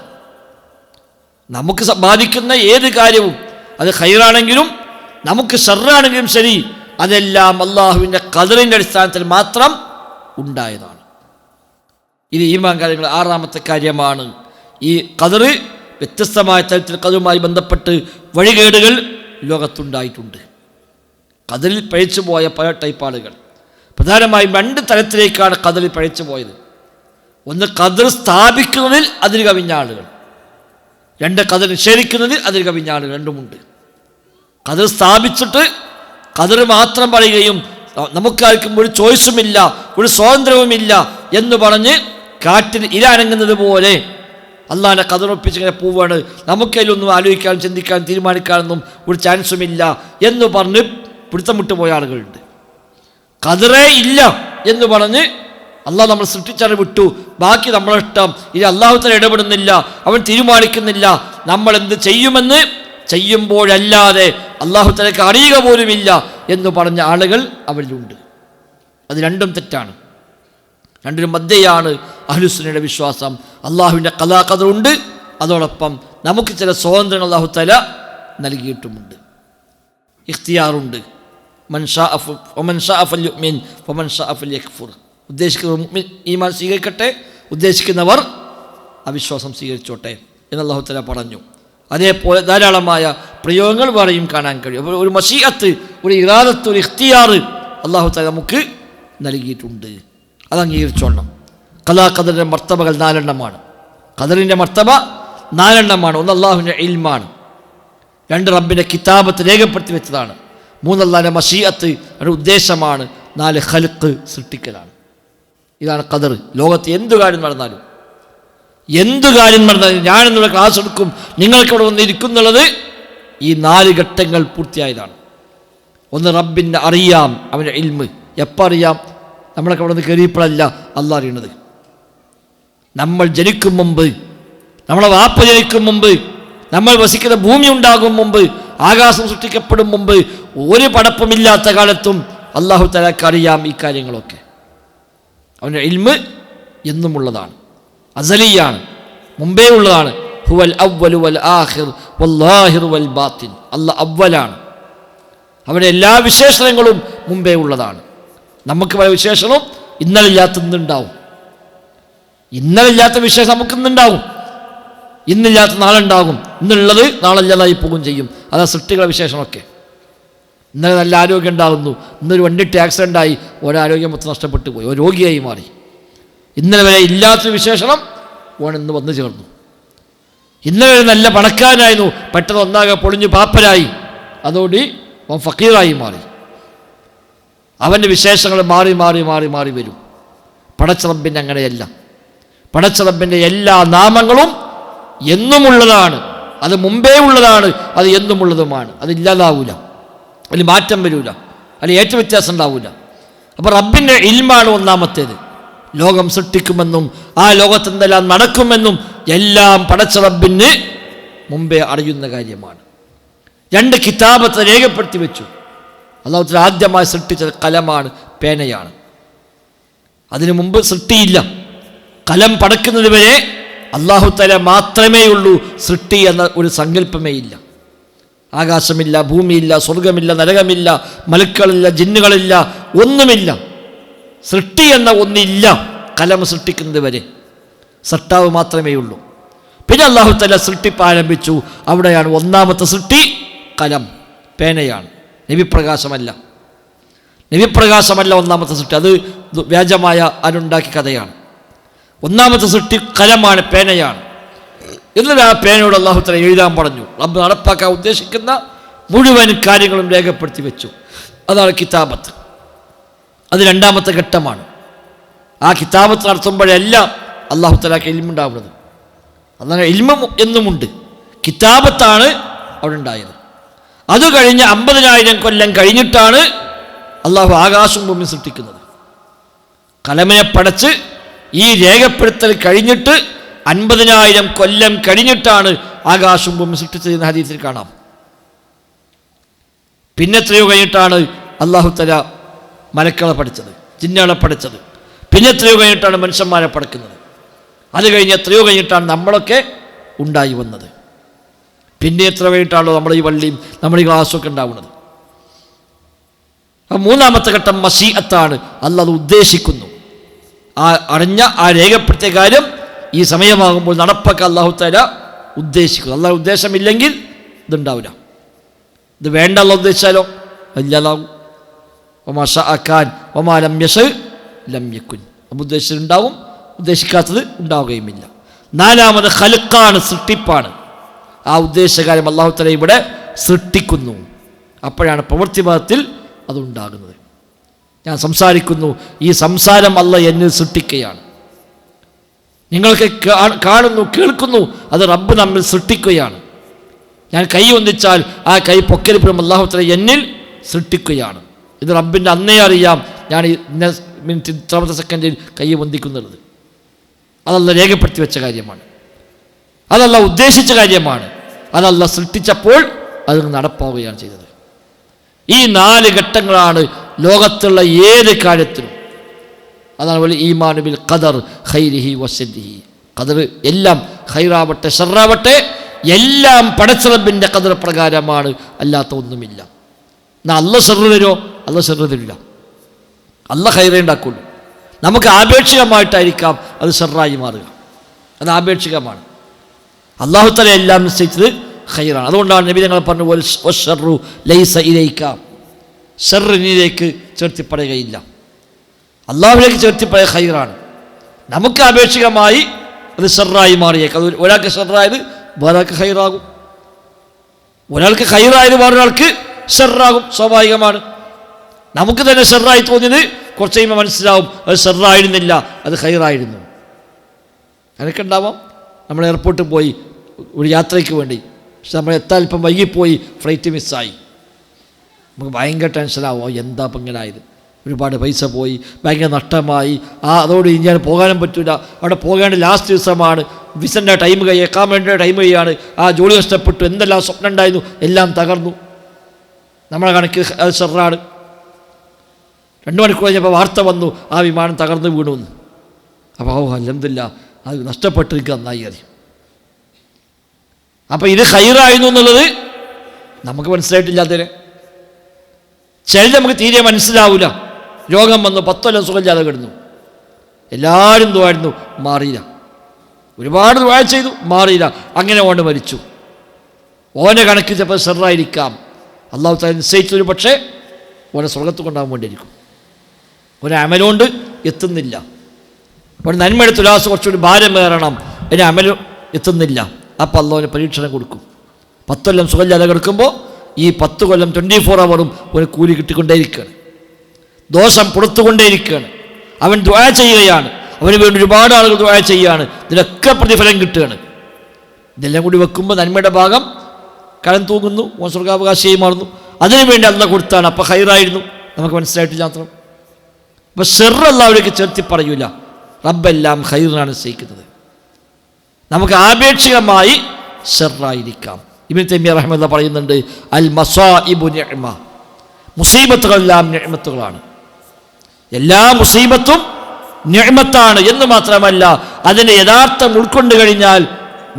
നമുക്ക് ബാധിക്കുന്ന ഏത് കാര്യവും അത് ഖൈറാണെങ്കിലും നമുക്ക് ഷർറാണെങ്കിലും ശരി, അതെല്ലാം അള്ളാഹുവിൻ്റെ ഖദറിൻ്റെ അടിസ്ഥാനത്തിൽ മാത്രം ഉണ്ടായതാണ്. ഇത് ഈമാൻ കാര്യങ്ങൾ 6-ാമത്തെ കാര്യമാണ്. ഈ ഖദർ വ്യത്യസ്തമായ തരത്തിൽ ഖദറുമായി ബന്ധപ്പെട്ട് വഴികേടുകൾ ലോകത്തുണ്ടായിട്ടുണ്ട്. ഖദറിൽ പഴിച്ചു പോയ പല ടൈപ്പ് ആളുകൾ, പ്രധാനമായും 2 തരത്തിലേക്കാണ് ഖദറിൽ പഴിച്ചു പോയത്. ഒന്ന് ഖദർ സ്ഥാപിക്കുന്നതിൽ അതിൽ കവിഞ്ഞ ആളുകൾ, 2 ഖദർ നിഷേധിക്കുന്നതിൽ അതിൽ കവിഞ്ഞ ആളുകൾ, രണ്ടുമുണ്ട്. ഖദർ സ്ഥാപിച്ചിട്ട് ഖദർ മാത്രം പറയുകയും നമുക്കാർക്കും ഒരു ചോയ്സുമില്ല, ഒരു സ്വാതന്ത്ര്യവുമില്ല എന്ന് പറഞ്ഞ് കാറ്റിൽ ഇര അനങ്ങുന്നത് പോലെ അള്ളാഹിനെ കതറൊപ്പിച്ചിങ്ങനെ പോവാണ്, നമുക്കതിലൊന്നും ആലോചിക്കാനും ചിന്തിക്കാനും തീരുമാനിക്കാനൊന്നും ഒരു ചാൻസുമില്ല എന്ന് പറഞ്ഞ് പിടുത്തം വിട്ടുപോയ ആളുകളുണ്ട്. ഖദറേ ഇല്ല എന്ന് പറഞ്ഞ് അള്ളാഹ് നമ്മൾ സൃഷ്ടിച്ചാൽ വിട്ടു, ബാക്കി നമ്മളെ ഇഷ്ടം, ഇനി അള്ളാഹു തആല ഇടപെടുന്നില്ല, അവൻ തീരുമാനിക്കുന്നില്ല, നമ്മൾ എന്ത് ചെയ്യുമെന്ന് ചെയ്യുമ്പോഴല്ലാതെ അള്ളാഹു തആലയ്ക്ക് അറിയുക പോലുമില്ല എന്ന് പറഞ്ഞ ആളുകൾ അവരിലുണ്ട്. അത് രണ്ടും തെറ്റാണ്. രണ്ടിനും മധ്യയാണ് അഹ്ലുസുന്നയുടെ വിശ്വാസം. അള്ളാഹുവിൻ്റെ ഖദാ ഖദറുണ്ട്, അതോടൊപ്പം നമുക്ക് ചില സ്വാതന്ത്ര്യങ്ങൾ അള്ളാഹു തആല നൽകിയിട്ടുമുണ്ട്. ഇഖ്തിയാറുണ്ട്. മൻ ഷാഅ ഫൽയുമിൻ വമൻ ഷാഅ ഫൽയക്ഫുർ. ഉദ്ദേശിക്കുന്നവർ മുഅ്മിൻ ഈമാൻ സ്വീകരിക്കട്ടെ, ഉദ്ദേശിക്കുന്നവർ അവിശ്വാസം സ്വീകരിച്ചോട്ടെ എന്ന് അള്ളാഹു തആല പറഞ്ഞു. അതേപോലെ ധാരാളമായ പ്രയോഗങ്ങൾ വേറെയും കാണാൻ കഴിയും. അപ്പോൾ ഒരു മശീഅത്ത്, ഒരു ഇറാദത്ത്, ഒരു ഇഖ്തിയാർ അള്ളാഹു തആല നമുക്ക് നൽകിയിട്ടുണ്ട്. അത് അംഗീകരിച്ചോളണം. ഖദാ ഖദറിൻ്റെ മർത്തബകൾ 4 എണ്ണമാണ്. ഖദറിൻ്റെ മർത്തബ 4 എണ്ണമാണ്. ഒന്ന് അള്ളാഹുവിൻ്റെ ഇൽമാണ്, 2 റബ്ബിൻ്റെ കിതാബത്ത് രേഖപ്പെടുത്തി വെച്ചതാണ്, 3 അള്ളാഹിൻ്റെ മശീഅത്ത് ഒരു ഉദ്ദേശമാണ്, 4 ഖൽഖ് സൃഷ്ടിക്കലാണ്. ഇതാണ് ഖദർ. ലോകത്ത് എന്തു കാര്യം നടന്നാലും ഞാനെന്നുള്ള ക്ലാസ് എടുക്കും, നിങ്ങൾക്കിവിടെ വന്നിരിക്കുന്നുള്ളത് ഈ 4 ഘട്ടങ്ങൾ പൂർത്തിയായതാണ്. ഒന്ന് റബ്ബിൻ്റെ അറിയാം, അവൻ്റെ ഇൽമ്. എപ്പോൾ അറിയാം? നമ്മളൊക്കെ അവിടെ നിന്ന് കയറിയപ്പോഴല്ല അള്ളാഹ് അറിയണത്. നമ്മൾ ജനിക്കും മുമ്പ്, നമ്മളെ വാപ്പ ജനിക്കും മുമ്പ്, നമ്മൾ വസിക്കുന്ന ഭൂമി ഉണ്ടാകും മുമ്പ്, ആകാശം സൃഷ്ടിക്കപ്പെടും മുമ്പ്, ഒരു പടപ്പുമില്ലാത്ത കാലത്തും അള്ളാഹു തആലക്ക് അറിയാം ഈ കാര്യങ്ങളൊക്കെ. അവൻ്റെ ഇൽമ് എന്നുമുള്ളതാണ്, അസലിയാണ്, മുമ്പേ ഉള്ളതാണ്. ഹുവൽ അവ്വലു വൽ ആഖിർ വല്ലാഹിറു വൽ ബാത്തിൻ. അല്ലാഹ് അവ്വലാണ്, അവൻ്റെ എല്ലാ വിശേഷണങ്ങളും മുമ്പേ ഉള്ളതാണ്. നമുക്ക് പല വിശേഷണവും ഇന്നലില്ലാത്ത ഇന്നുണ്ടാവും, ഇന്നലില്ലാത്ത വിശേഷം നമുക്ക് ഇന്നുണ്ടാവും, ഇന്നില്ലാത്ത നാളെ ഉണ്ടാകും, ഇന്നുള്ളത് നാളെ ഇല്ലാതായി പോകും ചെയ്യും. അതാ സൃഷ്ടികളുടെ വിശേഷമൊക്കെ. ഇന്നലെ നല്ല ആരോഗ്യം ഉണ്ടാകുന്നു, ഇന്നൊരു വണ്ടിട്ട് ആക്സിഡൻ്റ് ആയി, ഒരാരോഗ്യം മൊത്തം നഷ്ടപ്പെട്ടു പോയി, ഒരു രോഗിയായി മാറി. ഇന്നലെ വരെ ഇല്ലാത്തൊരു വിശേഷണം ഓൻ ഇന്ന് വന്നു ചേർന്നു. ഇന്നലെ വരെ നല്ല പണക്കാരനായിരുന്നു, പെട്ടെന്ന് ഒന്നാകെ പൊളിഞ്ഞു പാപ്പരായി, അതോടെ അവൻ ഫക്കീറായി മാറി. അവൻ്റെ വിശേഷങ്ങൾ മാറി മാറി മാറി മാറി വരും. പടച്ച റബ്ബിൻ്റെ അങ്ങനെയല്ല. പടച്ച റബ്ബിൻ്റെ എല്ലാ നാമങ്ങളും എന്നുമുള്ളതാണ്, അത് മുമ്പേ ഉള്ളതാണ്, അത് എന്നുമുള്ളതുമാണ്. അതില്ലാതാവൂല, അതിൽ മാറ്റം വരൂല, അതിൽ ഏറ്റ വ്യത്യാസം ഉണ്ടാവില്ല. അപ്പോൾ റബ്ബിൻ്റെ ഇൽമാണ് ഒന്നാമത്തേത്. ലോകം സൃഷ്ടിക്കുമെന്നും ആ ലോകത്തെന്തെല്ലാം നടക്കുമെന്നും എല്ലാം പടച്ച റബ്ബിന് മുമ്പേ അറിയുന്ന കാര്യമാണ്. 2 കിതാബത്ത് രേഖപ്പെടുത്തി വെച്ചു. അല്ലാഹു തആല ആദ്യമായി സൃഷ്ടിച്ചത് കലമാണ്, പേനയാണ്. അതിനു മുമ്പ് സൃഷ്ടിയില്ല. കലം പടക്കുന്നത് വരെ അല്ലാഹു തആല മാത്രമേ ഉള്ളൂ. സൃഷ്ടി എന്ന ഒരു സങ്കല്പമേ ഇല്ല. ആകാശമില്ല, ഭൂമിയില്ല, സ്വർഗമില്ല, നരകമില്ല, മലക്കുകളില്ല, ജിന്നുകളില്ല, ഒന്നുമില്ല. സൃഷ്ടി എന്ന ഒന്നില്ല. കലം സൃഷ്ടിക്കുന്നത് വരെ സൃഷ്ടാവ് മാത്രമേ ഉള്ളൂ. പിന്നെ അല്ലാഹു തആല സൃഷ്ടിപ്പ് ആരംഭിച്ചു. അവിടെയാണ് ഒന്നാമത്തെ സൃഷ്ടി കലം, പേനയാണ്, നബിപ്രകാശമല്ല. നബിപ്രകാശമല്ല ഒന്നാമത്തെ സൃഷ്ടി, അത് വ്യാജമായ അനുണ്ടാക്കിയ കഥയാണ്. ഒന്നാമത്തെ സൃഷ്ടി കലമാണ്, പേനയാണ്. എന്നിട്ട് ആ പേനയോട് അല്ലാഹു തആല എഴുതാൻ പറഞ്ഞു. റബ്ബ് നടപ്പാക്കാൻ ഉദ്ദേശിക്കുന്ന മുഴുവൻ കാര്യങ്ങളും രേഖപ്പെടുത്തി വെച്ചു. അതാണ് കിതാബത്ത്. അത് 2ാമത്തെ ഘട്ടമാണ്. ആ കിതാബത്ത് നടത്തുമ്പോഴെല്ലാം അല്ലാഹു തആലക്ക് ഇൽമുണ്ടാവുന്നത്. അതാണ് ഇൽമ എന്നുമുണ്ട്. കിതാബത്താണ് അവിടെ ഉണ്ടായത്. അത് കഴിഞ്ഞ് 50,000 കൊല്ലം കഴിഞ്ഞിട്ടാണ് അല്ലാഹു ആകാശവും ഭൂമി സൃഷ്ടിക്കുന്നത്. കലമിനെ പടച്ച് ഈ രേഖപ്പെടുത്തൽ കഴിഞ്ഞിട്ട് 50,000 കൊല്ലം കഴിഞ്ഞിട്ടാണ് ആകാശവും ഭൂമി സൃഷ്ടിച്ചതെന്ന് ഹദീസിൽ കാണാം. പിന്നെ എത്രയോ കഴിഞ്ഞിട്ടാണ് അല്ലാഹു തആല മലക്കുകളെ പഠിച്ചത്, ജിന്നുകളെ പഠിച്ചത്. പിന്നെ എത്രയോ കഴിഞ്ഞിട്ടാണ് മനുഷ്യന്മാരെ പഠിക്കുന്നത്. അത് കഴിഞ്ഞ് എത്രയോ കഴിഞ്ഞിട്ടാണ് നമ്മളൊക്കെ ഉണ്ടായി വന്നത്. പിന്നെ എത്ര കഴിഞ്ഞിട്ടാണല്ലോ നമ്മൾ ഈ വള്ളിയും നമ്മൾ ഈ ക്ലാസ്സൊക്കെ ഉണ്ടാവുന്നത്. 3ാമത്തെ ഘട്ടം മശീഅത്താണ്. അല്ലാഹു ഉദ്ദേശിക്കുന്നു. ആ അറിഞ്ഞ ആ രേഖപ്പെടുത്തിയ കാര്യം ഈ സമയമാകുമ്പോൾ നടപ്പാക്കാൻ അല്ലാഹു തആല ഉദ്ദേശിക്കുന്നു. അല്ലാഹു ഉദ്ദേശമില്ലെങ്കിൽ ഇതുണ്ടാവില്ല. ഇത് വേണ്ട അല്ലാഹു ഉദ്ദേശിച്ചാലോ ഇല്ലാതാവും. വമാ ശഅ കാൻ വമാ ലം യശഅ ലം യകുൻ. അപ്പോൾ ഉദ്ദേശിച്ചിട്ടുണ്ടാവും, ഉദ്ദേശിക്കാത്തത് ഉണ്ടാവുകയുമില്ല. 4ാമത് ഖൽഖാണ്, സൃഷ്ടിപ്പാണ്. ആ ഉദ്ദേശകാര്യം അല്ലാഹു തആല ഇവിടെ സൃഷ്ടിക്കുന്നു. അപ്പോഴാണ് പ്രവൃത്തിപഥത്തിൽ അതുണ്ടാകുന്നത്. ഞാൻ സംസാരിക്കുന്നു, ഈ സംസാരം അല്ലാഹ് എന്നിൽ സൃഷ്ടിക്കുകയാണ്. നിങ്ങൾക്ക് കാണുന്നു, കേൾക്കുന്നു, അത് റബ്ബ് നമ്മിൽ സൃഷ്ടിക്കുകയാണ്. ഞാൻ കൈ ഒന്നിച്ചാൽ ആ കൈ പൊക്കലിപ്പോഴും അല്ലാഹു തആല എന്നിൽ സൃഷ്ടിക്കുകയാണ്. ഇത് റബ്ബിൻ്റെ അന്നേ അറിയാം ഞാൻ ഇന്ന മിനിറ്റ് ഇത്രാമത്തെ സെക്കൻഡിൽ കൈ പൊന്തിക്കുന്നുള്ളത്. അതല്ല രേഖപ്പെടുത്തി വെച്ച കാര്യമാണ്, അതല്ല ഉദ്ദേശിച്ച കാര്യമാണ്, അതല്ല സൃഷ്ടിച്ചപ്പോൾ അത് നടപ്പാവുകയാണ് ചെയ്തത്. ഈ 4 ഘട്ടങ്ങളാണ് ലോകത്തുള്ള ഏത് കാര്യത്തിലും. അതാണ് വലിയ ഈമാൻ ബിൽ ഖദർ ഖൈരിഹി വശരിഹി. ഖദർ എല്ലാം ഖൈറാവട്ടെ ഷർറാവട്ടെ എല്ലാം പടച്ച റബ്ബിൻ്റെ ഖദർ പ്രകാരമാണ്, അല്ലാത്ത ഒന്നുമില്ല. എന്നാൽ അല്ല ഷർറ് തരുമോ? അല്ല ഷർറ് തരില്ല. അല്ല ഖൈറേ ഉണ്ടാക്കുള്ളൂ. നമുക്ക് ആപേക്ഷികമായിട്ടായിരിക്കാം അത് ഷർറായി മാറുക, അത് ആപേക്ഷികമാണ്. അല്ലാഹു തആല എല്ലാം നിശ്ചയിച്ചത് ഖൈറാണ്. അതുകൊണ്ടാണ് നബി തങ്ങൾ പറഞ്ഞു വശർറു ലൈസ ഇലൈക, ഷർറിനിലേക്ക് ചേർത്തി പറയുകയില്ല, അള്ളാഹുവിലേക്ക് ചേർത്തി പറയുക ഖൈറാണ്. നമുക്ക് ആപേക്ഷികമായി അത് ഷർറായി മാറിയേക്കാം. അത് ഒരാൾക്ക് ഷർറായത് വേറൊരാൾക്ക് ഖൈറാകും, ഒരാൾക്ക് ഖൈറായത് വേറൊരാൾക്ക് ഷർറാകും, സ്വാഭാവികമാണ്. നമുക്ക് തന്നെ ഷർറായി തോന്നിയത് കുറച്ച് കഴിയുമ്പോൾ മനസ്സിലാവും അത് ഷർറായിരുന്നില്ല, അത് ഖൈറായിരുന്നു. അതൊക്കെ ഉണ്ടാവാം. നമ്മൾ എയർപോർട്ടിൽ പോയി ഒരു യാത്രയ്ക്ക് വേണ്ടി, പക്ഷെ നമ്മൾ എത്താൻ അല്പം വൈകിപ്പോയി, ഫ്ലൈറ്റ് മിസ്സായി, നമുക്ക് ഭയങ്കര ടെൻഷനാവും. എന്താ ഇപ്പം ഇങ്ങനെ ആയത്, ഒരുപാട് പൈസ പോയി, ഭയങ്കര നഷ്ടമായി. അതോട് ഇനി പോകാനും പറ്റില്ല. അവിടെ പോകേണ്ട ലാസ്റ്റ് ദിവസമാണ്, വിസൻ്റെ ടൈം എക്കാമേൻ്റെ ടൈം കഴിയാണ്, ആ ജോലി നഷ്ടപ്പെട്ടു, എന്തെല്ലാം സ്വപ്നം ഉണ്ടായിരുന്നു എല്ലാം തകർന്നു. നമ്മളെ കണക്ക് അത് ഷർറാണ്. 2 മണിക്കൂർ കഴിഞ്ഞപ്പോൾ വാർത്ത വന്നു ആ വിമാനം തകർന്ന് വീണു എന്ന്. അപ്പോൾ അൽഹംദുലില്ലാഹ് അത് നഷ്ടപ്പെട്ടിരിക്കുക, നന്നായി അറിയും. അപ്പോൾ ഇത് ഖൈറായിരുന്നു എന്നുള്ളത് നമുക്ക് മനസ്സിലായിട്ടില്ലാത്തതിന്. ചിലത് നമുക്ക് തീരെ മനസ്സിലാവില്ല. രോഗം വന്നു, 10 കൊല്ലം സുഖമില്ലാതെ കിടന്നു, എല്ലാവരും ദുആയിരുന്നു, മാറിയില്ല. ഒരുപാട് ദുആ ചെയ്തു, മാറിയില്ല, അങ്ങനെ കൊണ്ട് മരിച്ചു. ഓനെ കണക്ക് ചിലപ്പോൾ ഷർറായിരിക്കാം. അല്ലാഹു തആല നിശ്ചയിച്ചൊരു പക്ഷേ ഓനെ സ്വർഗ്ഗത്ത് കൊണ്ടാകാൻ വേണ്ടിയിരിക്കും. ഒരു അമലുകൊണ്ട് എത്തുന്നില്ല. ഒരു നന്മയുടെ തുലാസ് കുറച്ചുകൂടി ഭാരം കയറണം, അതിന് അമൽ എത്തുന്നില്ല. അപ്പോൾ അല്ലാഹുവിന് പരീക്ഷണം കൊടുക്കും. 10 കൊല്ലം സുഖമില്ലാതെ കിടക്കുമ്പോൾ ഈ 10 കൊല്ലം 24 അവറും ഒരു കൂലി കിട്ടിക്കൊണ്ടേയിരിക്കുകയാണ്, ദോഷം പുറത്തുകൊണ്ടേയിരിക്കുകയാണ്. അവൻ ദുആ ചെയ്യുകയാണ്, അവന് വേണ്ടി ഒരുപാട് ആളുകൾ ദുആ ചെയ്യുകയാണ്, ഇതിലൊക്കെ പ്രതിഫലം കിട്ടുകയാണ്. ഇതെല്ലാം കൂടി വെക്കുമ്പോൾ നന്മയുടെ ഭാഗം കടം തൂങ്ങുന്നു, സ്വർഗാവകാശിയായി മാറുന്നു. അതിനുവേണ്ടി അല്ലാഹ് കൊടുത്താണ്. അപ്പോൾ ഖൈറായിരുന്നു, നമുക്ക് മനസ്സിലായിട്ടില്ല മാത്രം. അപ്പോൾ ഷർറ് അല്ലാഹുവിലേക്ക് ചേർത്തി പറയൂല, റബ്ബെല്ലാം ഖൈറിനാണ് നിശ്ചയിക്കുന്നത്. നമുക്ക് ആപേക്ഷികമായി ഷർറായിരിക്കാം. ഇബ്നു തൈമിയ്യ റഹിമഹുല്ലാഹ് പറയുന്നുണ്ട്, അൽ മസാഇബു നിഅമ, മുസീബത്തുകളെല്ലാം നിഅമത്തുകളാണ്. എല്ലാ മുസീബത്തും നിഅമത്താണ് എന്ന് മാത്രമല്ല, അതിനെ യഥാർത്ഥം ഉൾക്കൊണ്ട് കഴിഞ്ഞാൽ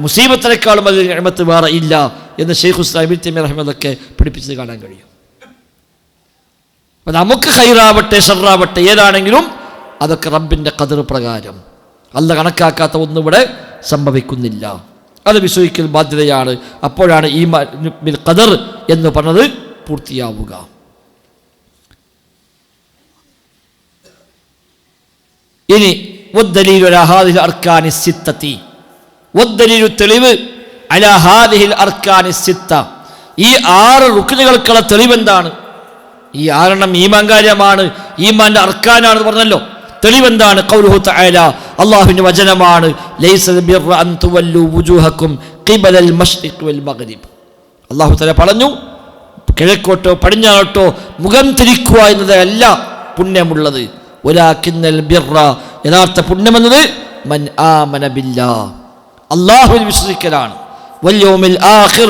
മുസീബത്തിനേക്കാളും അതിൽ നിഅമത്ത് വേറെ ഇല്ല എന്ന് ശൈഖുൽ ഇസ്ലാം ഇബ്നു തൈമിയ്യ റഹിമഹുല്ലാഹ് പഠിപ്പിച്ചത് കാണാൻ കഴിയും. അപ്പം നമുക്ക് ഖൈറാവട്ടെ ഷർറാവട്ടെ ഏതാണെങ്കിലും അതൊക്കെ റബ്ബിൻ്റെ ഖദർ പ്രകാരം, അല്ല കണക്കാക്കാത്ത ഒന്നും ഇവിടെ സംഭവിക്കുന്നില്ല. അത് വിശ്വസിക്കൽ ബാധ്യതയാണ്. അപ്പോഴാണ് ഈമാൻ ബിൽ ഖദർ എന്ന് പറഞ്ഞത് പൂർത്തിയാവുക. ഇനി വദ്ദലീലു അലാ ഹാദിഹിൽ അർക്കാനി സിത്തത്തി, വദ്ദലീലു തെളിവ് അലാ ഹാദിഹിൽ അർക്കാനി സിത്ത, ഈ 6 റുക്നുകൾക്കുള്ള തെളിവെന്താണ്? ഈ 6 ഈമാൻ കാര്യമാണ്, ഈമാന്റെ അർക്കാനാണെന്ന് പറഞ്ഞല്ലോ. തെളിവെന്താണ്? ഖൗലുഹു തആല, അല്ലാഹുവിന്റെ വചനമാണ്, ലൈസൽ ബിർറ അൻ തുവല്ലു വുജൂഹക്കും ഖിബലൽ മശ്രിഖ് വൽ മഗ്രിബ്. അല്ലാഹു തആല പറഞ്ഞു, കിഴക്കോട്ടോ പടിഞ്ഞാറോട്ടോ മുഖം തിരിക്കുക എന്നതല്ല പുണ്യമുള്ളത്. വലാകിന്നൽ ബിർറ, യഥാർത്ഥ പുണ്യമെന്നത് മൻ ആമന ബില്ലാഹ്, അല്ലാഹുവിൽ വിശ്വസിക്കലാണ്, വൽ യൗമിൽ ആഖിർ,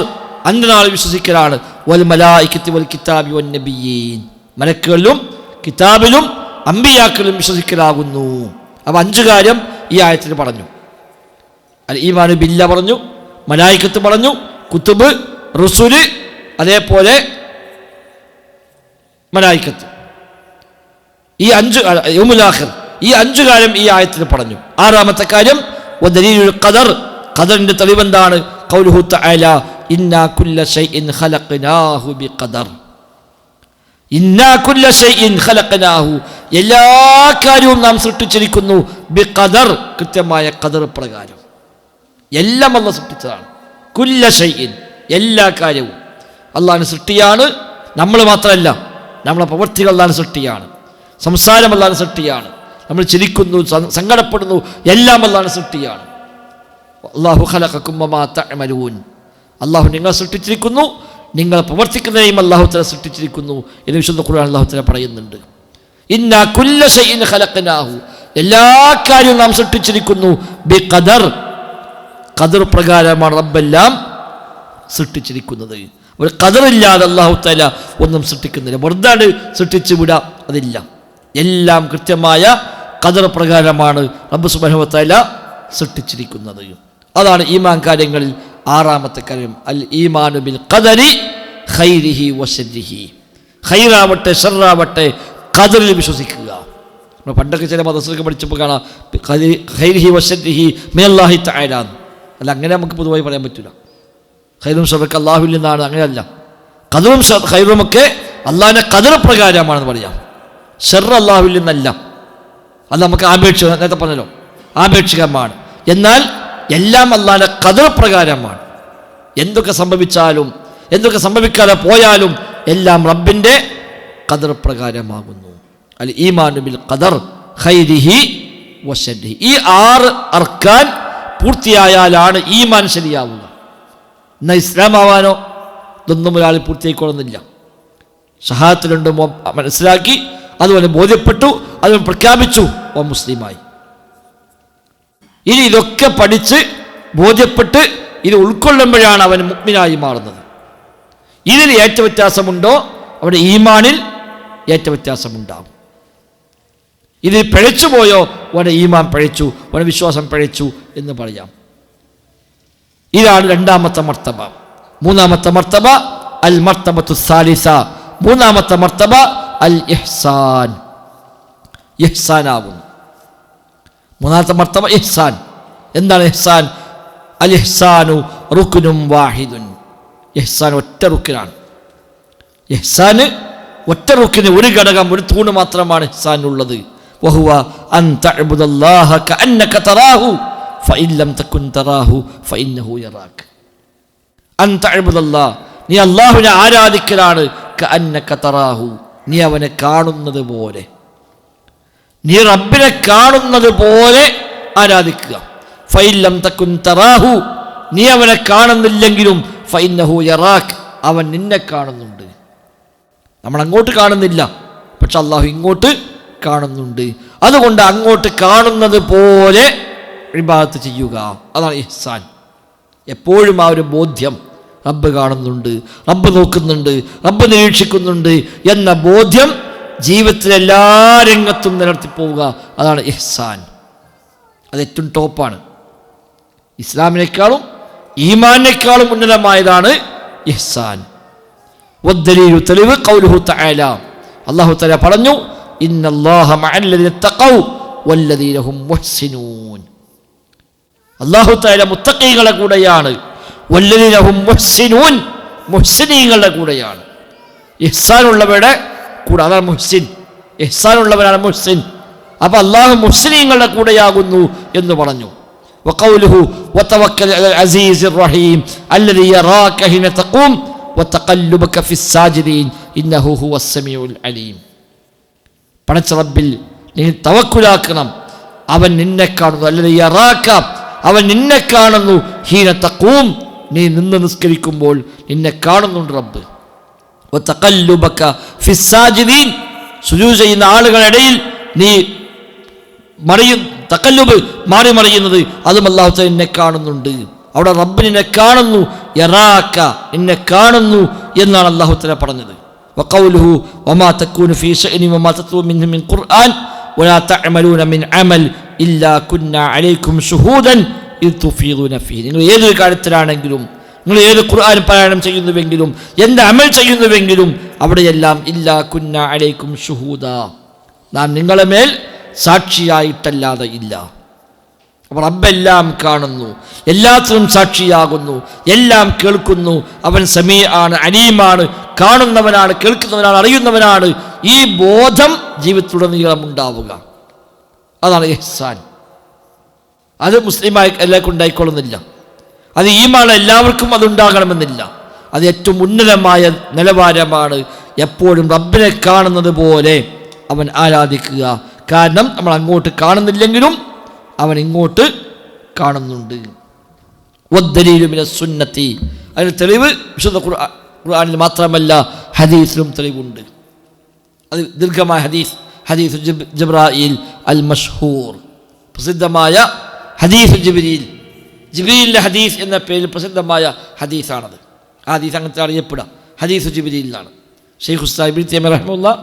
അന്ത്യനാൾ വിശ്വസിക്കലാണ്, വൽ മലായികത്തി വൽ കിതാബി വൻ നബിയീൻ, മലക്കുകളിലും കിതാബിലും അമ്പിയാക്കളും വിശ്വസിക്കലാകുന്നു. അപ്പോൾ 5 കാര്യം ഈ ആയത്തിൽ പറഞ്ഞു. അൽ ഈമാനു ബില്ല പറഞ്ഞു, മലായികത്ത് പറഞ്ഞു, കുത്തുബ്, റുസുല്, അതേപോലെ മലായികത്ത്, ഈ 5 യൗമുൽ ആഖിർ, ഈ 5 കാര്യം ഈ ആയത്തിൽ പറഞ്ഞു. 6ാമത്തെ കാര്യം വദലീലുൽ ഖദർ, ഖദറിന്റെ തെളിവെന്താണ്? ഖൗലുഹു തആല, ഇന്നാ കുല്ല ശൈഇൻ ഖലഖനാഹു ബിഖദർ, ഇന്നാ കുല്ല ശൈഇൻ ഖലഖനാഹു, എല്ലാ കാര്യവും നാം സൃഷ്ടിച്ചിരിക്കുന്നു, ബിഖദർ, കൃത്യമായ ഖദർ പ്രകാരം. എല്ലാം അല്ലാഹ് സൃഷ്ടിച്ചതാണ്. കുല്ല ശൈഇൻ, എല്ലാ കാര്യവും അല്ലാഹുവിന്റെ സൃഷ്ടിയാണ്. നമ്മൾ മാത്രമല്ല, നമ്മളെ പ്രവൃത്തികൾ അല്ലാഹുവിന്റെ സൃഷ്ടിയാണ്, സംസാരം അല്ലാഹുവിന്റെ സൃഷ്ടിയാണ്, നമ്മൾ ചിരിക്കുന്നു, സങ്കടപ്പെടുന്നു, എല്ലാം അല്ലാഹുവിന്റെ സൃഷ്ടിയാണ്. അല്ലാഹു ഖലഖക്കും വമാ തഅമലൂൻ. അല്ലാഹു നിങ്ങളെ സൃഷ്ടിച്ചിരിക്കുന്നു, നിങ്ങൾ പ്രവർത്തിക്കുന്നതിനെയും അല്ലാഹു തആല സൃഷ്ടിച്ചിരിക്കുന്നു എന്ന് വിശുദ്ധ ഖുർആൻ അല്ലാഹു തആല പറയുന്നുണ്ട്. ഇന്നാ കുല്ല ശൈഇൻ ഖലഖനാഹു, എല്ലാ കാര്യവും നാം സൃഷ്ടിച്ചിരിക്കുന്നു ബിഖദർ, ഖദർ പ്രകാരമാണ് റബ്ബെല്ലാം സൃഷ്ടിച്ചിരിക്കുന്നത്. ഒരു ഖദറില്ലാതെ അല്ലാഹു തആല ഒന്നും സൃഷ്ടിക്കുന്നില്ല. വെറുതെ സൃഷ്ടിച്ചു വിടാം, അതില്ല. എല്ലാം കൃത്യമായ ഖദർ പ്രകാരമാണ് റബ്ബ് സുബ്ഹാനഹു വ തആല സൃഷ്ടിച്ചിരിക്കുന്നത്. അതാണ് ഈമാൻ കാര്യങ്ങളിൽ ആറാമത്തെ കാര്യം, അൽ ഈമാനു ബിൽ ഖദരി ഖൈരിഹി വശർരിഹി. ഖൈറാവട്ടെ ഷർറാവട്ടെ ഖദറിൽ വിശ്വസിക്കുക. നമ്മൾ പണ്ടൊക്കെ ചില മദ്രസയൊക്കെ പഠിച്ചപ്പോൾ കാണാം ഖൈരിഹി വശർരിഹി മിനല്ലാഹി തആല. അല്ല, അങ്ങനെ നമുക്ക് പൊതുവായി പറയാൻ പറ്റില്ല. ഖൈറും ഷർറൊക്കെ അല്ലാഹുവിൽ നിന്നാണ്, അങ്ങനെയല്ല. ഖദറും ഖൈറുമൊക്കെ അല്ലാഹുവിൻ്റെ ഖദർ പ്രകാരമാണെന്ന് പറയാം. ഷർറ് അല്ലാഹുവിൽ നിന്നല്ല. അത് നമുക്ക് നേരത്തെ പറഞ്ഞല്ലോ, ആപേക്ഷികമാണ്. എന്നാൽ എല്ലാം അല്ലാഹുവിൻ്റെ ഖദർ പ്രകാരമാണ്. എന്തൊക്കെ സംഭവിച്ചാലും എന്തൊക്കെ സംഭവിക്കാതെ പോയാലും എല്ലാം റബ്ബിൻ്റെ ഖദർ പ്രകാരമാകുന്നു. അൽ ഈമാനു ബിൽ ഖദർ ഖൈരിഹി വശർരിഹി. ഈ 6 അർക്കാൻ പൂർത്തിയായാലാണ് ഈമാൻ ശരിയാവുക. എന്നാൽ ഇസ്ലാം ആവാനോ ഇതൊന്നും ഒരാൾ പൂർത്തിയായിക്കൊള്ളുന്നില്ല. ഷഹാദത്തിലുണ്ട് മനസ്സിലാക്കി, അതുപോലെ ബോധ്യപ്പെട്ടു, അതുപോലെ പ്രഖ്യാപിച്ചു, ഓ മുസ്ലിമായി. ഇനി ഇതൊക്കെ പഠിച്ച് ബോധ്യപ്പെട്ട് ഇത് ഉൾക്കൊള്ളുമ്പോഴാണ് അവൻ മുഅ്മിനായി മാറുന്നത്. ഇതിൽ ഏറ്റവ്യത്യാസമുണ്ടോ അവിടെ ഈമാനിൽ ഏറ്റവ്യത്യാസമുണ്ടാകും. ഇതിൽ പിഴച്ചു പോയോ അവൻ്റെ ഈമാൻ പിഴച്ചു, അവൻ്റെ വിശ്വാസം പിഴച്ചു എന്ന് പറയാം. ഇതാണ് രണ്ടാമത്തെ മർത്തബ. മൂന്നാമത്തെ മർത്തബ അൽ മർത്തബത്തു സാലിസ. മൂന്നാമത്തെ മർത്തബ അൽ ഇഹ്സാൻ. ഇഹ്സാനാകുന്നു. മൂന്നാമത്തെ മർത്തബ ഇഹ്സാൻ. എന്താണ് ഇഹ്സാൻ? അൽ ഇഹ്സാനു റുക്നുൻ വാഹിദുൻ. ഇഹ്സാൻ ഒറ്റ റുക്കിനാണ്. ഇഹ്സാന് ഒറ്റ റുക്കിന്, ഒരു ഘടകം, ഒരു തൂണ് മാത്രമാണ് ഇഹ്സാനുള്ളത്. വഹുവ അൻ തഅബുദല്ലാഹ കഅന്നക തറാഹു ഫഇൻ ലം തകുൻ തറാഹു ഫഇന്നഹു യറാക. അൻ തഅബുദല്ലാഹ്, നീ അല്ലാഹുവിനെ ആരാധിക്കലാണ്. കഅന്നക തറാഹു, നീ അവനെ കാണുന്നത് പോലെ, നീ റബ്ബിനെ കാണുന്നത് പോലെ ആരാധിക്കുക. ഫഇൻ ലം തകുൻ തറാഹു, നീ അവനെ കാണുന്നില്ലെങ്കിലും ഫഇന്നഹു യറാക, അവൻ നിന്നെ കാണുന്നുണ്ട്. നമ്മൾ അങ്ങോട്ട് കാണുന്നില്ല, പക്ഷെ അല്ലാഹു ഇങ്ങോട്ട് കാണുന്നുണ്ട്. അതുകൊണ്ട് അങ്ങോട്ട് കാണുന്നത് പോലെ ഇബാദത്ത് ചെയ്യുക. അതാണ് ഇഹ്സാൻ. എപ്പോഴും ആ ഒരു ബോധ്യം, റബ്ബ് കാണുന്നുണ്ട്, റബ്ബ് നോക്കുന്നുണ്ട്, റബ്ബ് നിരീക്ഷിക്കുന്നുണ്ട് എന്ന ബോധ്യം ജീവിതത്തിലെ എല്ലാ രംഗത്തും നിലനിർത്തിപ്പോവുക. അതാണ് ഇഹ്സാൻ. അത് ഏറ്റവും ടോപ്പാണ്. ഇസ്ലാമിനേക്കാളും ഈമാനിനേക്കാളും ഉന്നതമായതാണ് ഇഹ്സാൻ. വദ്ദലീലു, തെളിവ് ഖൗലുഹു തആല, അല്ലാഹു തആല പറഞ്ഞു, ഇന്നല്ലാഹ മഅല്ലദീന തഖൗ വല്ലദീന ഹും മുഹ്സിനൂൻ. അല്ലാഹു തആല മുത്തഖീകളുടെ കൂടെയാണ്. വല്ലദീന ഹും മുഹ്സിനൂൻ, മുഹ്സിനീങ്ങളുടെ കൂടെയാണ്. ഇഹ്സാനുള്ളവരുടെ കൂടെ, അതാണ് മുഹ്സിൻ. ഇഹ്സാനുള്ളവരാണ് മുഹ്സിൻ. അപ്പോൾ അല്ലാഹു മുഹ്സിനീങ്ങളുടെ കൂടെയാകുന്നു എന്ന് പറഞ്ഞു. വഖൗലുഹു വതവക്കൽ അലൽ അസീസിർ റഹീം അല്ലദീ യറാക ഹിന തഖൂം വതഖല്ലുബക ഫിസ്സാജിദീൻ ഇന്നഹു ഹുവസ് സമീഉൽ അലീം. പടച്ച റബ്ബിൽ നീ തവക്കുലാക്കണം, അവൻ നിന്നെ കാണുന്നു. അല്ലദീ യറാക, അവൻ നിന്നെ കാണുന്നു. ഹീന തഖൂം, നീ നിന്ന് നിസ്കരിക്കുമ്പോൾ നിന്നെ കാണുന്നുണ്ട് റബ്ബ്. വതഖല്ലുബക ഫിസ്സാജിദീൻ, സുജൂദ് ചെയ്യുന്ന ആളുകളുടെ ഇടയിൽ നീ തഖല്ലുബ്, മാറി മറിയുന്നത്, അതും അല്ലാഹു തആല നിന്നെ കാണുന്നുണ്ട്. അവിടെ റബ്ബ് നിന്നെ കാണുന്നു. യറാക, നിന്നെ കാണുന്നു എന്നാണ് അല്ലാഹു തആല പറഞ്ഞത്. വഖൗലുഹു വമാ തകൂനു ഫീ ശഅനി വമാ തത്ലൂ മിൻഹു മിൻ ഖുർആൻ വലാ തഅമലൂന മിൻ അമൽ ഇല്ലാ കുന്നാ അലൈക്കും ശുഹൂദൻ ഇദ് തുഫീദൂന ഫീഹി. നിങ്ങൾ ഏതൊരു കാര്യത്തിലാണെങ്കിലും, നിങ്ങൾ ഏത് ഖുർആൻ പാരായണം ചെയ്യുന്നുവെങ്കിലും, എന്ത് അമൽ ചെയ്യുന്നുവെങ്കിലും, അവിടെയെല്ലാം ഇല്ലാ കുന്നാ അലൈക്കും ശുഹൂദ, നാം നിങ്ങളെ മേൽ സാക്ഷിയായിട്ടല്ലാതെ ഇല്ല. അപ്പോൾ റബ്ബെല്ലാം കാണുന്നു, എല്ലാത്തിനും സാക്ഷിയാകുന്നു, എല്ലാം കേൾക്കുന്നു. അവൻ സമീ ആണ്, അലീമാണ്, കാണുന്നവനാണ്, കേൾക്കുന്നവനാണ്, അറിയുന്നവനാണ്. ഈ ബോധം ജീവിതത്തിലുടനീളം ഉണ്ടാവുക. അതാണ് ഇഹ്സാൻ. അത് മുസ്ലിമായി എല്ലാവർക്കും ഉണ്ടായിക്കൊള്ളുന്നില്ല. അത് ഈമാൻ എല്ലാവർക്കും അതുണ്ടാകണമെന്നില്ല. അത് ഏറ്റവും ഉന്നതമായ നിലവാരമാണ്. എപ്പോഴും റബ്ബിനെ കാണുന്നത് പോലെ അവൻ ആരാധിക്കുക, കാരണം നമ്മൾ അങ്ങോട്ട് കാണുന്നില്ലെങ്കിലും അവൻ ഇങ്ങോട്ട് കാണുന്നുണ്ട്. വദ്ദലീലു മിനസ് സുന്നത്തി, അതിന് തെളിവ് വിശുദ്ധ ഖുർആനിൽ മാത്രമല്ല ഹദീസിലും തെളിവുണ്ട്. അത് ദീർഘമായ ഹദീസ് ജിബ്രായിൽ അൽ മഷ്ഹൂർ, പ്രസിദ്ധമായ ഹദീസ് ജിബ്രീലിൻ്റെ ഹദീസ് എന്ന പേരിൽ പ്രസിദ്ധമായ ഹദീസാണത്. ആ ഹദീസ് അങ്ങനത്തെ അറിയപ്പെടുക ഹദീസ് ജിബ്രീലിനാണ്. ഷെയ്ഖ് ഉസ്താദ് ഇബ്നു തൈമിയ്യ റഹിമഹുല്ലാ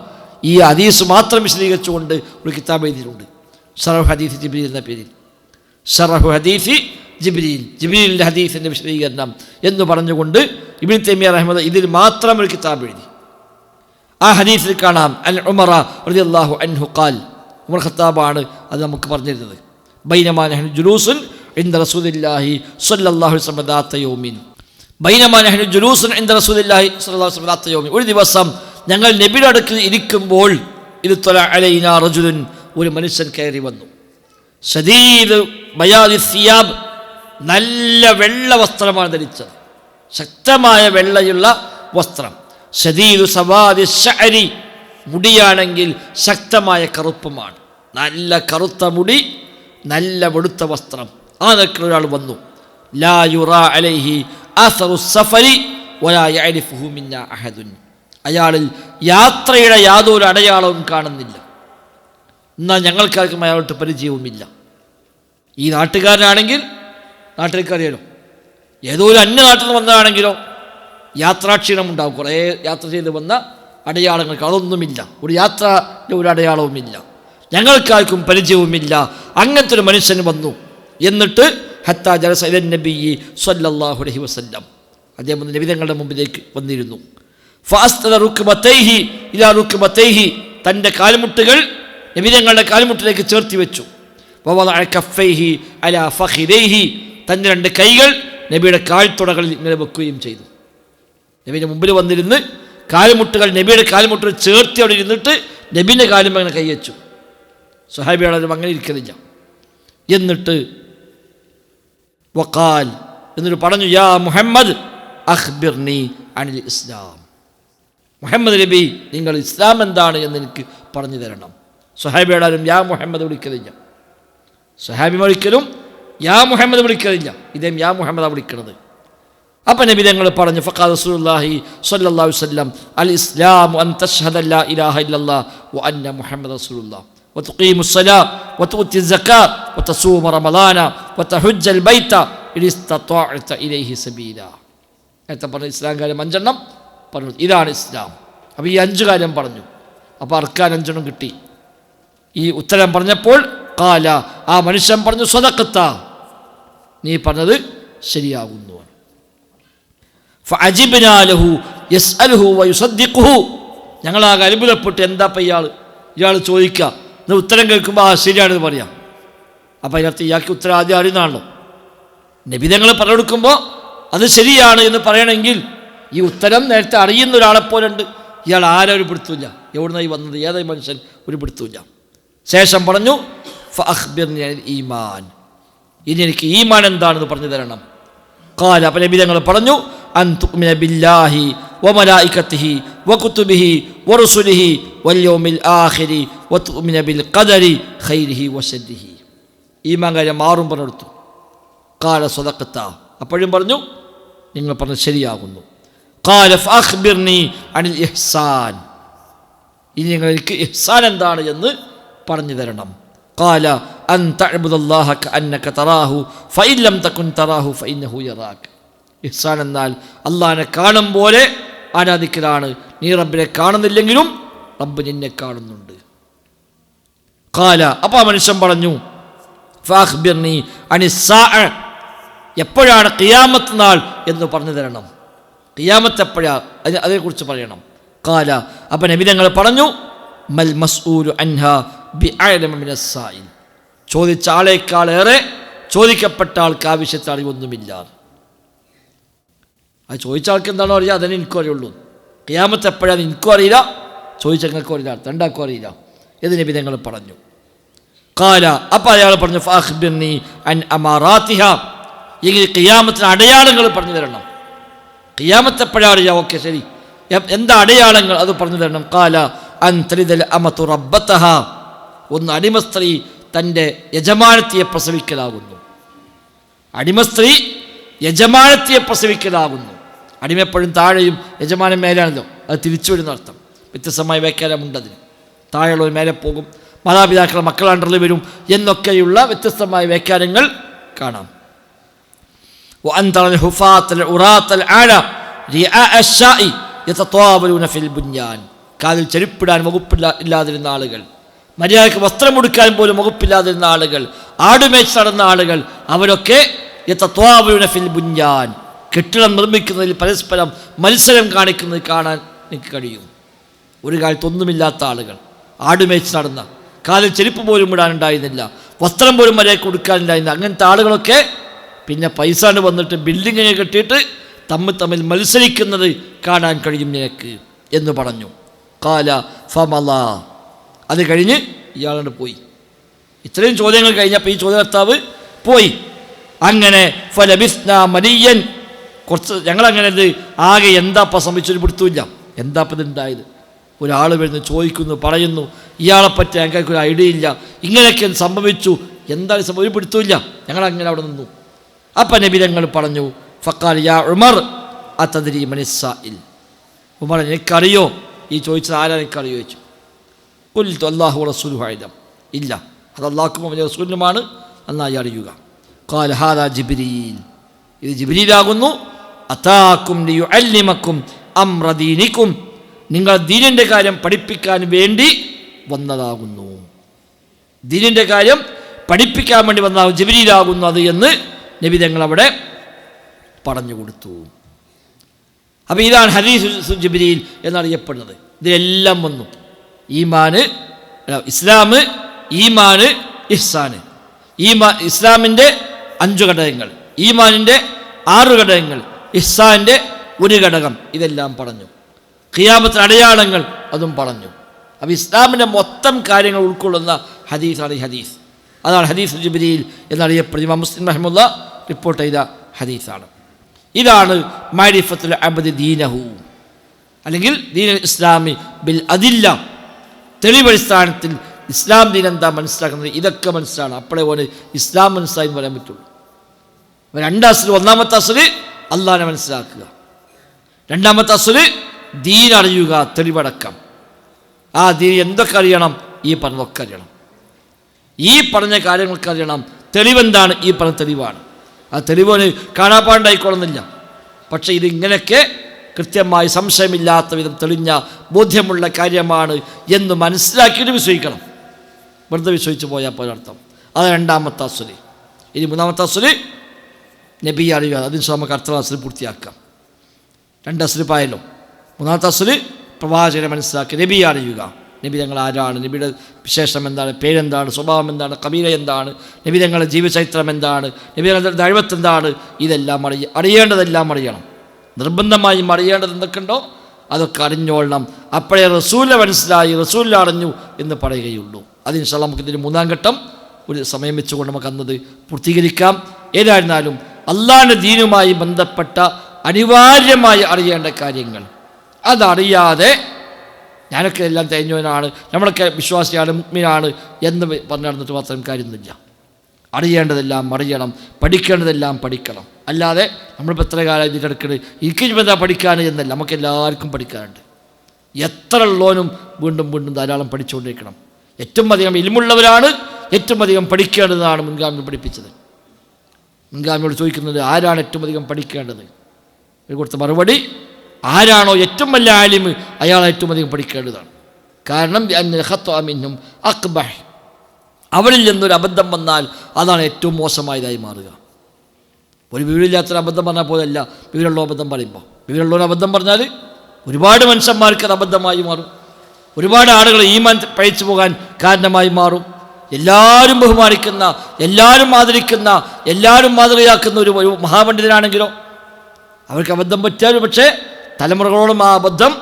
ഈ ഹദീസ് മാത്രം വിശദീകരിച്ചുകൊണ്ട് ഒരു കിതാബ് എഴുതിയിട്ടുണ്ട്, ശറഹ് ഹദീസ് ജിബ്രീൽ എന്ന പേരിൽ. ശറഹ് ഹദീസ് ജിബ്രീലിൻ്റെ ഹദീസിൻ്റെ വിശദീകരണം എന്ന് പറഞ്ഞുകൊണ്ട് ഇബ്നു തൈമിയ്യ റഹിമഹുല്ലാ ഇതിൽ മാത്രം ഒരു കിതാബ് എഴുതി. ആ ഹദീസിൽ കാണാം അൻ ഉമറ റളിയല്ലാഹു അൻഹു ഖാൽ, ഉമർ ഖത്താബാണ് അത് നമുക്ക് പറഞ്ഞിരുന്നത്. ബൈനമാ നഹ്നു ജുലൂസുൻ ഇൻദ റസൂലില്ലാഹി സ്വല്ലല്ലാഹു അലൈഹി വസല്ലം ദാത യൗമിൻ, ബൈനമാ നഹ്നു ജുലൂസുൻ ഇൻദ റസൂലില്ലാഹി സ്വല്ലല്ലാഹു അലൈഹി വസല്ലം ദാത യൗമിൻ, ഒരു ദിവസം ഞങ്ങൾ നബിയുടെ അടുക്കൽ ഇരിക്കുമ്പോൾ ഇത് ത്വല അലൈനാ റജുലുൻ, ഒരു മനുഷ്യൻ കയറി വന്നു. ശദീദ് ബയാദി സിയാബ്, നല്ല വെള്ള വസ്ത്രമാണ് ധരിച്ചത്, ശക്തമായ വെള്ളയുള്ള വസ്ത്രം. ശദീദു സവാദി ശഅരി, മുടിയാണെങ്കിൽ ശക്തമായ കറുപ്പുമാണ്, നല്ല കറുത്ത മുടി, നല്ല വെളുത്ത വസ്ത്രം. ആ നിലയ്ക്കുള്ള ഒരാൾ വന്നു. ലാ യുറാ അലൈഹി അസറു സഫരി വലാ യഅരിഫുഹു മിന്നാ അഹദുൻ, അയാളിൽ യാത്രയുടെ യാതൊരു അടയാളവും കാണുന്നില്ല, എന്നാൽ ഞങ്ങൾക്കാർക്കും അയാളോട്ട് പരിചയവുമില്ല. ഈ നാട്ടുകാരനാണെങ്കിൽ നാട്ടിലേക്കറിയാലോ, ഏതോ ഒരു അന്യനാട്ടിൽ നിന്ന് വന്നതാണെങ്കിലോ യാത്രാക്ഷീണം ഉണ്ടാവും, കുറേ യാത്ര ചെയ്ത് വന്ന അടയാളങ്ങൾക്ക് അതൊന്നുമില്ല, ഒരു യാത്രയുടെ ഒരു അടയാളവുമില്ല, ഞങ്ങൾക്കാർക്കും പരിചയവുമില്ല. അങ്ങനത്തെ ഒരു മനുഷ്യൻ വന്നു. എന്നിട്ട് ഹത്താ ജലസ ഇലൻ നബിയ്യി സ്വല്ലല്ലാഹു അലൈഹി വസല്ലം, അദ്ദേഹം നബിതങ്ങളുടെ മുമ്പിലേക്ക് വന്നിരുന്നു. ഫഅസ്തദ റുക്ബതൈഹി ഇലാ റുക്ബതൈഹി, തൻ്റെ കാൽമുട്ടുകൾ നബിതങ്ങളുടെ കാൽമുട്ടിലേക്ക് ചേർത്തി വെച്ചു. വവദഅ കഫൈഹി അലാ ഫഖിദൈഹി, തൻ്റെ രണ്ട് കൈകൾ നബിയുടെ കാൽത്തുടകളിൽ ഇങ്ങനെ വെക്കുകയും ചെയ്തു. നബിയുടെ മുമ്പിൽ വന്നിരുന്ന് കാൽമുട്ടുകൾ നബിയുടെ കാൽമുട്ടുകൾ ചേർത്തി അവിടെ ഇരുന്നിട്ട് നബിൻ്റെ കാലും അങ്ങനെ കൈവച്ചു. സ്വഹാബിയാണെങ്കിലും അങ്ങനെ ഇരിക്കുന്നില്ല. എന്നിട്ട് വഖാൽ, എന്നിട്ട് പറഞ്ഞു, യാ മുഹമ്മദ് അഖ്ബിർനി അനിൽ ഇസ്ലാം, മുഹമ്മദ് നബി നിങ്ങൾ ഇസ്ലാം എന്താണ് എന്ന് എനിക്ക് പറഞ്ഞു തരണം. സ്വഹാബിയാണെങ്കിലും യാ മുഹമ്മദ് വിളിക്കുന്നില്ല, സ്വഹാബി ഒരിക്കലും യാ മുഹമ്മദ് വിളിക്കുന്നില്ല, ഇദ്ദേഹം യാ മുഹമ്മദാണ് വിളിക്കുന്നത്. അപ്പം നബി തങ്ങൾ പറഞ്ഞു, ഫഖാല റസൂലുള്ളാഹി സ്വല്ലല്ലാഹു അലൈഹി വസല്ലം അൽ ഇസ്ലാമു അൻ തശ്ഹദ ലാ ഇലാഹ ഇല്ലല്ലാഹ് വ അന്ന മുഹമ്മദ റസൂലുള്ളാഹ് وتقيم الصلاة وتؤتي الزكاة وتصوم رمضان وتحج البيت إن استطعت إليه سبيلا. നേരത്തെ പറഞ്ഞ ഇസ്ലാം കാര്യം 5 എണ്ണം പറഞ്ഞു, ഇതാണ് ഇസ്ലാം. അപ്പോൾ ഈ 5 കാര്യം പറഞ്ഞു. അപ്പോൾ അർക്കാൻ 5 എണ്ണം കിട്ടി. ഈ ഉത്തരം പറഞ്ഞപ്പോൾ ഖാല, ആ മനുഷ്യൻ പറഞ്ഞു, സ്വദഖത, നീ പറഞ്ഞത് ശരിയാകുന്നു. ഫഅജിബ്നാ ലഹു യസ്അലുഹു വയുസദ്ദിഖുഹു, ഞങ്ങളാകെ അത്ഭുതപ്പെട്ട്, എന്താ ഇപ്പം ഇയാൾ ചോദിക്കുക, എന്ന് ഉത്തരം കേൾക്കുമ്പോൾ ആ ശരിയാണെന്ന് പറയാം. അപ്പം അതിനകത്ത് ഇയാൾക്ക് ഉത്തരം ആദ്യം അറിയുന്നതാണല്ലോ. നബിതങ്ങൾ പറഞ്ഞു കൊടുക്കുമ്പോൾ അത് ശരിയാണ് എന്ന് പറയണമെങ്കിൽ ഈ ഉത്തരം നേരത്തെ അറിയുന്ന ഒരാളെപ്പോലെ ഉണ്ട്. ഇയാൾ ആരും ഒരു പിടുത്തമില്ല, എവിടുന്നായി വന്നത്, ഏതായി മനുഷ്യൻ ഒരു പിടുത്തമില്ല. ശേഷം പറഞ്ഞു, ഫഅഖ്ബിർനി അനിൽ ഈമാൻ, ഇനി എനിക്ക് ഈമാൻ എന്താണെന്ന് പറഞ്ഞു തരണം. ഖാല, അപ്പം നബിതങ്ങൾ പറഞ്ഞു, അൻ തുഅ്മിന ബില്ലാഹി വമലായികതിഹി വകുതുബിഹി വറുസുലിഹി വൽയൗമിൽ ആഖിരി വതുഅ്മിന ബിൽ ഖദരി ഖൈരിഹി വശർരിഹി. ഈമാൻ കാര്യം 6 പറഞ്ഞെടുത്തു. ഖാല സ്വദഖത, അപ്പോഴും പറഞ്ഞു നിങ്ങൾ പറഞ്ഞത് ശരിയാകുന്നു. ഖാല ഫഅഖ്ബിർനി അനിൽ ഇഹ്സാൻ, ഇനി നിങ്ങൾ എനിക്ക് ഇഹ്സാൻ എന്താണ് എന്ന് പറഞ്ഞു തരണം. ഖാല അൻ തഅ്ബുദല്ലാഹ കഅന്നക തറാഹു ഫഇൻ ലം തകുൻ തറാഹു ഫഇന്നഹു യറാക. ഇഹ്സാൻ എന്നാൽ അള്ളാഹിനെ കാണും പോലെ ആരാധിക്കലാണ്. നീ റബ്ബിനെ കാണുന്നില്ലെങ്കിലും റബ്ബ് നിന്നെ കാണുന്നുണ്ട്. ഖാല, അപ്പോൾ ആ മനുഷ്യൻ പറഞ്ഞു, ഫഅഖ്ബിർനി അനിസ്സാഅ, എപ്പോഴാണ് ഖിയാമത്ത് നാൾ എന്ന് പറഞ്ഞു തരണം. ഖിയാമത്ത് എപ്പോഴാണ്, അതേക്കുറിച്ച് പറയണം. ഖാല, അപ്പം നബി തങ്ങൾ പറഞ്ഞു, മൽ മസ്ഊലു അൻഹാ ബിഅഅലമ മിനസ്സായിൽ, ചോദിച്ച ആളേക്കാളേറെ ചോദിക്കപ്പെട്ട ആൾക്ക് ആ വിഷയത്തിൽ അറിവൊന്നുമില്ല. അത് ചോദിച്ച ആൾക്ക് എന്താണോ അറിയുക, അതിനെ എനിക്കും അറിയുള്ളൂ. ഖിയാമത്ത് എപ്പോഴാണ് എനിക്കും അറിയില്ല, ചോദിച്ച ഞങ്ങൾക്കും അറിയില്ല, രണ്ടാൾക്കും അറിയില്ല എന്ന് നബി തങ്ങൾ പറഞ്ഞു. ഖാല, അപ്പോൾ അയാൾ പറഞ്ഞു, ഫഅഖ്ബിർനി അൻ അമാറാത്തിഹ, എങ്കിൽ ഖിയാമത്തിന് അടയാളങ്ങൾ പറഞ്ഞു തരണം. ഖിയാമത്ത് എപ്പോഴാണ് അറിയാം, ഓക്കെ ശരി, എന്താ അടയാളങ്ങൾ അത് പറഞ്ഞു തരണം. ഖാല അൻ തലിദൽ അമതു റബ്ബതഹ, ഒന്ന് അടിമ സ്ത്രീ തൻ്റെ യജമാനത്തിയെ പ്രസവിക്കലാകുന്നു. അടിമ സ്ത്രീ യജമാനത്തിയെ പ്രസവിക്കലാകുന്നു. അടിമ എപ്പോഴും താഴെയും യജമാനം മേലാണല്ലോ, അത് തിരിച്ചു വരുന്ന അർത്ഥം. വ്യത്യസ്തമായ വ്യാഖ്യാനമുണ്ട് അതിന്. താഴെയുള്ളവർ മേലെ പോകും, മാതാപിതാക്കൾ മക്കൾ അണ്ടറിൽ വരും എന്നൊക്കെയുള്ള വ്യത്യസ്തമായ വ്യാഖ്യാനങ്ങൾ കാണാം. കാലിൽ ചെരുപ്പിടാൻ വകുപ്പില്ലാതിരുന്ന ആളുകൾ, മര്യാദക്ക് വസ്ത്രം ഉടുക്കാൻ പോലും വകുപ്പില്ലാതിരുന്ന ആളുകൾ, ആടുമേച്ച് നടന്ന ആളുകൾ, അവരൊക്കെ യതത്വാവലൂന ഫിൽ ബുൻയാൻ, കെട്ടിടം നിർമ്മിക്കുന്നതിൽ പരസ്പരം മത്സരം കാണിക്കുന്നത് കാണാൻ എനിക്ക് കഴിയും. ഒരു കാലത്തൊന്നുമില്ലാത്ത ആളുകൾ, ആടുമേച്ച് നടന്ന, കാലിൽ ചെരുപ്പ് പോലും ഇടാനുണ്ടായിരുന്നില്ല, വസ്ത്രം പോലും മര്യാദക്ക് കൊടുക്കാനുണ്ടായിരുന്നില്ല. അങ്ങനത്തെ ആളുകളൊക്കെ പിന്നെ പൈസ വന്നിട്ട് ബിൽഡിങ്ങിനെ കെട്ടിയിട്ട് തമ്മിൽ മത്സരിക്കുന്നത് കാണാൻ കഴിയും നിനക്ക് എന്ന് പറഞ്ഞു. കാല ഫമല, അത് കഴിഞ്ഞ് ഇയാളോട് പോയി. ഇത്രയും ചോദ്യങ്ങൾ കഴിഞ്ഞപ്പോൾ ഈ ചോദ്യകർത്താവ് പോയി. അങ്ങനെ ഫലബിസ്ന മലിയൻ, കുറച്ച് ഞങ്ങളങ്ങനെ ഇത് ആകെ എന്താപ്പം സംഭവിച്ചൊരു പിടുത്തമില്ല. എന്താപ്പം ഇതുണ്ടായത്? ഒരാൾ വരുന്നു, ചോദിക്കുന്നു, പറയുന്നു, ഇയാളെപ്പറ്റി ഞങ്ങൾക്കൊരു ഐഡിയ ഇല്ല, ഇങ്ങനെയൊക്കെ സംഭവിച്ചു, എന്താണ് ഒരു പിടുത്തമില്ല. ഞങ്ങളങ്ങനെ അവിടെ നിന്നു. അപ്പം നബി തങ്ങൾ പറഞ്ഞു, ഫഖാൽ യാ ഉമർ അതദ്രി മനിസ്സാഇൽ, ഉമർ എനിക്കറിയോ ഈ ചോദിച്ചത് ആരാ, എനിക്കറിയോ ചോദിച്ചു. ഖുൽതു അല്ലാഹു റസൂലുഹു അഅലം, ഇല്ല, അത് അല്ലാഹുവും അവൻ്റെ റസൂലുമാണ് നന്നായി അറിയുക. ഖാല ഹാദാ ജിബ്രീൽ, ഇത് ജിബ്രീലാകുന്നു. അതാക്കും ലിയുഅല്ലിമക്കും അംറ ദീനിക്കും, നിങ്ങൾ ദീനിൻ്റെ കാര്യം പഠിപ്പിക്കാൻ വേണ്ടി വന്നതാകുന്നു. ദീനിൻ്റെ കാര്യം പഠിപ്പിക്കാൻ വേണ്ടി വന്നതാകും, ജിബ്രീലാകുന്നു അത് എന്ന് നബി തങ്ങൾ അവിടെ പറഞ്ഞു കൊടുത്തു. അപ്പോൾ ഇതാണ് ഹദീസ് ജിബ്രീൽ എന്നറിയപ്പെടുന്നത്. ഇതിലെല്ലാം വന്നു: ഈമാന്, ഇസ്ലാം, ഈമാന്, ഇഹ്സാന്. ഇസ്ലാമിൻ്റെ 5 ഘടകങ്ങൾ, ഈമാനിൻ്റെ 6 ഘടകങ്ങൾ, ഇഹ്സാൻ്റെ 1 ഘടകം, ഇതെല്ലാം പറഞ്ഞു. ഖിയാമത്തിന് അടയാളങ്ങൾ അതും പറഞ്ഞു. അപ്പോൾ ഇസ്ലാമിൻ്റെ മൊത്തം കാര്യങ്ങൾ ഉൾക്കൊള്ളുന്ന ഹദീസാണ് ഈ ഹദീസ്. അതാണ് ഹദീസ് ജിബ്രീൽ എന്നറിയപ്പെടുന്നത്. ഇമാം മുസ്ലിം റഹിമഹുല്ലാഹ് റിപ്പോർട്ട് ചെയ്ത ഹദീസാണ്. ഇതാണ് മഅരിഫത്തുൽ അബ്ദി ദീനഹു, അല്ലെങ്കിൽ ദീനുൽ ഇസ്ലാമി ബിൽ അദില്ല, തെളിവടിസ്ഥാനത്തിൽ ഇസ്ലാം ദീൻ എന്താ മനസ്സിലാക്കുന്നത്, ഇതൊക്കെ മനസ്സിലാണ്. അപ്പോഴേ ഓന് ഇസ്ലാം മനസ്സിലായി എന്ന് പറയാൻ പറ്റുള്ളൂ. 2 അസ്ല്, ഒന്നാമത്തെ അസ്ല് അള്ളാഹിനെ മനസ്സിലാക്കുക, രണ്ടാമത്തെ അസ്ല് ദീൻ അറിയുക, തെളിവടക്കം. ആ ദീൻ എന്തൊക്കെ അറിയണം? ഈ പറഞ്ഞതൊക്കെ അറിയണം, ഈ പറഞ്ഞ കാര്യങ്ങളൊക്കെ അറിയണം. തെളിവെന്താണ്? ഈ പറഞ്ഞ തെളിവാണ്. ആ തെളിവിന് കാണാപ്പാണ്ടായിക്കൊള്ളുന്നില്ല, പക്ഷേ ഇതിങ്ങനെയൊക്കെ കൃത്യമായി സംശയമില്ലാത്ത വിധം തെളിഞ്ഞ ബോധ്യമുള്ള കാര്യമാണ് എന്ന് മനസ്സിലാക്കിയിട്ട് വിശ്വസിക്കണം. വെറുതെ വിശ്വസിച്ച് പോയാൽ പോലർത്ഥം. അത് 2ാമത്തെ അസ്ല്. ഇനി 3ാമത്തെ അസ്ല് നബി അറിയുക. അതിന് നമുക്ക് അടുത്ത അസ്ല് പൂർത്തിയാക്കാം. 2 അസ്ല് പായല്ലോ. 3ാമത്തെ അസ്ല് പ്രവാചകനെ മനസ്സിലാക്കി, നബി അറിയുക. നബി തങ്ങൾ ആരാണ്, നബിയുടെ വിശേഷം എന്താണ്, പേരെന്താണ്, സ്വഭാവം എന്താണ്, കബീല എന്താണ്, നബി തങ്ങളുടെ ജീവചരിത്രം എന്താണ്, നബി തങ്ങളുടെ ദൈവത്ത് എന്താണ്, ഇതെല്ലാം അറിയേണ്ടതെല്ലാം അറിയണം. നിർബന്ധമായും അറിയേണ്ടത് എന്തൊക്കെയുണ്ടോ അതൊക്കെ അറിഞ്ഞോളണം. അപ്പോഴേ റസൂലിനെ മനസ്സിലായി, റസൂലിനെ അറിഞ്ഞു എന്ന് പറയുകയുള്ളൂ. അത് ഇൻഷാ അല്ലാഹ് നമുക്ക് ഇതിന് 3ാം ഘട്ടം ഒരു സമയം വെച്ചുകൊണ്ട് നമുക്ക് അന്നത് പൂർത്തീകരിക്കാം. ഏതായിരുന്നാലും അള്ളാഹുവിൻ്റെ ദീനുമായി ബന്ധപ്പെട്ട അനിവാര്യമായി അറിയേണ്ട കാര്യങ്ങൾ, അതറിയാതെ ഞാനൊക്കെ എല്ലാം തേഞ്ഞവനാണ്, നമ്മളൊക്കെ വിശ്വാസിയാണ്, മുഅ്മിനാണ് എന്ന് പറഞ്ഞു നടന്നിട്ട് മാത്രം കാര്യമൊന്നുമില്ല. അറിയേണ്ടതെല്ലാം അറിയണം, പഠിക്കേണ്ടതെല്ലാം പഠിക്കണം. അല്ലാതെ നമ്മളിപ്പോൾ എത്ര കാലം ഇത് കിടക്കുന്നത്, എനിക്ക് എന്താ പഠിക്കാൻ എന്നല്ല, നമുക്ക് എല്ലാവർക്കും പഠിക്കാനുണ്ട്. എത്ര ഉള്ളവനും വീണ്ടും വീണ്ടും ധാരാളം പഠിച്ചുകൊണ്ടിരിക്കണം. ഏറ്റവും അധികം ഇൽമുള്ളവരാണ് ഏറ്റവും അധികം പഠിക്കേണ്ടതാണ് മുൻഗാമികൾ പഠിപ്പിച്ചത്. മുൻഗാമിയോട് ചോദിക്കുന്നത് ആരാണ് ഏറ്റവും അധികം പഠിക്കേണ്ടത്? കൊടുത്ത മറുപടി, ആരാണോ ഏറ്റവും വലിയ ആലിമ് അയാൾ ഏറ്റവും അധികം പഠിക്കേണ്ടതാണ്. കാരണം അവരിൽ നിന്നൊരു അബദ്ധം വന്നാൽ അതാണ് ഏറ്റവും മോശമായതായി മാറുക. ഒരു വിവരമില്ലാത്തൊരു അബദ്ധം പറഞ്ഞാൽ പോലല്ല വിവരമുള്ള അബദ്ധം പറയുമ്പോൾ. വിവരമുള്ളൊരു അബദ്ധം പറഞ്ഞാൽ ഒരുപാട് മനുഷ്യന്മാർക്ക് അത് അബദ്ധമായി മാറും, ഒരുപാട് ആളുകൾ ഈമാൻ പഴിച്ചു പോകാൻ കാരണമായി മാറും. എല്ലാവരും ബഹുമാനിക്കുന്ന, എല്ലാവരും ആദരിക്കുന്ന, എല്ലാവരും മാതൃകയാക്കുന്ന ഒരു മഹാപണ്ഡിതനാണെങ്കിലോ അവർക്ക് അബദ്ധം പറ്റിയാലും പക്ഷേ തലമുറകളോളം ആ അബദ്ധം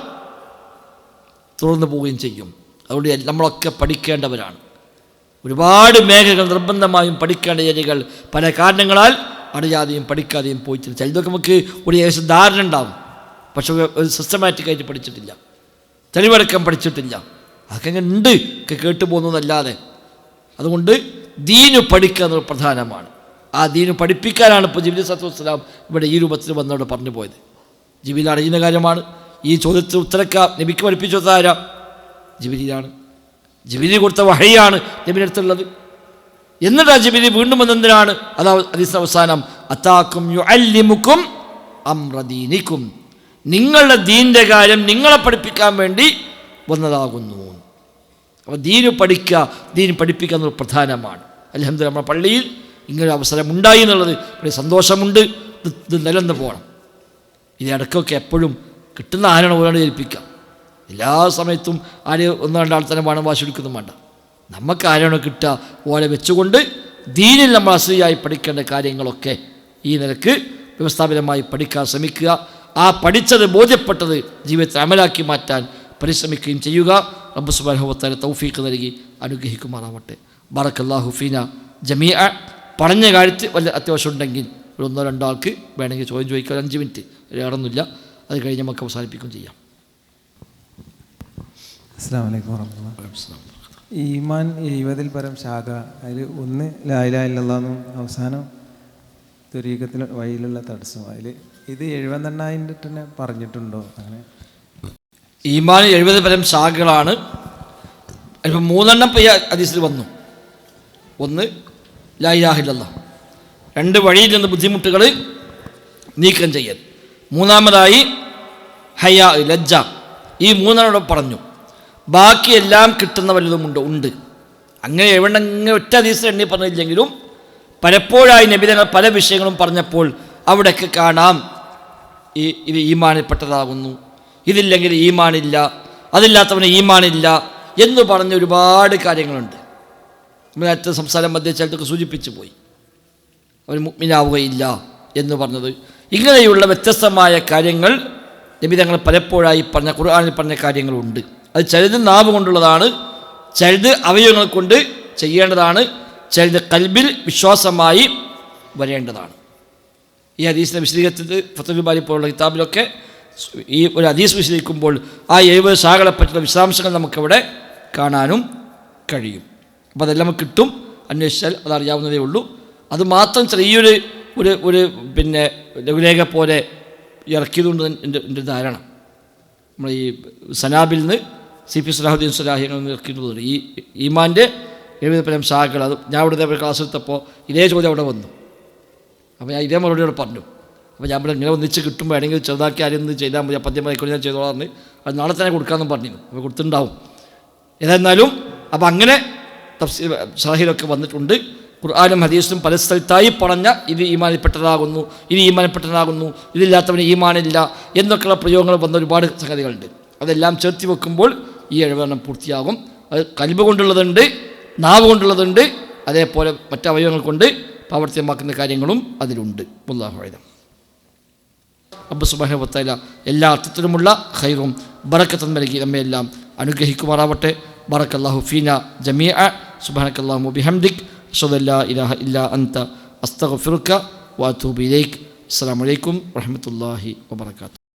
തുടർന്നു പോവുകയും ചെയ്യും. അതുകൊണ്ട് നമ്മളൊക്കെ പഠിക്കേണ്ടവരാണ്. ഒരുപാട് മേഖലകൾ നിർബന്ധമായും പഠിക്കേണ്ട ഏരിയകൾ പല കാരണങ്ങളാൽ അറിയാതെയും പഠിക്കാതെയും പോയിട്ടില്ല. ചിലതൊക്കെ നമുക്ക് ഒരു ഏകദേശം ധാരണ ഉണ്ടാവും, പക്ഷെ ഒരു സിസ്റ്റമാറ്റിക്കായിട്ട് പഠിച്ചിട്ടില്ല, തെളിവെടുക്കാൻ പഠിച്ചിട്ടില്ല. അതൊക്കെ ഉണ്ട്, ഒക്കെ കേട്ടു പോകുന്നതല്ലാതെ അതുകൊണ്ട് ദീന് പഠിക്കുക എന്നത് പ്രധാനമാണ്. ആ ദീന് പഠിപ്പിക്കാനാണ് ഇപ്പോൾ ജിബ്രീൽ സ്വല്ലല്ലാഹു അലൈഹി വസല്ലം ഇവിടെ ഈ രൂപത്തിൽ വന്നവിടെ പറഞ്ഞു പോയത്. ജിബ്രീൽ അറിയുന്ന കാര്യമാണ്. ഈ ചോദ്യത്തിന് ഉത്തരക്ക നബിക്ക് പഠിപ്പിച്ചു കൊടുത്താരാ? ജിബ്രീലാണ്. ജിബ്രീൽ കൊടുത്ത വഹയാണ് നബിയുടെ അടുത്തുള്ളത്. എന്നിട്ട് ആ ജിബ്രീൽ വീണ്ടും വന്നെന്തിനാണ്? അതാ ഹദീസിന്റെ അവസാനം, അതാക്കും യുഅല്ലിമുക്കും അംറ ദീനിക്കും, നിങ്ങളുടെ ദീൻ്റെ കാര്യം നിങ്ങളെ പഠിപ്പിക്കാൻ വേണ്ടി വന്നതാകുന്നു. അപ്പോൾ ദീന് പഠിക്കുക, ദീന് പഠിപ്പിക്കുക എന്നത് പ്രധാനമാണ്. അൽഹംദുലില്ലാഹ് നമ്മുടെ പള്ളിയിൽ ഇങ്ങനൊരു അവസരം ഉണ്ടായി എന്നുള്ളത് വളരെ സന്തോഷമുണ്ട്. ഇത് നിലനിന്ന് പോകണം. ഇതിടക്കൊക്കെ എപ്പോഴും കിട്ടുന്ന ആരാണ് ഓരോട് ഏൽപ്പിക്കുക. എല്ലാ സമയത്തും ആര് ഒന്നോ രണ്ടാൾ തന്നെ വേണം വാശി എടുക്കൊന്നും വേണ്ട. നമുക്ക് ആരാണോ കിട്ടുക ഓലെ വെച്ചുകൊണ്ട് ദീനിൽ നമ്മൾ അസൂയായി പഠിക്കേണ്ട കാര്യങ്ങളൊക്കെ ഈ നിലക്ക് വ്യവസ്ഥാപിതമായി പഠിക്കാൻ ശ്രമിക്കുക. ആ പഠിച്ചത് ബോധ്യപ്പെട്ടത് ജീവിതത്തിൽ അമലാക്കി മാറ്റാൻ പരിശ്രമിക്കുകയും ചെയ്യുക. റബ്ബ് സുബ്ഹാനഹു വ തആല തൗഫീഖ് നൽകി അനുഗ്രഹിക്കുമാറാവട്ടെ. ബറക്കല്ലാഹു ഫീന ജമീഅ. പറഞ്ഞ കാര്യത്തിൽ വല്ല അത്യാവശ്യം ഉണ്ടെങ്കിൽ ഒരു ഒന്നോ രണ്ടോ ആൾക്ക് വേണമെങ്കിൽ ചോദ്യം ചോദിക്കുക. 5 മിനിറ്റ് ഏറൊന്നുമില്ല. അത് കഴിഞ്ഞ് നമുക്ക് അവസാനിപ്പിക്കുകയും ചെയ്യാം. അസ്സലാമു അലൈക്കും വറഹ്മത്തുള്ളാഹി. ഈമാൻ 70-ൽ പരം ശാഖ, അതിൽ ഒന്ന് ലാ ഇലാഹ ഇല്ലല്ലാഹ് എന്നും അവസാനം ത്വരീഖത്തിൽ വഴിയിലുള്ള തടസ്സം, അതിൽ ഇത് 70 തന്നെ പറഞ്ഞിട്ടുണ്ടോ? അങ്ങനെ ഈമാൻ 70 പരം ശാഖകളാണ്. അതിപ്പോൾ 3 ഇപ്പോൾ ഈ ഹദീസിൽ വന്നു. ഒന്ന് ലാ ഇലാഹ ഇല്ലല്ലാഹ്, 2 വഴിയിൽ നിന്ന് ബുദ്ധിമുട്ടുകൾ നീക്കം ചെയ്യൽ, 3-മതായി ഹയാ ലജ്ജ. ഈ 3 പറഞ്ഞു. ബാക്കിയെല്ലാം കിട്ടുന്ന വല്ലതുമുണ്ട് ഉണ്ട്. അങ്ങനെ എവിടെ ഒറ്റ ഹദീസിൽ എണ്ണി പറഞ്ഞില്ലെങ്കിലും പലപ്പോഴായി നബി തങ്ങൾ പല വിഷയങ്ങളും പറഞ്ഞപ്പോൾ അവിടെയൊക്കെ കാണാം ഇത് ഈമാനിൽപ്പെട്ടതാകുന്നു, ഇതില്ലെങ്കിൽ ഈമാനില്ല, അതില്ലാത്തവന് ഈമാനില്ല എന്ന് പറഞ്ഞ ഒരുപാട് കാര്യങ്ങളുണ്ട്. നമ്മൾ നേരത്തെ സംസാരം മധ്യ ചിലതൊക്കെ സൂചിപ്പിച്ചു പോയി. അവൻ മുഅ്മിനാവുകയില്ല എന്ന് പറഞ്ഞത്. ഇങ്ങനെയുള്ള വ്യത്യസ്തമായ കാര്യങ്ങൾ നബി തങ്ങൾ പലപ്പോഴായി പറഞ്ഞ ഖുർആനിൽ പറഞ്ഞ കാര്യങ്ങളുണ്ട്. അത് ചിലത് നാവ് കൊണ്ടുള്ളതാണ്, ചിലത് അവയവങ്ങൾ കൊണ്ട് ചെയ്യേണ്ടതാണ്, ചിലത് കൽബിൽ വിശ്വാസമായി വരേണ്ടതാണ്. ഈ ഹദീസിനെ വിശദീകരിച്ചത് ഫത്ഹുൽ ബാരി പോലുള്ള കിതാബിലൊക്കെ ഈ ഒരു ഹദീസ് വിശദീകരിക്കുമ്പോൾ ആ 70 ശാഖകളെ പറ്റിയുള്ള വിശദാംശങ്ങൾ നമുക്കവിടെ കാണാനും കഴിയും. അപ്പോൾ അതെല്ലാം നമുക്ക് കിട്ടും. അന്വേഷിച്ചാൽ അതറിയാവുന്നതേ ഉള്ളൂ. അതുമാത്രം ചെറിയൊരു ഒരു ഒരു പിന്നെ ലഘുലേഖ പോലെ ഇറക്കിയതുകൊണ്ട് എൻ്റെ ധാരണ നമ്മൾ ഈ സനാബിൽ നിന്ന് CP സലാഹുദ്ദീൻ സ്വലാഹി ഇറക്കിയിട്ടുണ്ട്. ഈ ഈമാൻ്റെ 70 പരം ശാഖകൾ. അത് ഞാൻ ഇവിടെ ക്ലാസ് എടുത്തപ്പോൾ ഇതേ ചോദ്യം അവിടെ വന്നു. അപ്പോൾ ഞാൻ ഇതേ മറുപടിയോട് പറഞ്ഞു. അപ്പോൾ ഞാൻ ഇവിടെ ഇങ്ങനെ ഒന്നിച്ച് കിട്ടുമ്പോൾ വേണമെങ്കിൽ ചെറുതാക്കി ആരും ചെയ്താൽ മതി, 10 മണിക്കൂർ ഞാൻ ചെയ്തോളാന്ന്. അത് നാളെ തന്നെ കൊടുക്കാമെന്നും പറഞ്ഞു. അപ്പോൾ കൊടുത്തിട്ടുണ്ടാവും. ഏതായിരുന്നാലും അപ്പോൾ അങ്ങനെ തഫ്സീർ ഷറഹിലൊക്കെ വന്നിട്ടുണ്ട്. ഖുർആനും ഹദീസും പല സ്ഥലത്തായി പറഞ്ഞ ഇത് ഈമാനിൽപ്പെട്ടതാകുന്നു, ഇത് ഈമാനിൽപ്പെട്ടതാകുന്നു, ഇതില്ലാത്തവന് ഈമാനില്ല എന്നൊക്കെയുള്ള പ്രയോഗങ്ങൾ വന്ന ഒരുപാട് സംഗതികളുണ്ട്. അതെല്ലാം ചേർത്തി വെക്കുമ്പോൾ ഈ 70 പൂർത്തിയാകും. അത് കൽബ് കൊണ്ടുള്ളതുണ്ട്, നാവ് കൊണ്ടുള്ളതുണ്ട്, അതേപോലെ മറ്റവയവങ്ങൾ കൊണ്ട് പ്രാവർത്തികമാക്കുന്ന കാര്യങ്ങളും അതിലുണ്ട്. വല്ലാഹു അഅലം. റബ്ബ് സുബ്ഹാനഹു വ തആല എല്ലാ അർത്ഥത്തിലുമുള്ള ഖൈറും ബറക്കത്തും നൽകി നമ്മയെല്ലാം അനുഗ്രഹിക്കുമാറാവട്ടെ. ബറക്കല്ലാഹു ഫീന ജമീഅ. സുബ്ഹാനക്കല്ലാഹുമ്മ വബിഹംദിക് അശ്ഹദു അല്ലാ ഇലാഹ ഇല്ലാ അൻത അസ്തഗ്ഫിറുക വഅതൂബു ഇലൈക്. അസ്സലാമു അലൈക്കും വറഹ്മത്തുള്ളാഹി വബറകാതുഹു.